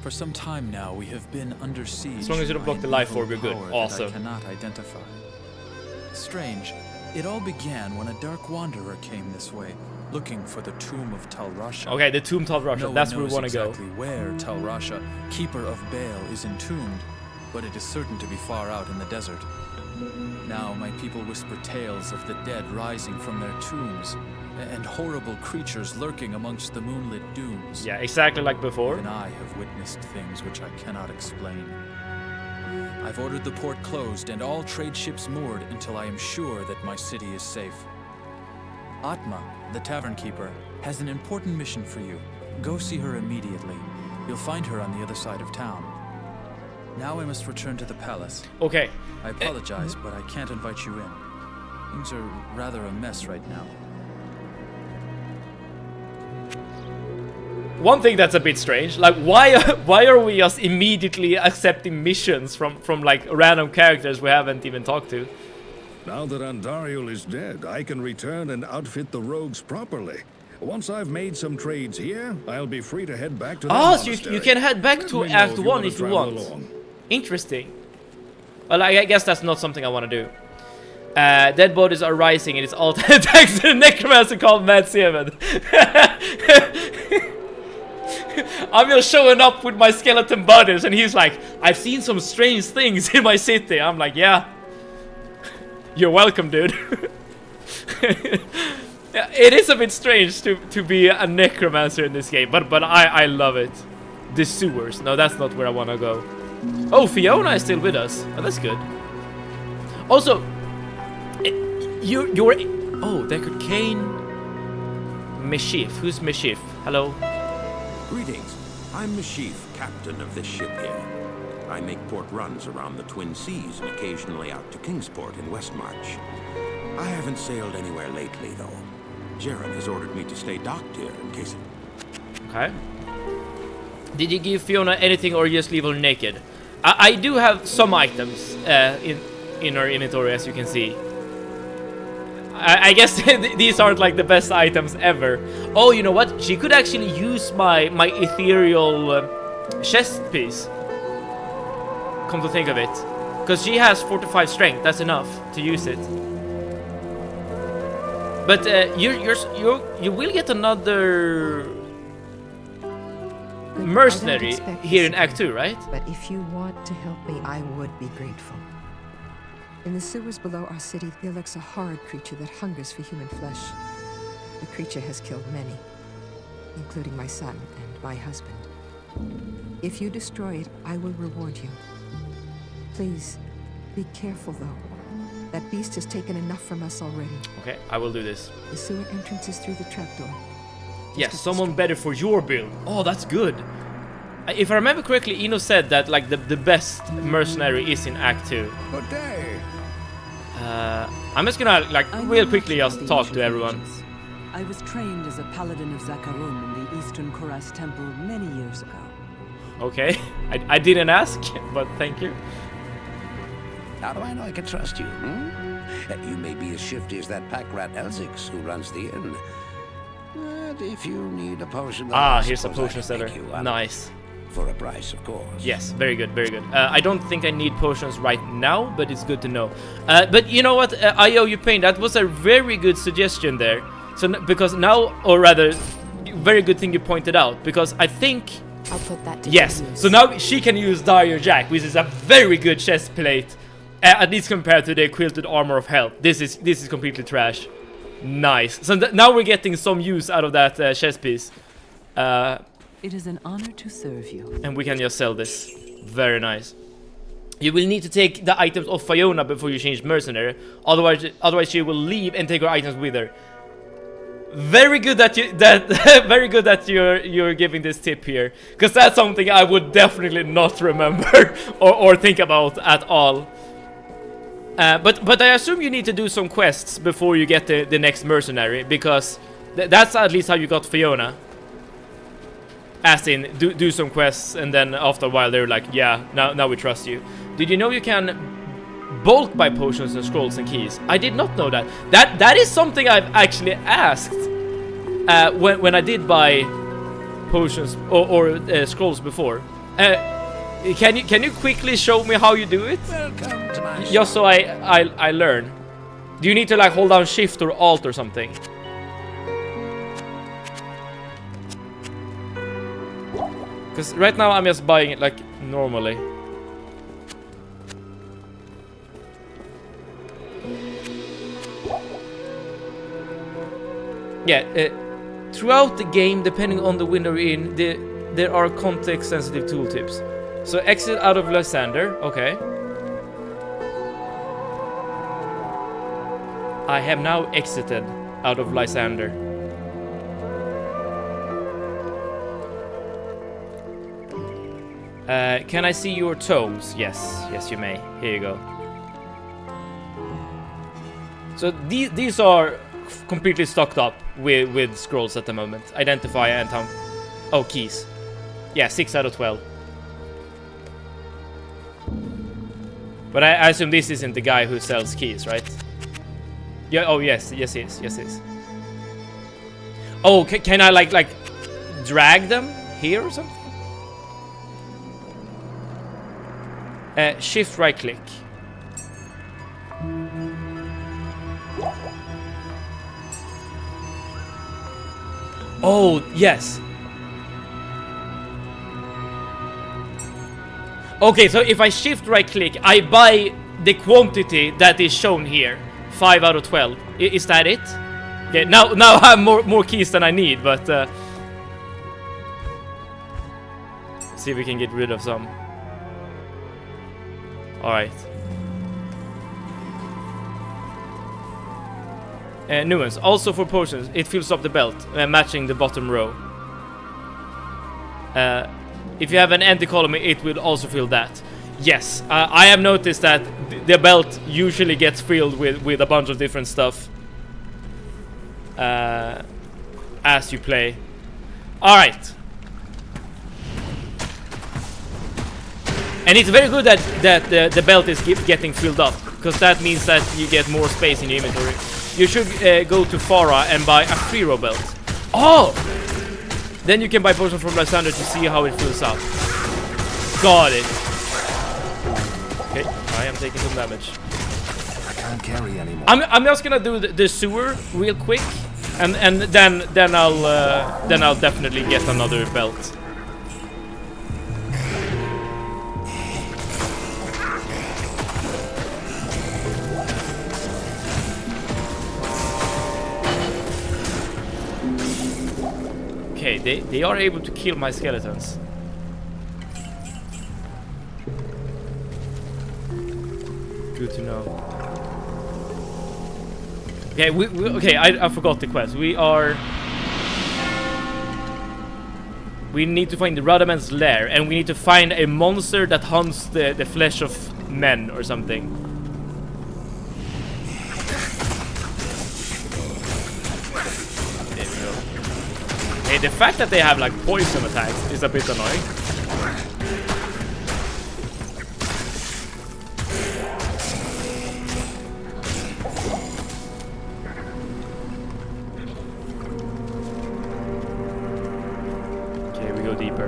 For some time now, we have been under siege. As long as you don't by block an the life evil orb, you're good. power that Awesome. I cannot identify. Strange. It all began when a dark wanderer came this way, looking for the tomb of Tal-Rasha. Okay, the tomb Tal-Rasha. No That's one where we knows want to go. exactly where Tal-Rasha, keeper of Baal, is entombed, but it is certain to be far out in the desert. Now my people whisper tales of the dead rising from their tombs, and horrible creatures lurking amongst the moonlit dunes. Yeah, exactly like before. Even I have witnessed things which I cannot explain. I've ordered the port closed and all trade ships moored until I am sure that my city is safe. Atma, the tavern keeper, has an important mission for you. Go see her immediately. You'll find her on the other side of town. Now I must return to the palace. Okay. I apologize, but I can't invite you in. Things are rather a mess right now. One thing that's a bit strange, like why are we just immediately accepting missions from like random characters we haven't even talked to? Now that Andariel is dead, I can return and outfit the rogues properly. Once I've made some trades here, I'll be free to head back to the monastery. So you can head back Let to me know Act you 1 wanna if you travel want. along. Interesting. Well, I guess that's not something I want to do. Dead bodies are rising and it's all thanks to the necromancer called Mad Seven. I'm just showing up with my skeleton bodies and he's like, I've seen some strange things in my city. I'm like, yeah. You're welcome, dude. Yeah, it is a bit strange to be a necromancer in this game, but I love it. The sewers. No, that's not where I want to go. Oh, Fiona is still with us. Oh, that's good. Also, you're oh, Deckard Kane. Mischief. Who's Mischief? Hello. Greetings. I'm Mashif, captain of this ship here. I make port runs around the Twin Seas and occasionally out to Kingsport in Westmarch. I haven't sailed anywhere lately, though. Jaren has ordered me to stay docked here in case it... Okay. Did you give Fiona anything or just leave her naked? I do have some items in her inventory, as you can see. I guess these aren't like the best items ever. Oh, you know what? She could actually use my ethereal chest piece. Come to think of it, because she has 45 strength. That's enough to use it. But you will get another mercenary here in Act 2, right? But if you want to help me, I would be grateful. In the sewers below our city, there lurks a horrid creature that hungers for human flesh. The creature has killed many, including my son and my husband. If you destroy it, I will reward you. Please, be careful though. That beast has taken enough from us already. Okay, I will do this. The sewer entrance is through the trapdoor. Yes, someone better for your build. Oh, that's good. If I remember correctly, Ino said that like the best mercenary is in Act 2. Good day. I'm just gonna like real quickly just talk to everyone. I was trained as a paladin of Zakarum in the Eastern Koras Temple many years ago. Okay, I didn't ask, but thank you. How do I know I can trust you? You may be as shifty as that pack rat Elzix who runs the inn. But if you need a potion... here's a potion seller. Nice. For a price, of course. Yes, very good, very good. I don't think I need potions right now, but it's good to know. But you know what, I owe you pain. That was a very good suggestion there. So because now, or rather, very good thing you pointed out, because I think... I'll put that to yes, use. so now she can use Dire Jack, which is a very good chest plate. At least compared to the quilted armor of hell. This is completely trash. Nice. So now we're getting some use out of that chest piece. It is an honor to serve you. And we can just sell this. Very nice. You will need to take the items off Fiona before you change mercenary. Otherwise she will leave and take her items with her. Very good that very good that you're giving this tip here, because that's something I would definitely not remember or think about at all. But I assume you need to do some quests before you get the next mercenary, because that's at least how you got Fiona. As in, do some quests, and then after a while they're like, yeah, now we trust you. Did you know you can bulk buy potions and scrolls and keys? I did not know that. That is something I've actually asked when I did buy potions or scrolls before. Can you quickly show me how you do it? Welcome to my Just so I learn. Do you need to like hold down Shift or Alt or something? Because right now I'm just buying it like normally. Yeah, throughout the game, depending on the window you're in, there are context-sensitive tooltips. So exit out of Lysander, okay. I have now exited out of Lysander. Can I see your tomes? Yes you may. Here you go. So these are completely stocked up with scrolls at the moment. Identify and time. Oh, keys. Yeah, 6 out of 12. But I assume this isn't the guy who sells keys, right? Yeah. Oh yes, he is. Oh, can I like drag them here or something? Shift right click. Oh, yes. Okay, so if I shift right click, I buy the quantity that is shown here. 5 out of 12. Is that it? Okay, now I have more keys than I need, but see if we can get rid of some. All right. Nuance. Also for potions, it fills up the belt, matching the bottom row. If you have an empty column, it will also fill that. Yes, I have noticed that the belt usually gets filled with a bunch of different stuff as you play. All right. And it's very good that the belt is getting filled up, because that means that you get more space in your inventory. You should go to Farah and buy a 3-row belt. Oh! Then you can buy potions from Lysander to see how it fills up. Got it. Okay, I am taking some damage. I can't carry anymore. I'm just gonna do the sewer real quick, and then I'll definitely get another belt. Okay, they are able to kill my skeletons. Good to know. Okay, okay, I forgot the quest. We need to find the Radaman's lair, and we need to find a monster that hunts the flesh of men or something. Hey, the fact that they have like poison attacks is a bit annoying. Okay, we go deeper.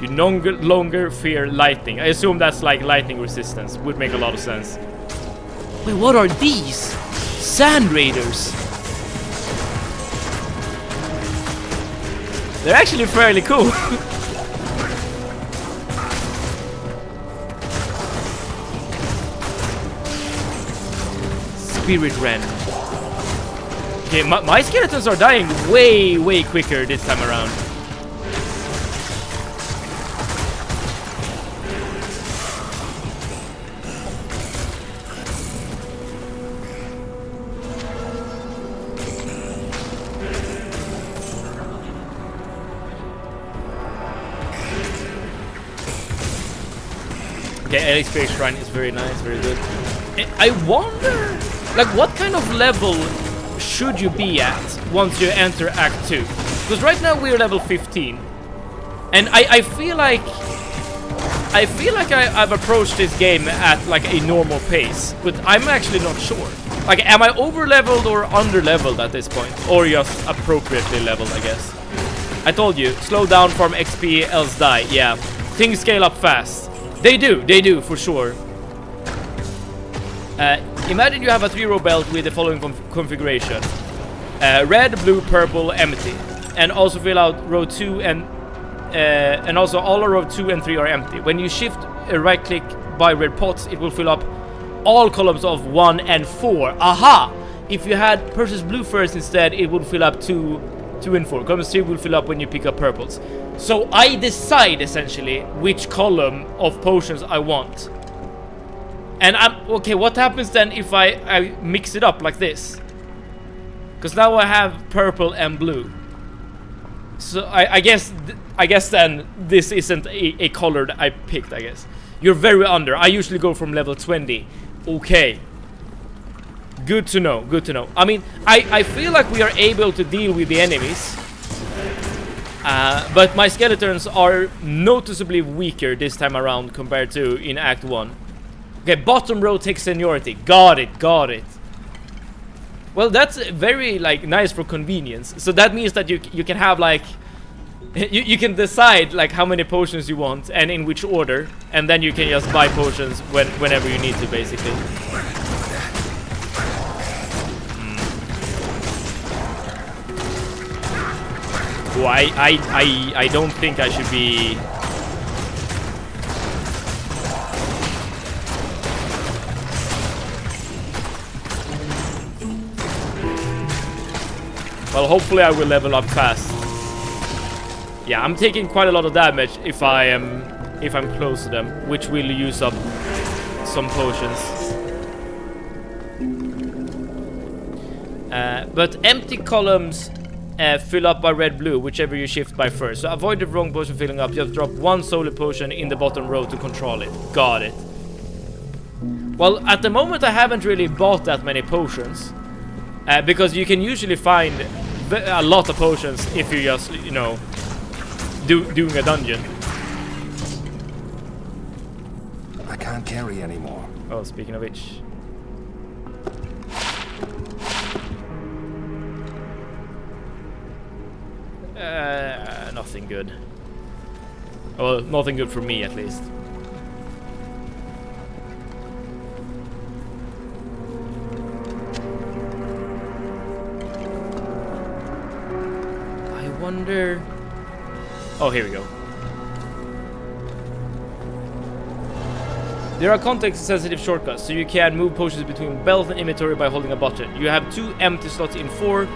You no longer fear lightning. I assume that's like lightning resistance. Would make a lot of sense. Wait, what are these? Sand Raiders. They're actually fairly cool. Spirit Ren. Okay, my skeletons are dying way quicker this time around. Okay, LXP Shrine is very nice, very good. I wonder, like, what kind of level should you be at once you enter Act 2? Because right now we're level 15. And I feel like I've approached this game at like a normal pace, but I'm actually not sure. Like, am I over-leveled or under-leveled at this point? Or just appropriately leveled, I guess. I told you, slow down, farm XP, else die. Yeah, things scale up fast. They do, for sure. Imagine you have a 3-row belt with the following configuration. Red, blue, purple, empty. And also fill out row 2 and also all of row 2 and 3 are empty. When you shift right click by red pots, it will fill up all columns of 1 and 4. Aha! If you had purchase blue first instead, it would fill up 2 and 4. Column 3 will fill up when you pick up purples. So I decide essentially which column of potions I want. And okay, what happens then if I mix it up like this? Because now I have purple and blue. So I guess then this isn't a color that I picked, I guess. You're very under. I usually go from level 20. Okay. Good to know, good to know. I mean, I feel like we are able to deal with the enemies. But my skeletons are noticeably weaker this time around compared to in Act 1. Okay, bottom row takes seniority. Got it, got it. Well, that's very like nice for convenience. So that means that you can have like you can decide like how many potions you want and in which order, and then you can just buy potions whenever you need to, basically. Oh, I don't think I should be. Well, hopefully I will level up fast. Yeah, I'm taking quite a lot of damage if I'm close to them, which will use up some potions. But empty columns fill up by red-blue, whichever you shift by first. So avoid the wrong potion filling up. Just drop one solar potion in the bottom row to control it. Got it. Well, at the moment I haven't really bought that many potions. Because you can usually find a lot of potions if you just, you know, doing a dungeon. I can't carry anymore. Oh, speaking of which. Nothing good. Well, nothing good for me at least. I wonder... Oh, here we go. There are context-sensitive shortcuts, so you can move potions between belt and inventory by holding a button. You have 2 empty slots in 4.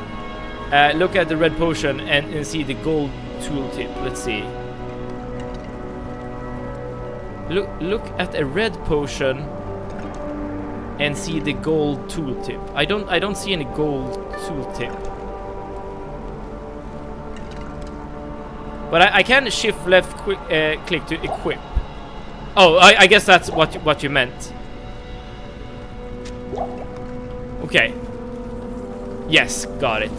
Look at the red potion and see the gold tooltip. Let's see. Look at a red potion and see the gold tooltip. I don't see any gold tooltip. But I can shift left click to equip. Oh, I guess that's what you meant. Okay. Yes, got it.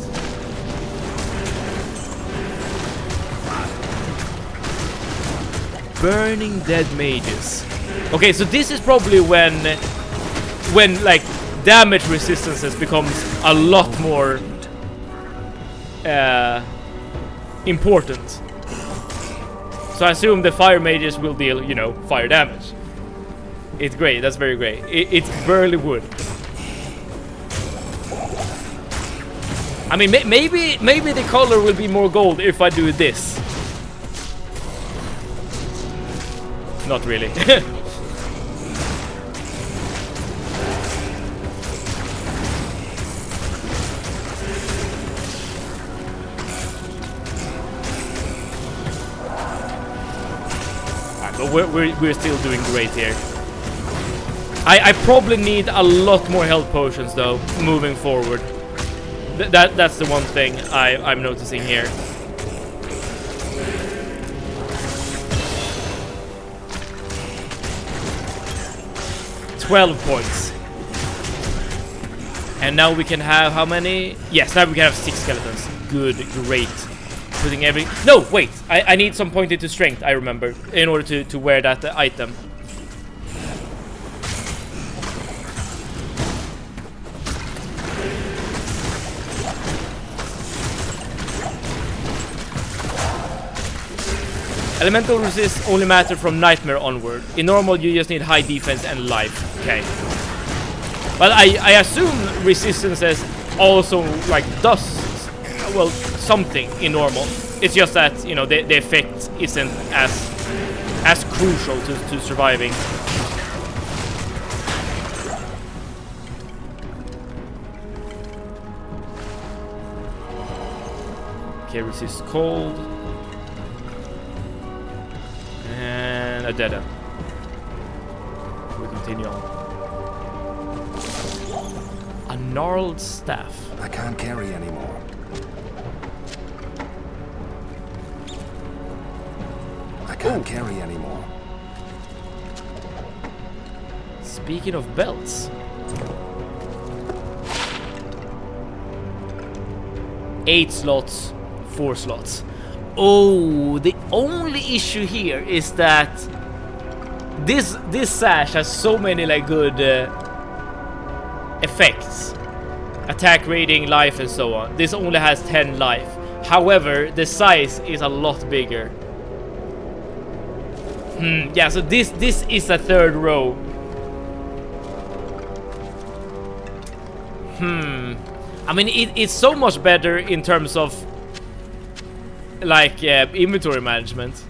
Burning dead mages. Okay, so this is probably when like damage resistances becomes a lot more important. So I assume the fire mages will deal, you know, fire damage. It's great. That's very great. It's burly wood. I mean, maybe the color will be more gold if I do this. Not really. But we're still doing great here. I probably need a lot more health potions though, moving forward. That's the one thing I'm noticing here. $12 points. And now we can have how many? Yes, now we can have 6 skeletons. Good, great. Putting every... No, wait! I need some pointed to strength, I remember, in order to wear that item. Elemental resist only matter from Nightmare onward. In normal, you just need high defense and life. Okay. But I assume resistances also, like, does, well, something in normal. It's just that, you know, the effect isn't as crucial to surviving. Okay, resist cold. And a dead end. We continue on. A gnarled staff. I can't carry anymore. I can't carry anymore. Speaking of belts. 8 slots, 4 slots. Oh, the only issue here is that this sash has so many like good effects. Attack rating, life and so on. This only has 10 life. However, the size is a lot bigger. Yeah, so this is a 3rd row. I mean, it's so much better in terms of like inventory management.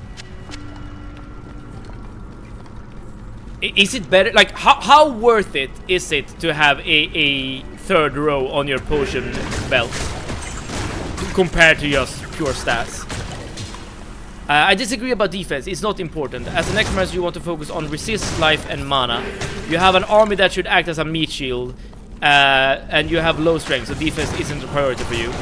Is it better? Like, how worth it is it to have a 3rd row on your potion belt? compared to just pure stats. I disagree about defense. It's not important. As a necromancer, you want to focus on resist, life, and mana. You have an army that should act as a meat shield, and you have low strength, so defense isn't a priority for you.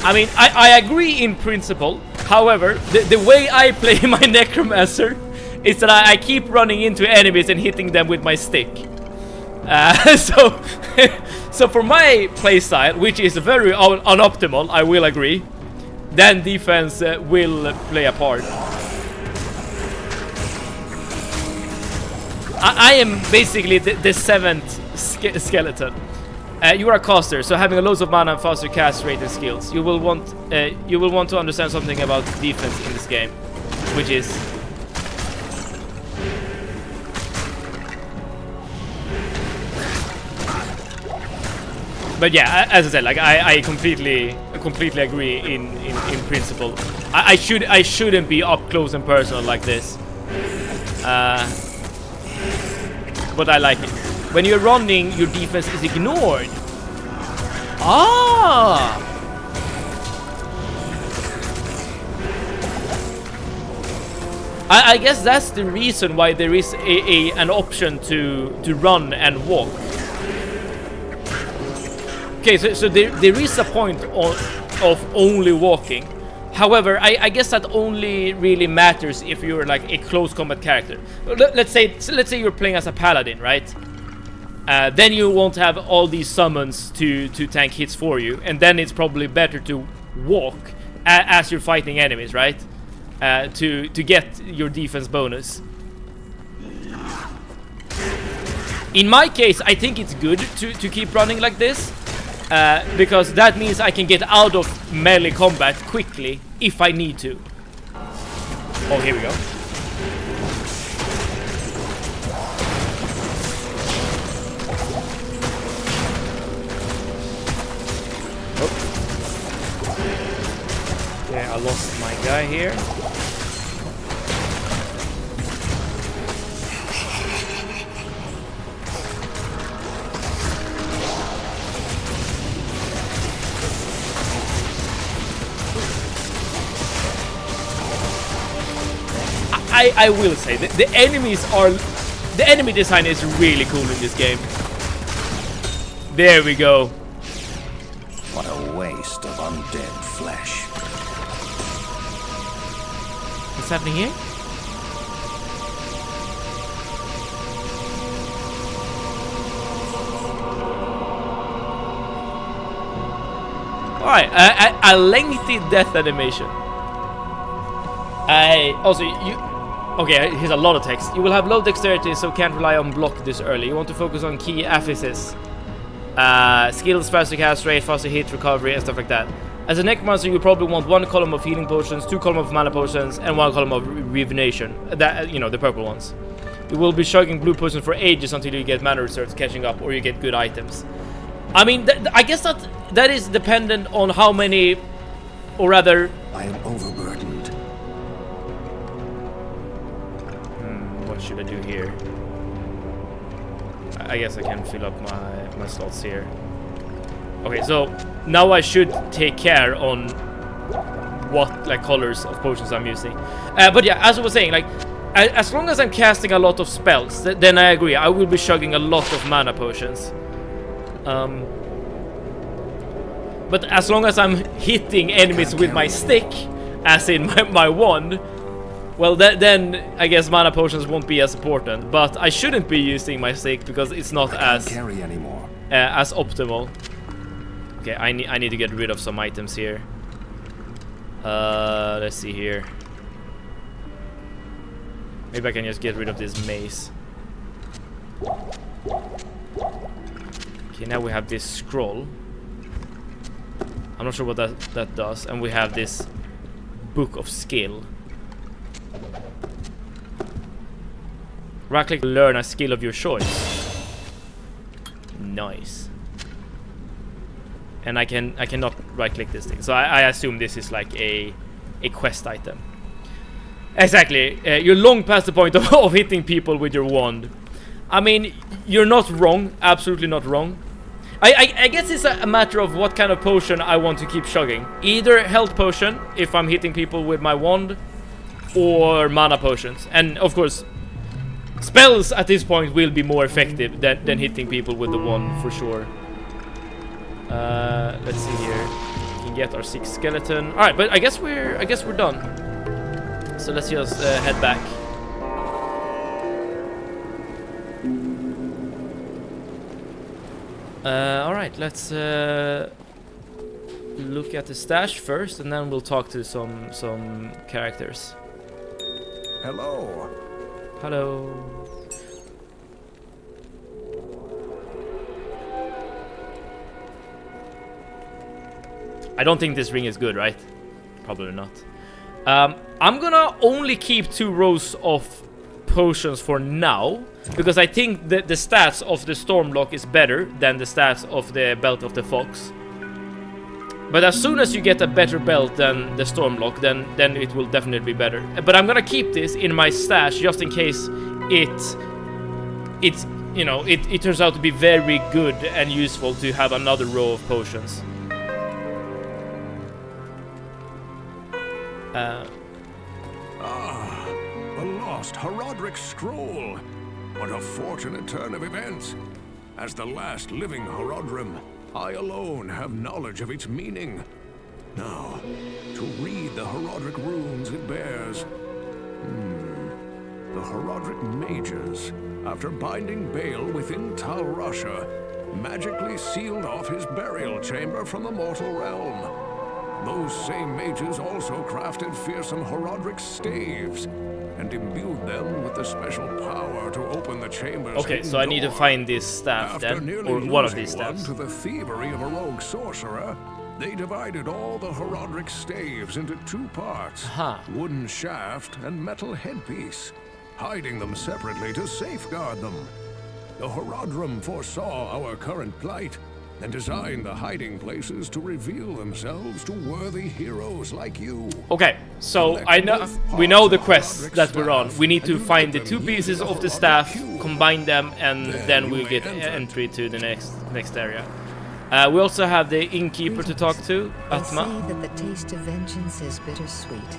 I mean, I agree in principle. However, the way I play my necromancer is that I keep running into enemies and hitting them with my stick. So, so for my playstyle, which is very unoptimal, I will agree, then defense will play a part. I am basically the 7th skeleton. You are a caster, so having a loads of mana and faster cast rate and skills. You will want to understand something about defense in this game, which is but yeah, as I said, like I completely agree in principle. I shouldn't be up close and personal like this. But I like it. When you're running, your defense is ignored. Ah! I guess that's the reason why there is an option to run and walk. Okay, so there is a point of only walking. However, I guess that only really matters if you're like a close combat character. Let's say you're playing as a paladin, right? Then you won't have all these summons to tank hits for you, and then it's probably better to walk as you're fighting enemies, right? To get your defense bonus. In my case, I think it's good to keep running like this, because that means I can get out of melee combat quickly if I need to. Oh, here we go. I lost my guy here. I will say that the enemy design is really cool in this game. There we go. What a waste of undead flesh. What's happening here? Alright, a lengthy death animation. Okay, here's a lot of text. You will have low dexterity, so can't rely on block this early. You want to focus on key affixes. Skills, faster cast rate, faster hit, recovery, and stuff like that. As a necromancer, you probably want 1 column of healing potions, 2 columns of mana potions, and 1 column of rejuvenation. That, you know, the purple ones. You will be chugging blue potions for ages until you get mana reserves catching up, or you get good items. I mean, I guess that is dependent on how many, or rather, I am overburdened. What should I do here? I guess I can fill up my slots here. Okay, so now I should take care on what like colors of potions I'm using. But yeah, as I was saying, like as long as I'm casting a lot of spells, then I agree. I will be chugging a lot of mana potions. But as long as I'm hitting enemies with my stick, as in my wand, well, then I guess mana potions won't be as important. But I shouldn't be using my stick because it's not as carry anymore. As optimal. Okay, I need to get rid of some items here. Let's see here. Maybe I can just get rid of this mace. Okay, now we have this scroll. I'm not sure what that does, and we have this book of skill. Right click, learn a skill of your choice. Nice. And I cannot right click this thing, so I assume this is like a quest item. Exactly. You're long past the point of hitting people with your wand. I mean, you're not wrong, absolutely not wrong. I guess it's a matter of what kind of potion I want to keep chugging. Either health potion, if I'm hitting people with my wand, or mana potions. And of course, spells at this point will be more effective than hitting people with the wand, for sure. Let's see here. We can get our 6 skeleton. Alright, but I guess we're done. So let's just head back. Alright, let's look at the stash first, and then we'll talk to some characters. Hello. Hello. I don't think this ring is good, right? Probably not. I'm gonna only keep 2 rows of potions for now, because I think that the stats of the Stormlock is better than the stats of the Belt of the Fox. But as soon as you get a better belt than the Stormlock, then it will definitely be better. But I'm gonna keep this in my stash just in case it turns out to be very good and useful to have another row of potions. A lost Horodric scroll. What a fortunate turn of events. As the last living Horodrim, I alone have knowledge of its meaning. Now, to read the Horodric runes it bears. The Horodric mages, after binding Bale within Tal Rasha, magically sealed off his burial chamber from the mortal realm. Those same mages also crafted fearsome Horodric staves and imbued them with the special power to open the chamber's Okay, so I need to find this staff then, or one of these staffs. To the thievery of a rogue sorcerer, they divided all the Horodric staves into 2 parts, wooden shaft and metal headpiece, hiding them separately to safeguard them. The Horodrim foresaw our current plight and designed the hiding places to reveal themselves to worthy heroes like you. Okay, so we know the quest that we're on. We need to find the 2 pieces of the staff, combine them, and then we'll get entry to the next area. We also have the innkeeper to talk to, Atma. They say that the taste of vengeance is bittersweet,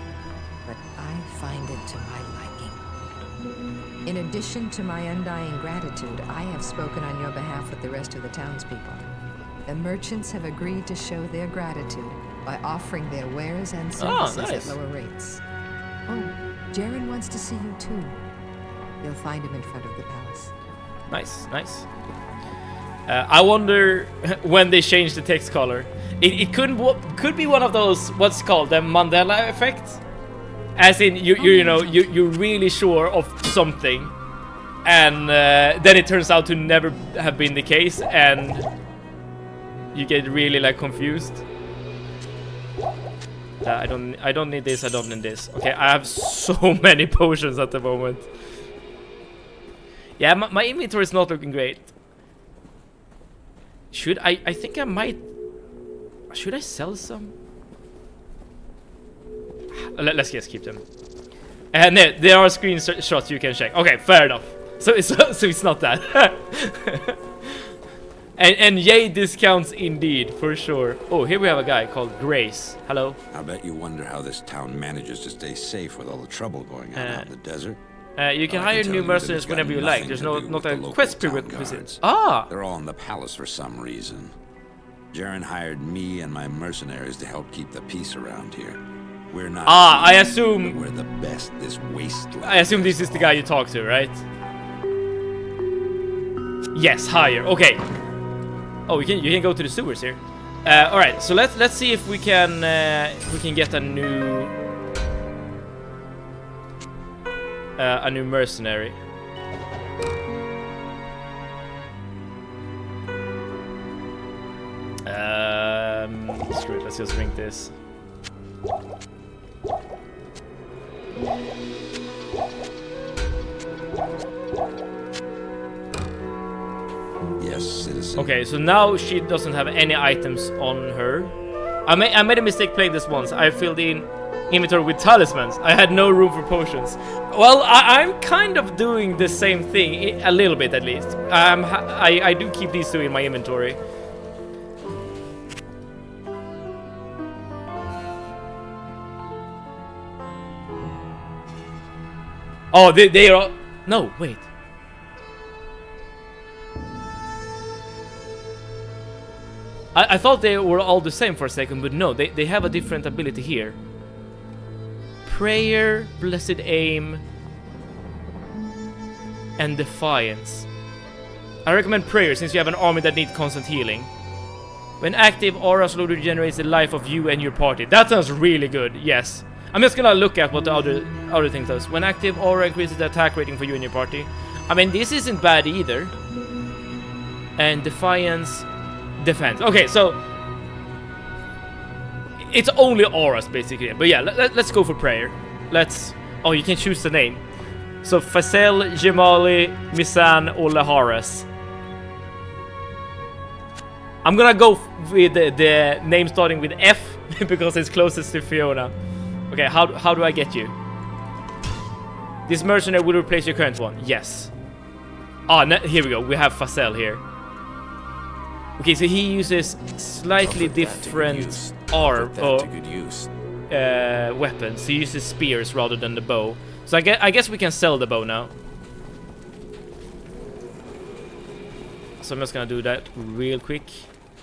but I find it to my liking. In addition to my undying gratitude, I have spoken on your behalf with the rest of the townspeople. The merchants have agreed to show their gratitude by offering their wares and services at lower rates. Oh, Jaren wants to see you too. You'll find him in front of the palace. Nice. I wonder when they change the text color. It could be one of those, what's called the Mandela effect. As in, you're really sure of something, and then it turns out to never have been the case, and you get really like confused. I don't need this. I don't need this. Okay, I have so many potions at the moment. Yeah, my inventory is not looking great. I think I might. Should I sell some? Let's just keep them. And there are screenshots you can check. Okay, fair enough. So it's not that. And yay discounts indeed, for sure. Oh, here we have a guy called Grace. Hello. I bet you wonder how this town manages to stay safe with all the trouble going on out in the desert. You can hire new mercenaries whenever you like. There's not a quest prerequisite. They're all in the palace for some reason. Jaren hired me and my mercenaries to help keep the peace around here. We're not. I assume we're the best this wasteland. I assume this is the guy you talk to, right? Yes, hire. Okay. Oh, you can go to the sewers here. All right, so let's see if we can get a new mercenary. Screw it. Let's just drink this. Yes, citizen. Okay, so now she doesn't have any items on her. I made a mistake playing this once. I filled in inventory with talismans. I had no room for potions. Well, I'm kind of doing the same thing, a little bit at least. I do keep these 2 in my inventory. Oh, they are... No, wait. I thought they were all the same for a second, but no, they have a different ability here. Prayer, Blessed Aim, and Defiance. I recommend Prayer since you have an army that needs constant healing. When active, aura slowly regenerates the life of you and your party. That sounds really good, yes. I'm just gonna look at what the other thing does. When active, aura increases the attack rating for you and your party. I mean, this isn't bad either. And Defiance, Defense. Okay, so it's only auras basically. But yeah, let's go for Prayer. Let's... Oh, you can choose the name. So Faisal, Jemali, Misan, Ole Haras. I'm gonna go with the name starting with F because it's closest to Fiona. Okay, how do I get you? This mercenary will replace your current one. Yes. Ah, here we go. We have Faisal here. Okay, so he uses slightly different weapons. He uses spears rather than the bow. So I guess we can sell the bow now. So I'm just gonna do that real quick.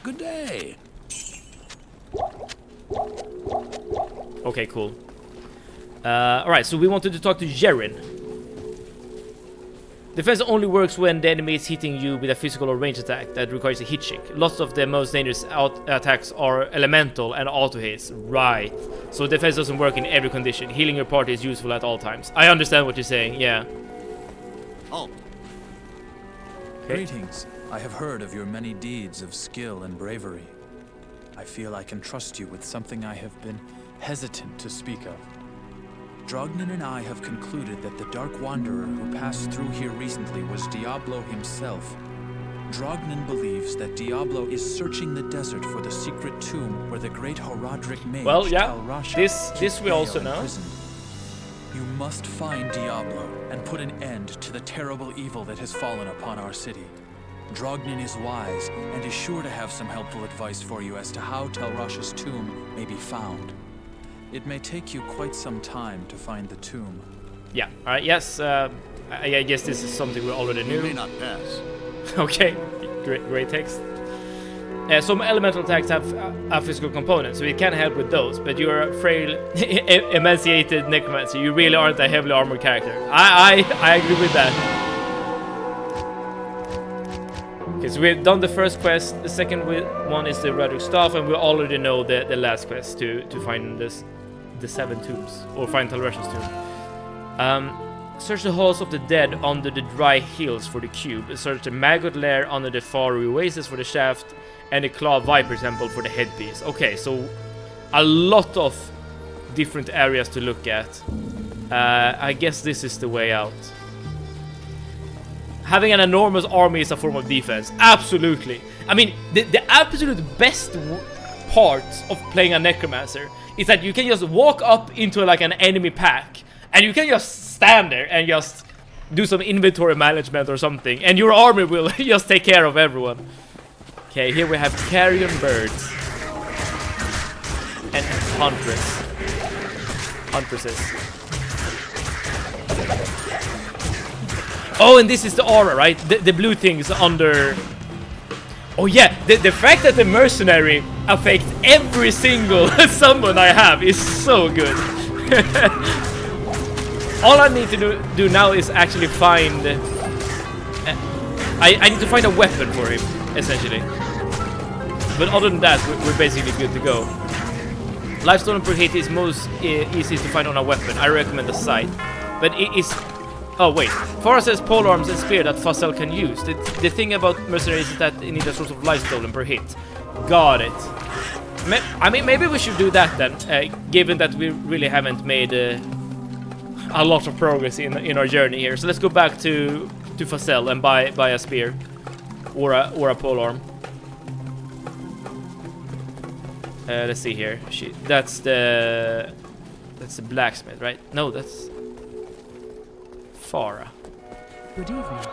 Good day. Okay, cool. Alright, so we wanted to talk to Jerin. Defense only works when the enemy is hitting you with a physical or ranged attack that requires a hit check. Lots of the most dangerous attacks are elemental and auto hits. Right. So defense doesn't work in every condition. Healing your party is useful at all times. I understand what you're saying, yeah. Oh. Okay. Greetings. I have heard of your many deeds of skill and bravery. I feel I can trust you with something I have been hesitant to speak of. Drognin and I have concluded that the Dark Wanderer who passed through here recently was Diablo himself. Drognin believes that Diablo is searching the desert for the secret tomb where the great Horadric mage this we also know. Imprisoned. You must find Diablo and put an end to the terrible evil that has fallen upon our city. Drognin is wise and is sure to have some helpful advice for you as to how Telrash's tomb may be found. It may take you quite some time to find the tomb. Yeah, alright, yes, I guess this is something we already knew. You may not pass. Okay, great text. Some elemental attacks have a physical component, so it can help with those, but you're a frail, emaciated necromancer. You really aren't a heavily armored character. I agree with that. Okay, so we've done the first quest. The second one is the Redrick Staff, and we already know the last quest to find the 7 tombs, or find Telrash's tomb. Search the halls of the dead under the dry hills for the cube. Search the maggot lair under the far oasis for the shaft, and the Claw Viper temple for the headpiece. Okay, so a lot of different areas to look at. I guess this is the way out. Having an enormous army is a form of defense. Absolutely. I mean, the absolute best part of playing a necromancer is that you can just walk up into like an enemy pack and you can just stand there and just do some inventory management or something, and your army will just take care of everyone. Okay, here we have carrion birds and huntresses. Oh, and this is the aura, right? The blue things under... Oh yeah, the fact that the mercenary affects every single summon I have is so good. All I need to do now is actually find... I need to find a weapon for him, essentially. But other than that, we're basically good to go. Lifestone per hit is most easy to find on a weapon. I recommend the sight. But it is... Oh wait, Forrest has polearms and spear that Faisal can use. The thing about mercenaries is that they need a source of life stolen per hit. Got it. I mean, maybe we should do that then, given that we really haven't made a lot of progress in our journey here. So let's go back to Faisal and buy a spear or a polearm. Let's see here. That's the blacksmith, right? No, that's Farah. Good evening.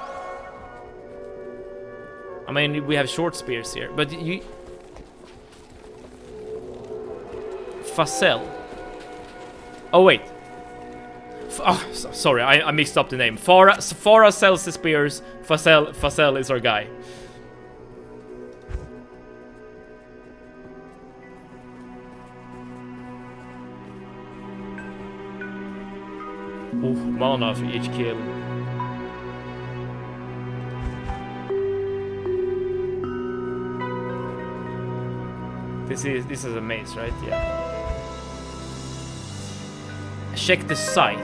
I mean, we have short spears here, but you... Faisal. Oh, wait. Sorry, I mixed up the name. Farah sells the spears. Fazel is our guy. Oh, mana for each kill. This is a maze, right? Yeah. Check the site.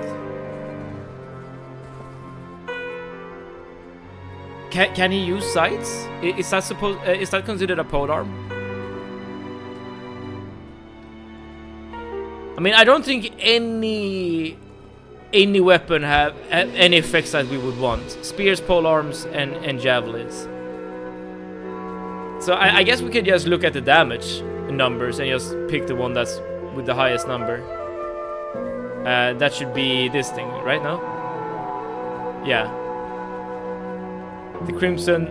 Can he use sights? Is that considered a polearm? I mean, I don't think any weapon have any effects that we would want. Spears, polearms, and javelins. So I guess we could just look at the damage numbers and just pick the one that's with the highest number. That should be this thing, right now? Yeah. The Crimson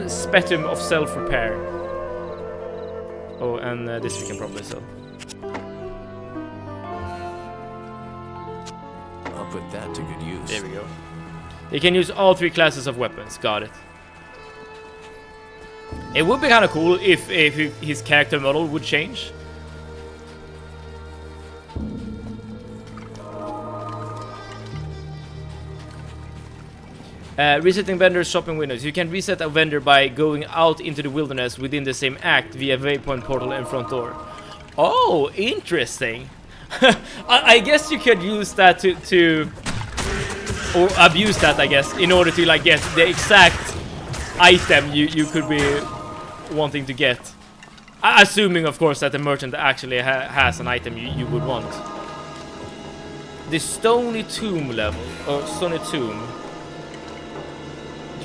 Spetum of Self-Repair. Oh, and this we can probably sell. I'll put that to good use. There we go. You can use all 3 classes of weapons. Got it. It would be kind of cool if his character model would change. Resetting vendors' shopping windows. You can reset a vendor by going out into the wilderness within the same act via waypoint portal and front door. Oh, interesting. I guess you could use that to or abuse that, I guess, in order to like get the exact item you could be wanting to get. Assuming, of course, that the merchant actually has an item you would want. The Stony Tomb level, or Stony Tomb.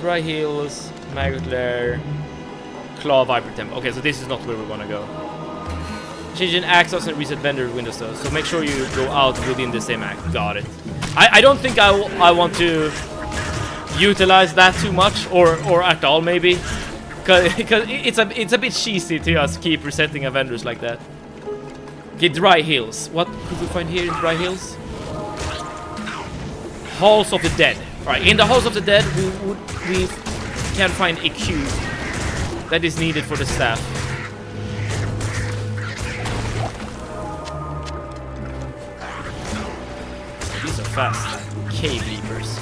Dry Hills, Maggot Lair, Claw Viper Temple. Okay, so this is not where we want to go. Changing access and reset vendor windows though, so make sure you go out within the same act. Got it. I don't think I want to utilize that too much, or at all maybe, because it's a bit cheesy to just keep resetting a vendors like that. Okay, Dry Hills. What could we find here in Dry Hills? Halls of the Dead. Right, in the Halls of the Dead, we can find a cube that is needed for the staff. These are fast. Cave leapers.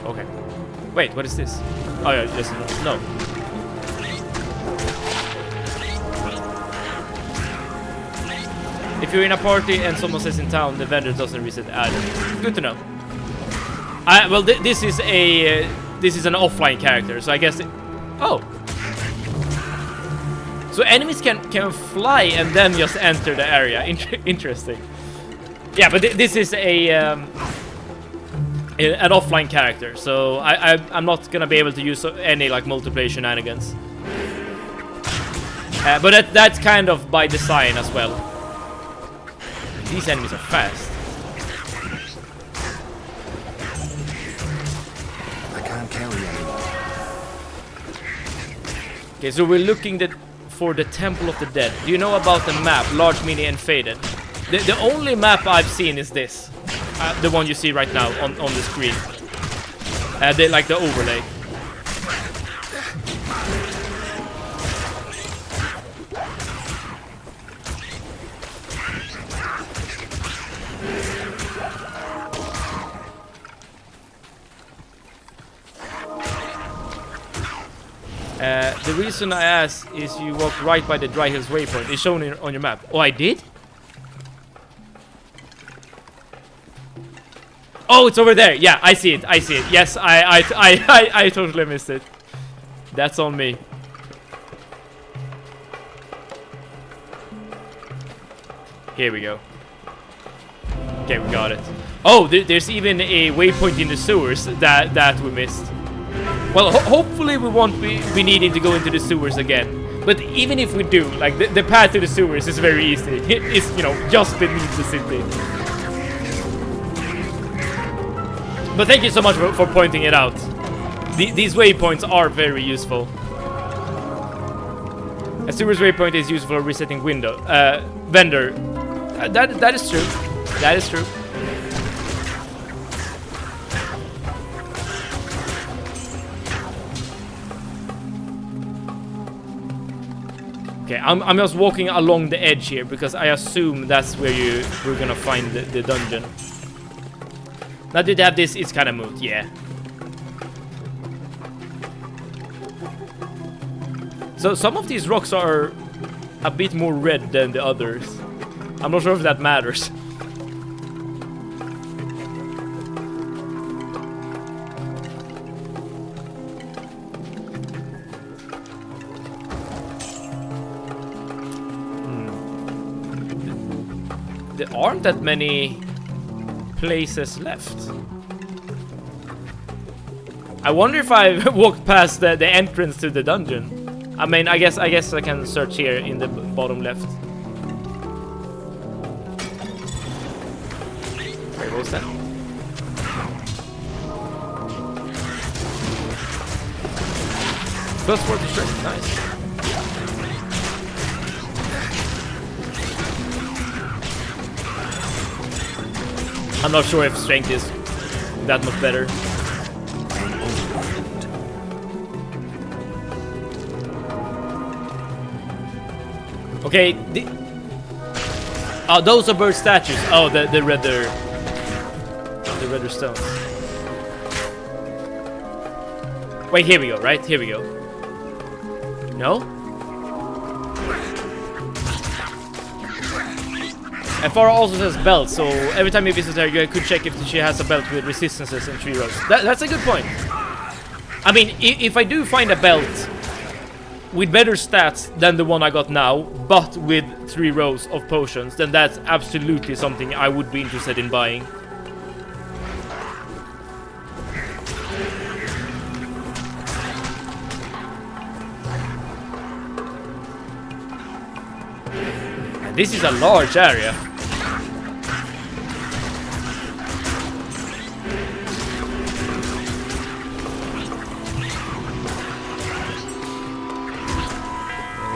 Okay. Wait, what is this? Oh yeah, just no. If you're in a party and someone says in town, the vendor doesn't reset the item. Good to know. Well, this is an offline character, so I guess. Oh. So enemies can fly and then just enter the area. Interesting. Yeah, but this is an offline character, so I'm not gonna be able to use any like multiplayer shenanigans. But that's kind of by design as well. These enemies are fast. I can't carry anymore. Okay, so we're looking for the Temple of the Dead. Do you know about the map, large, mini, and faded? The only map I've seen is this, the one you see right now on the screen. Like the overlay. The reason I asked is you walked right by the Dry Hills waypoint. It's shown on your map. Oh, I did? Oh, it's over there. Yeah, I see it. I see it. Yes, I totally missed it. That's on me. Here we go. Okay, we got it. Oh, there's even a waypoint in the sewers that we missed. Well, hopefully we won't be needing to go into the sewers again. But even if we do, like, the path to the sewers is very easy. It's, you know, just beneath the city. But thank you so much for pointing it out. These waypoints are very useful. A sewers waypoint is useful for resetting vendor. That is true. That is true. Okay, I'm just walking along the edge here because I assume that's where we're gonna find the dungeon. Now that you have this, it's kind of moot, yeah. So some of these rocks are a bit more red than the others. I'm not sure if that matters. There aren't that many places left. I wonder if I walked past the entrance to the dungeon. I mean, I guess I can search here in the bottom left. Wait, what was that? Plus 40 strength, nice. I'm not sure if strength is that much better. Okay, oh, those are bird statues. Oh, the redder stones. Wait, here we go, right? Here we go. No? And Farah also says belt, so every time you visit her, you could check if she has a belt with resistances and 3 rows. That's a good point. I mean, if I do find a belt with better stats than the one I got now, but with 3 rows of potions, then that's absolutely something I would be interested in buying. And this is a large area.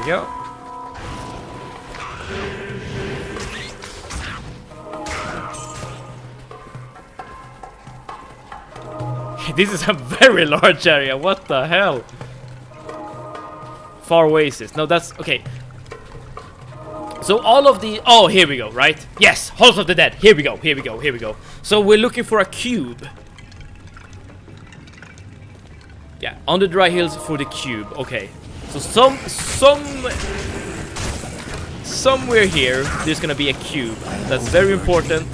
Go. This is a very large area. What the hell? Far oasis. No, that's okay. So all of the here we go, right? Yes, Halls of the Dead. Here we go. Here we go. Here we go. So we're looking for a cube. Yeah, on the dry hills for the cube. Okay. So somewhere here there's gonna be a cube. That's very important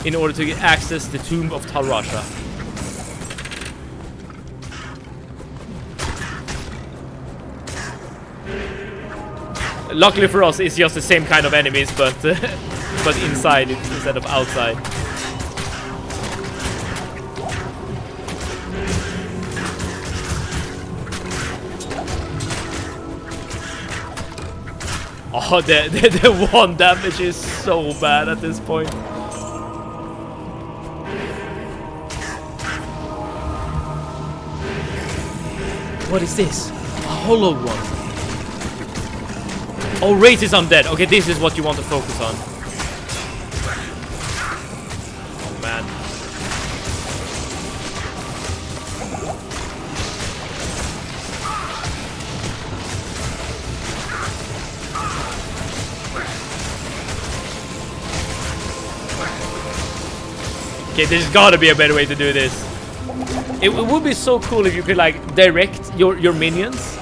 in order to get access to the Tomb of Tal Rasha. Luckily for us, it's just the same kind of enemies, but but inside instead of outside. Oh, the one damage is so bad at this point. What is this? A hollow one. Oh, race is undead. Okay, this is what you want to focus on. Oh, man. Okay, there's gotta be a better way to do this. It would be so cool if you could, like, direct your minions.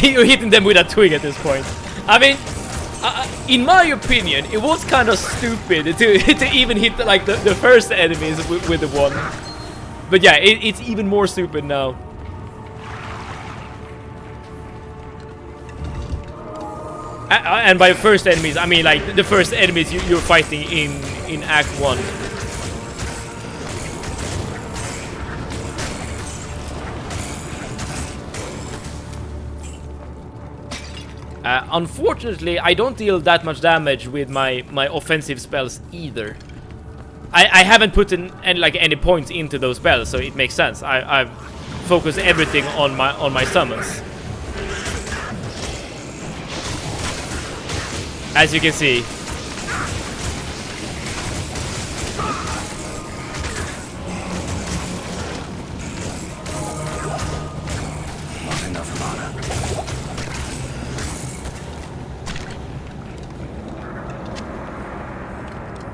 You're hitting them with a twig at this point. I mean, in my opinion, it was kind of stupid to even hit like the first enemies with the one. But yeah, it's even more stupid now. And by first enemies, I mean like the first enemies you're fighting in Act 1. Unfortunately, I don't deal that much damage with my offensive spells either. I haven't put in any points into those spells, so it makes sense. I've focused everything on my summons. As you can see. Not enough mana.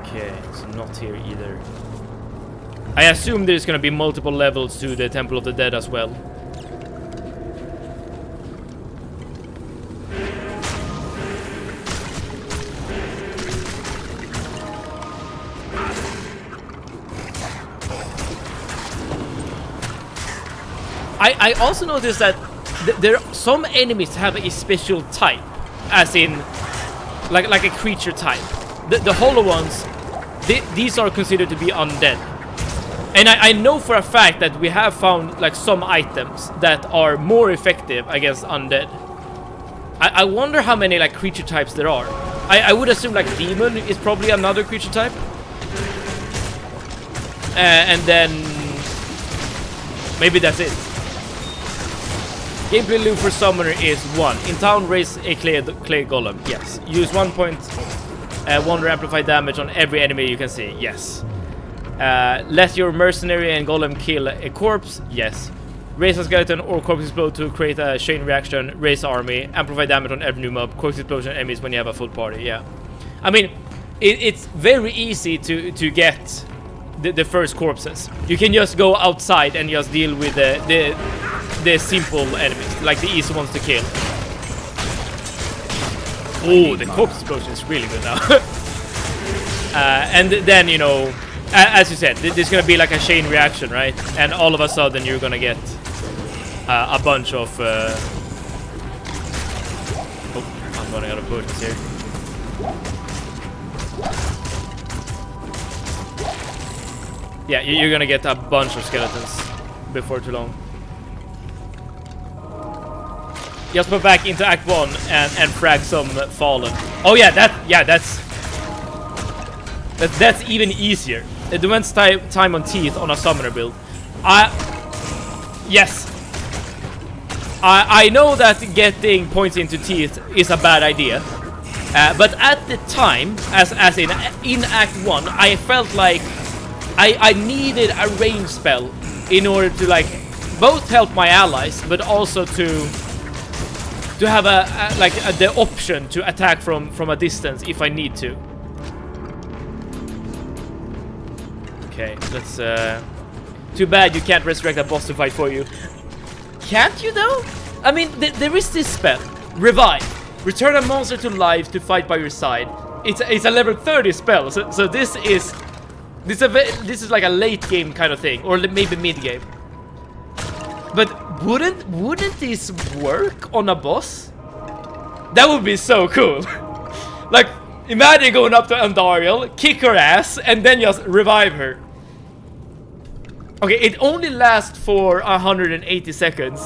Okay, so not here either. I assume there's gonna be multiple levels to the Temple of the Dead as well. I also noticed that some enemies have a special type, as in like a creature type. The hollow ones, these are considered to be undead. And I know for a fact that we have found like some items that are more effective against undead. I wonder how many like creature types there are. I would assume like demon is probably another creature type. And then maybe that's it. Gameplay loop for summoner is 1. In town, raise a clay golem. Yes. Use 1 point wonder amplify damage on every enemy you can see. Yes. Let your mercenary and golem kill a corpse. Yes. Raise a skeleton or corpse explode to create a chain reaction. Raise army. Amplify damage on every new mob. Corpse explosion enemies when you have a full party. Yeah. I mean, it's very easy to get the first corpses. You can just go outside and just deal with the simple enemies, like the easy ones to kill. Oh, the corpse explosion is really good now. And then, you know, as you said, there's gonna be like a chain reaction, right? And all of a sudden you're gonna get a bunch of oh, I'm running out of potions here. Yeah, you're gonna get a bunch of skeletons before too long. Just put back into Act 1 and frag some fallen. Oh yeah, that's even easier. It went time on teeth on a summoner build. Yes. I know that getting points into teeth is a bad idea. But at the time, as in Act 1, I felt like I needed a range spell in order to like both help my allies, but also to have the option to attack from a distance if I need to. Okay, let's too bad you can't resurrect a boss to fight for you. Can't you though? I mean, there is this spell, Revive. Return a monster to life to fight by your side. It's a level 30 spell, so this is like a late game kind of thing, or maybe mid game. But wouldn't this work on a boss? That would be so cool. Like, imagine going up to Andariel, kick her ass, and then just revive her. Okay, it only lasts for 180 seconds,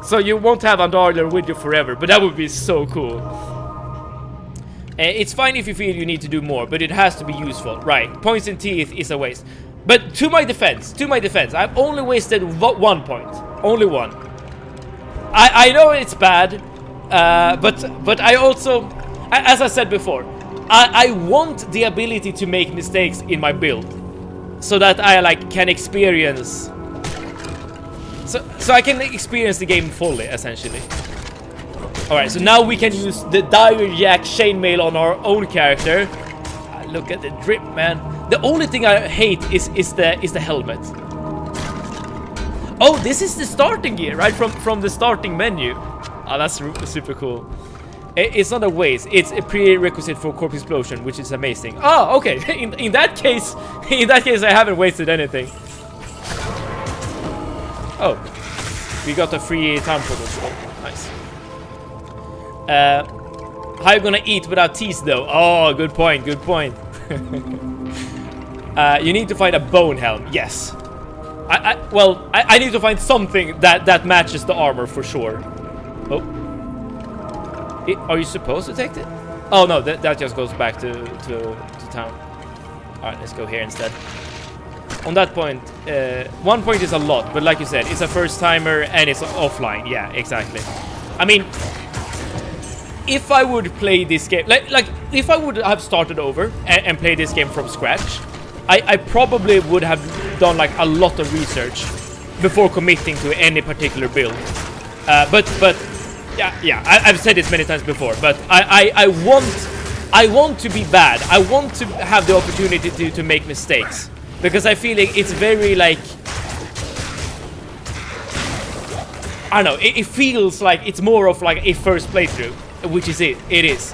so you won't have Andariel with you forever, but that would be so cool. It's fine if you feel you need to do more, but it has to be useful. Right, points in teeth is a waste. But to my defense, I've only wasted 1 point. Only 1. I know it's bad, but I also, as I said before, I want the ability to make mistakes in my build, so that I like can experience, so I can experience the game fully, essentially. All right, so now we can use the Dire Jack chainmail on our own character. Look at the drip, man. The only thing I hate is the helmet. Oh, this is the starting gear, right? From the starting menu. Oh, that's super cool. It's not a waste. It's a prerequisite for corpse explosion, which is amazing. Oh, okay. In that case, I haven't wasted anything. Oh, we got a free time portal. Nice. How are you gonna eat without teeth, though? Oh, good point. Good point. You need to find a bone helm. Yes. I need to find something that matches the armor for sure. Oh. Are you supposed to take it? Oh no, that just goes back to town. Alright, let's go here instead. On that point, 1 point is a lot, but like you said, it's a first timer and it's offline. Yeah, exactly. I mean, if I would play this game, like if I would have started over and played this game from scratch, I probably would have done like a lot of research before committing to any particular build. But yeah, I've said it many times before, but I want to be bad. I want to have the opportunity to make mistakes, because I feel like it's very like, I don't know, it feels like it's more of like a first playthrough, which is it is.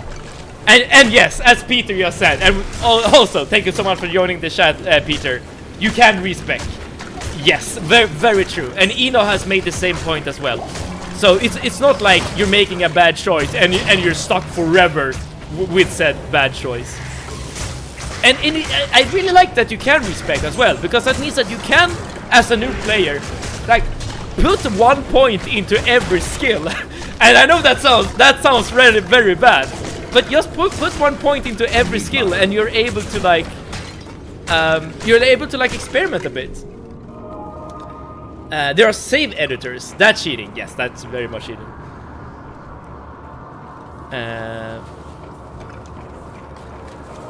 And yes, as Peter just said, and also thank you so much for joining the chat, Peter. You can respec. Yes, very, very true. And Eno has made the same point as well. So it's not like you're making a bad choice and you're stuck forever with said bad choice. And I really like that you can respec as well, because that means that you can, as a new player, like put 1 point into every skill. And I know that sounds really very bad, but just put 1 point into every skill, and you're able to like experiment a bit. There are save editors. That's cheating. Yes, that's very much cheating.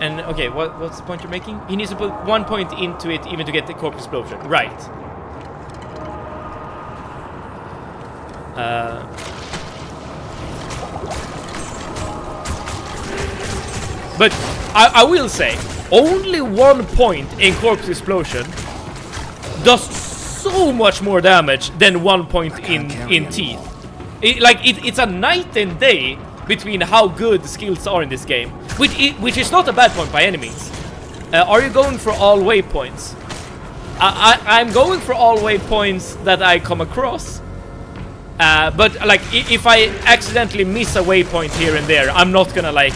And okay, what's the point you're making? He needs to put 1 point into it even to get the corpse explosion. Right. But I will say, only 1 point in corpse explosion does so much more damage than 1 point in teeth. It's a night and day between how good the skills are in this game, which is not a bad point by any means. Are you going for all waypoints? I'm going for all waypoints that I come across. But like if I accidentally miss a waypoint here and there, I'm not gonna like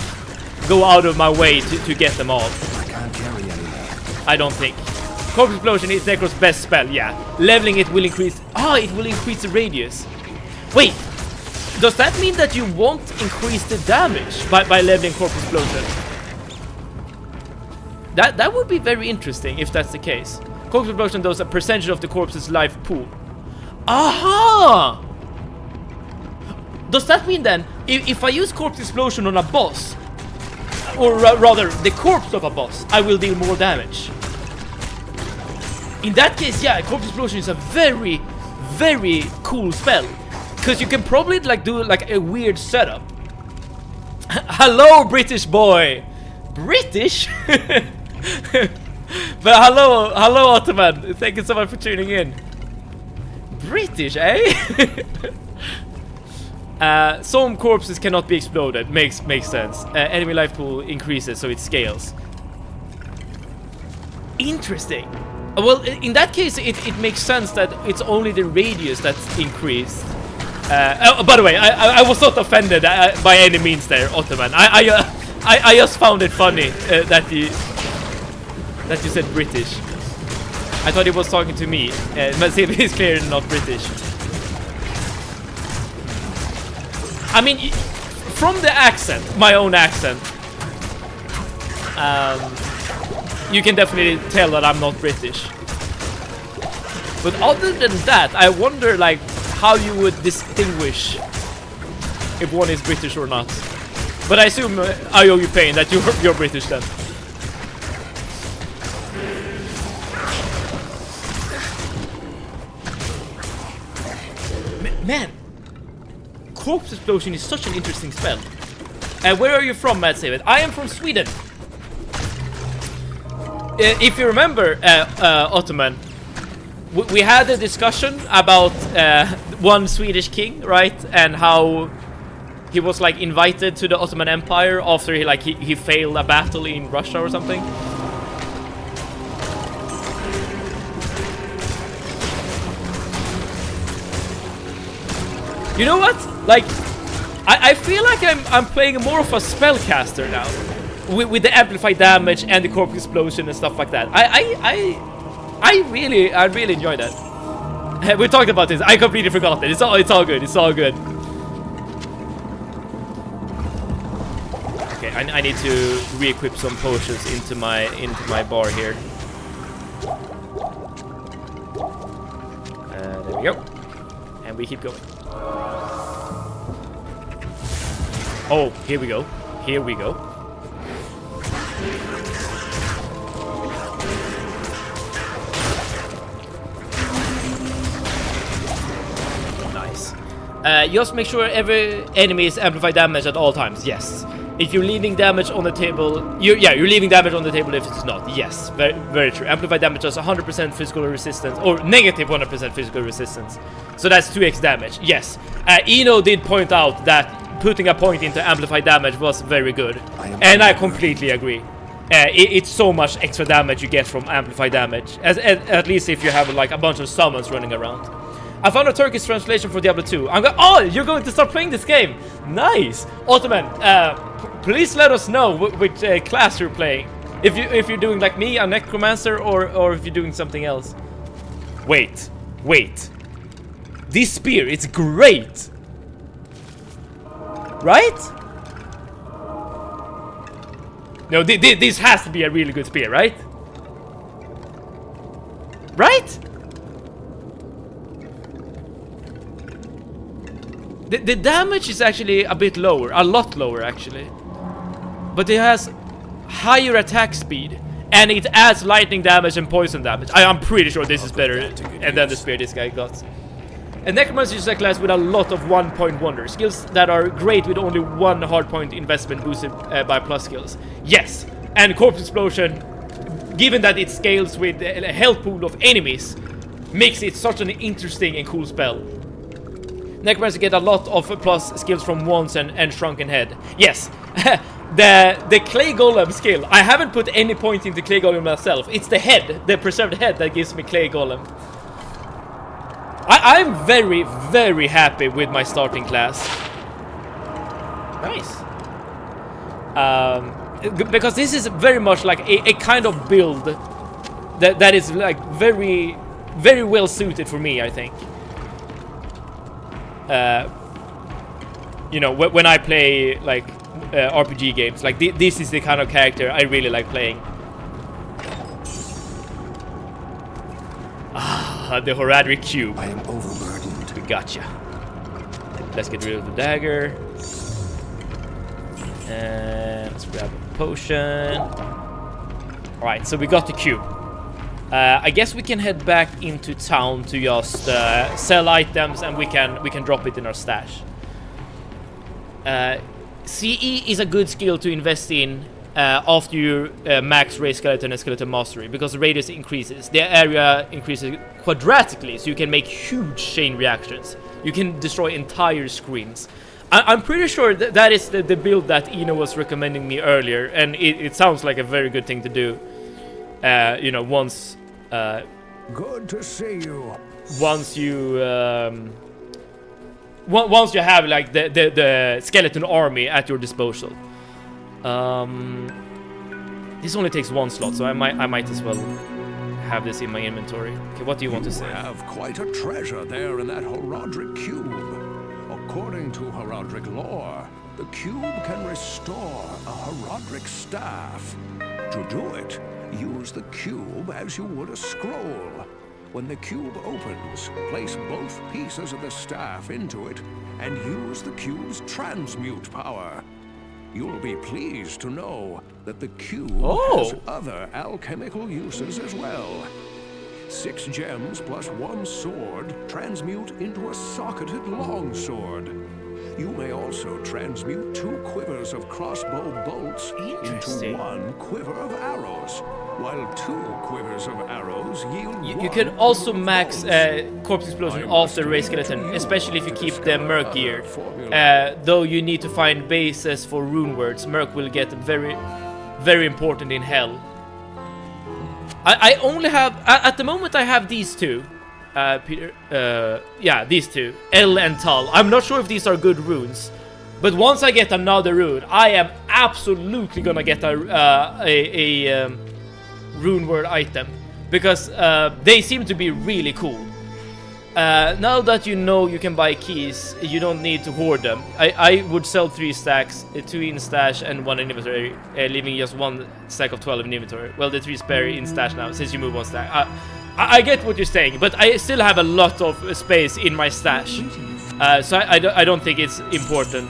go out of my way to get them all. I can't carry anymore. I don't think. Corpse Explosion is Necro's best spell, yeah. Leveling it will increase... it will increase the radius. Wait, does that mean that you won't increase the damage by leveling Corpse Explosion? That would be very interesting if that's the case. Corpse Explosion does a percentage of the corpse's life pool. Aha! Does that mean then, if I use Corpse Explosion on a boss, or rather the corpse of a boss, I will deal more damage? In that case, yeah, Corpse Explosion is a very, very cool spell, because you can probably like do like a weird setup. Hello, British boy. British? But hello, Ottoman. Thank you so much for tuning in. British, eh? Some corpses cannot be exploded. Makes sense. Enemy life pool increases, so it scales. Interesting. Well, in that case, it makes sense that it's only the radius that's increased. By the way, I was not offended by any means there, Ottoman. I just found it funny that you said British. I thought he was talking to me, but he's clearly not British. I mean, from the accent, my own accent, you can definitely tell that I'm not British. But other than that, I wonder like how you would distinguish if one is British or not. But I assume I owe you pain that you're British then. Man, Corpse Explosion is such an interesting spell. Where are you from, Matt Savet? I am from Sweden. If you remember, Ottoman, we had a discussion about one Swedish king, right? And how he was like invited to the Ottoman Empire after he failed a battle in Russia or something. You know what? Like, I feel like I'm playing more of a spellcaster now, with the amplified damage and the corpse explosion and stuff like that. I really enjoy that. We talked about this. I completely forgot it. It's all good. It's all good. Okay, I need to re-equip some potions into my bar here. There we go. And we keep going. Oh, here we go. Here we go. Nice. Just make sure every enemy is amplified damage at all times. Yes. If you're leaving damage on the table, you're leaving damage on the table if it's not. Yes, very, very true. Amplified damage does 100% physical resistance, or negative 100% physical resistance. So that's 2x damage. Yes. Eno did point out that putting a point into amplified damage was very good, and I completely agree. It's so much extra damage you get from amplified damage, at least if you have like a bunch of summons running around. I found a Turkish translation for Diablo 2. Oh, you're going to start playing this game. Nice. Ottoman, please let us know which class you're playing. If you're doing like me, a necromancer, or if you're doing something else. Wait. This spear, it's great. Right? No, this has to be a really good spear, right? Right? The damage is actually a bit lower, a lot lower actually. But it has higher attack speed, and it adds lightning damage and poison damage. I'm pretty sure this is better than the spear this guy got. And Necromancer is a class with a lot of 1-point wonders, skills that are great with only one hardpoint investment boosted by plus skills. Yes, and Corpse Explosion, given that it scales with a health pool of enemies, makes it such an interesting and cool spell. Necromancer get a lot of plus skills from Wands and Shrunken Head. Yes, the Clay Golem skill, I haven't put any point into Clay Golem myself. It's the head, the preserved head, that gives me Clay Golem. I'm very, very happy with my starting class. Nice. Because this is very much like a kind of build that is like very, very well suited for me, I think. You know, when I play like RPG games, like this is the kind of character I really like playing. Ah, the Horadric Cube. I am overburdened. We gotcha. Let's get rid of the dagger. And let's grab a potion. Alright, so we got the cube. I guess we can head back into town to just sell items, and we can drop it in our stash. CE is a good skill to invest in after you max Ray Skeleton and Skeleton Mastery, because the radius increases. The area increases quadratically, so you can make huge chain reactions. You can destroy entire screens. I'm pretty sure that is the build that Eno was recommending me earlier, and it sounds like a very good thing to do. You know, once Good to see you. Once you have like the skeleton army at your disposal. This only takes one slot, so I might as well have this in my inventory. Okay, what do you want to say? You have quite a treasure there in that Horadric cube. According to Horadric lore, the cube can restore a Horadric staff. To do it, use the cube as you would a scroll. When the cube opens, place both pieces of the staff into it and use the cube's transmute power. You'll be pleased to know that the cube has other alchemical uses as well. 6 gems plus 1 sword transmute into a socketed longsword. You may also transmute 2 quivers of crossbow bolts into 1 quiver of arrows, while 2 quivers of arrows yield You can also max Corpse Explosion after Ray Skeleton, especially if you keep the Merc gear. Though you need to find bases for rune words. Merc will get very, very important in Hell. I only have, at the moment I have these 2. Peter, yeah, these 2, El and Tal. I'm not sure if these are good runes, but once I get another rune, I am absolutely gonna get a rune word item, because they seem to be really cool. Now that you know you can buy keys, you don't need to hoard them. I would sell 3 stacks, 2 in stash and 1 in inventory, leaving just 1 stack of 12 in inventory. Well, the 3 spare in stash now, since you move 1 stack. I get what you're saying, but I still have a lot of space in my stash. So I don't think it's important,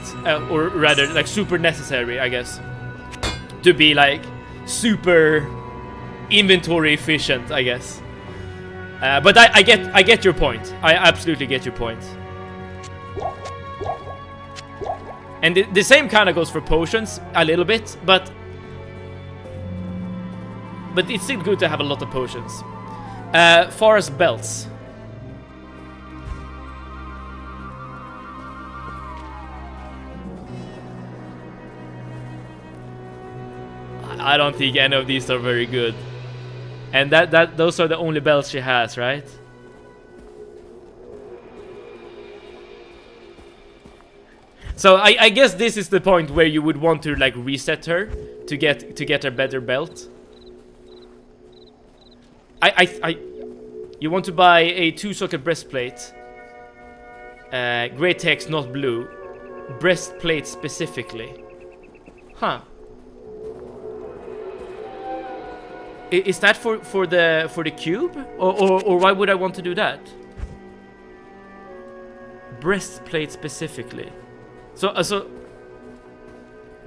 or rather, like, super necessary, I guess, to be, like, super inventory efficient, I guess. But I get your point. I absolutely get your point. And the same kind of goes for potions a little bit, but it's still good to have a lot of potions. Far as belts. I don't think any of these are very good. And those are the only belts she has, right? So I guess this is the point where you would want to, like, reset her to get a better belt. You want to buy a 2-socket breastplate. Gray text, not blue. Breastplate specifically. Huh. Is that for the cube, or why would I want to do that? Breastplate specifically. So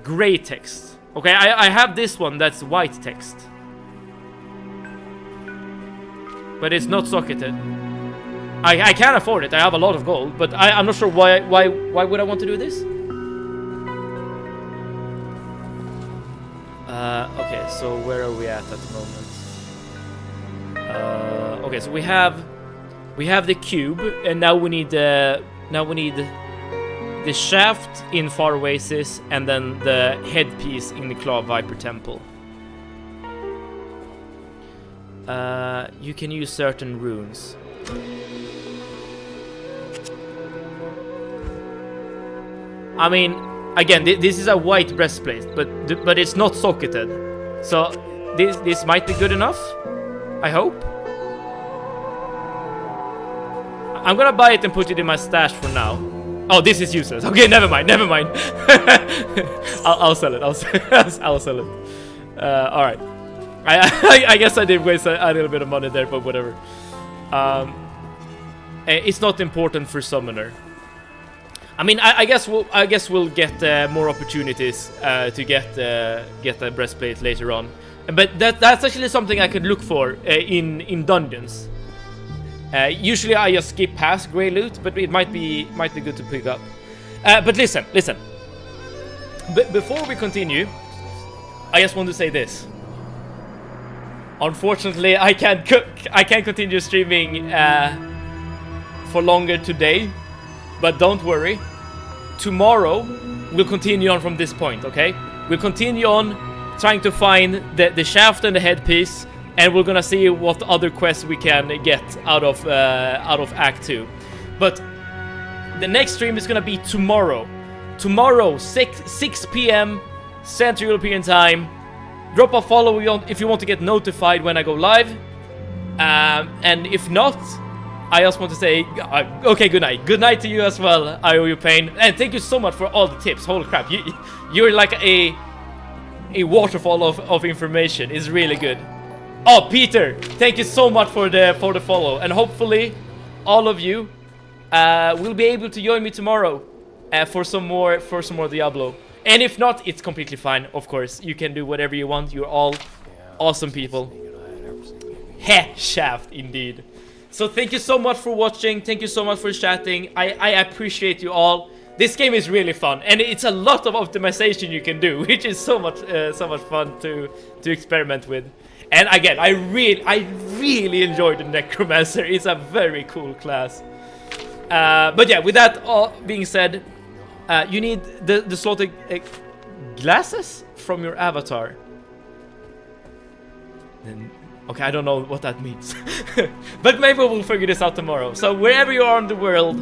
gray text. Okay, I have this one that's white text, but it's not socketed. I can afford it. I have a lot of gold, but I'm not sure why would I want to do this? Okay, so where are we at the moment? Okay, so we have the cube, and now we need the shaft in Far Oasis, and then the headpiece in the Claw Viper Temple. You can use certain runes. I mean, again, this is a white breastplate, but it's not socketed, so this might be good enough. I hope. I'm gonna buy it and put it in my stash for now. Oh, this is useless. Okay, never mind. I'll sell it. I'll sell it. All right. I guess I did waste a little bit of money there, but whatever. It's not important for summoner. I mean, I guess we'll get more opportunities to get the breastplate later on. But that's actually something I could look for in dungeons. Usually I just skip past grey loot, but it might be good to pick up. But listen. Before we continue, I just want to say this. Unfortunately, I can't continue streaming for longer today, but don't worry. Tomorrow we'll continue on from this point. Okay, we'll continue on trying to find the shaft and the headpiece, and we're gonna see what other quests we can get out of Act 2. But the next stream is gonna be tomorrow. Tomorrow, 6 p.m. Central European Time. Drop a follow if you want to get notified when I go live. And if not, I just want to say, okay, good night. Good night to you as well. I owe you pain. And thank you so much for all the tips. Holy crap, you're like a waterfall of information. It's really good. Oh, Peter, thank you so much for the follow. And hopefully, all of you will be able to join me tomorrow for some more Diablo. And if not, it's completely fine. Of course, you can do whatever you want. You're all awesome people. Heh, shaft indeed. So thank you so much for watching. Thank you so much for chatting. I appreciate you all. This game is really fun, and it's a lot of optimization you can do, which is so much fun to experiment with. And again, I really enjoyed the Necromancer. It's a very cool class. But yeah, with that all being said, you need the slotted glasses from your avatar. And, okay, I don't know what that means. But maybe we'll figure this out tomorrow. So wherever you are in the world,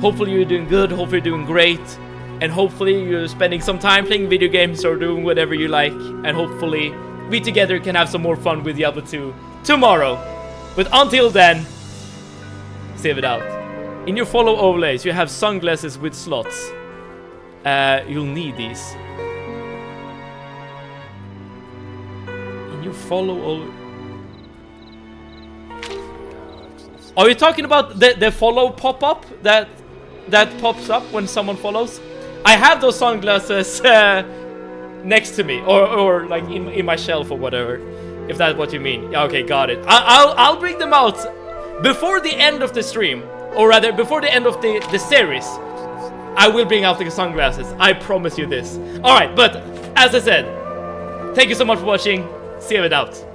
hopefully you're doing good, hopefully you're doing great, and hopefully you're spending some time playing video games or doing whatever you like, and hopefully we together can have some more fun with Diablo 2 tomorrow. But until then, save it out. In your follow overlays, you have sunglasses with slots. You'll need these. In your follow all. Are you talking about the follow pop-up that pops up when someone follows? I have those sunglasses next to me, or like in my shelf or whatever, if that's what you mean. Okay, got it. I'll bring them out before the end of the stream, or rather before the end of the series. I will bring out the sunglasses. I promise you this. All right, but as I said, thank you so much for watching. See you out.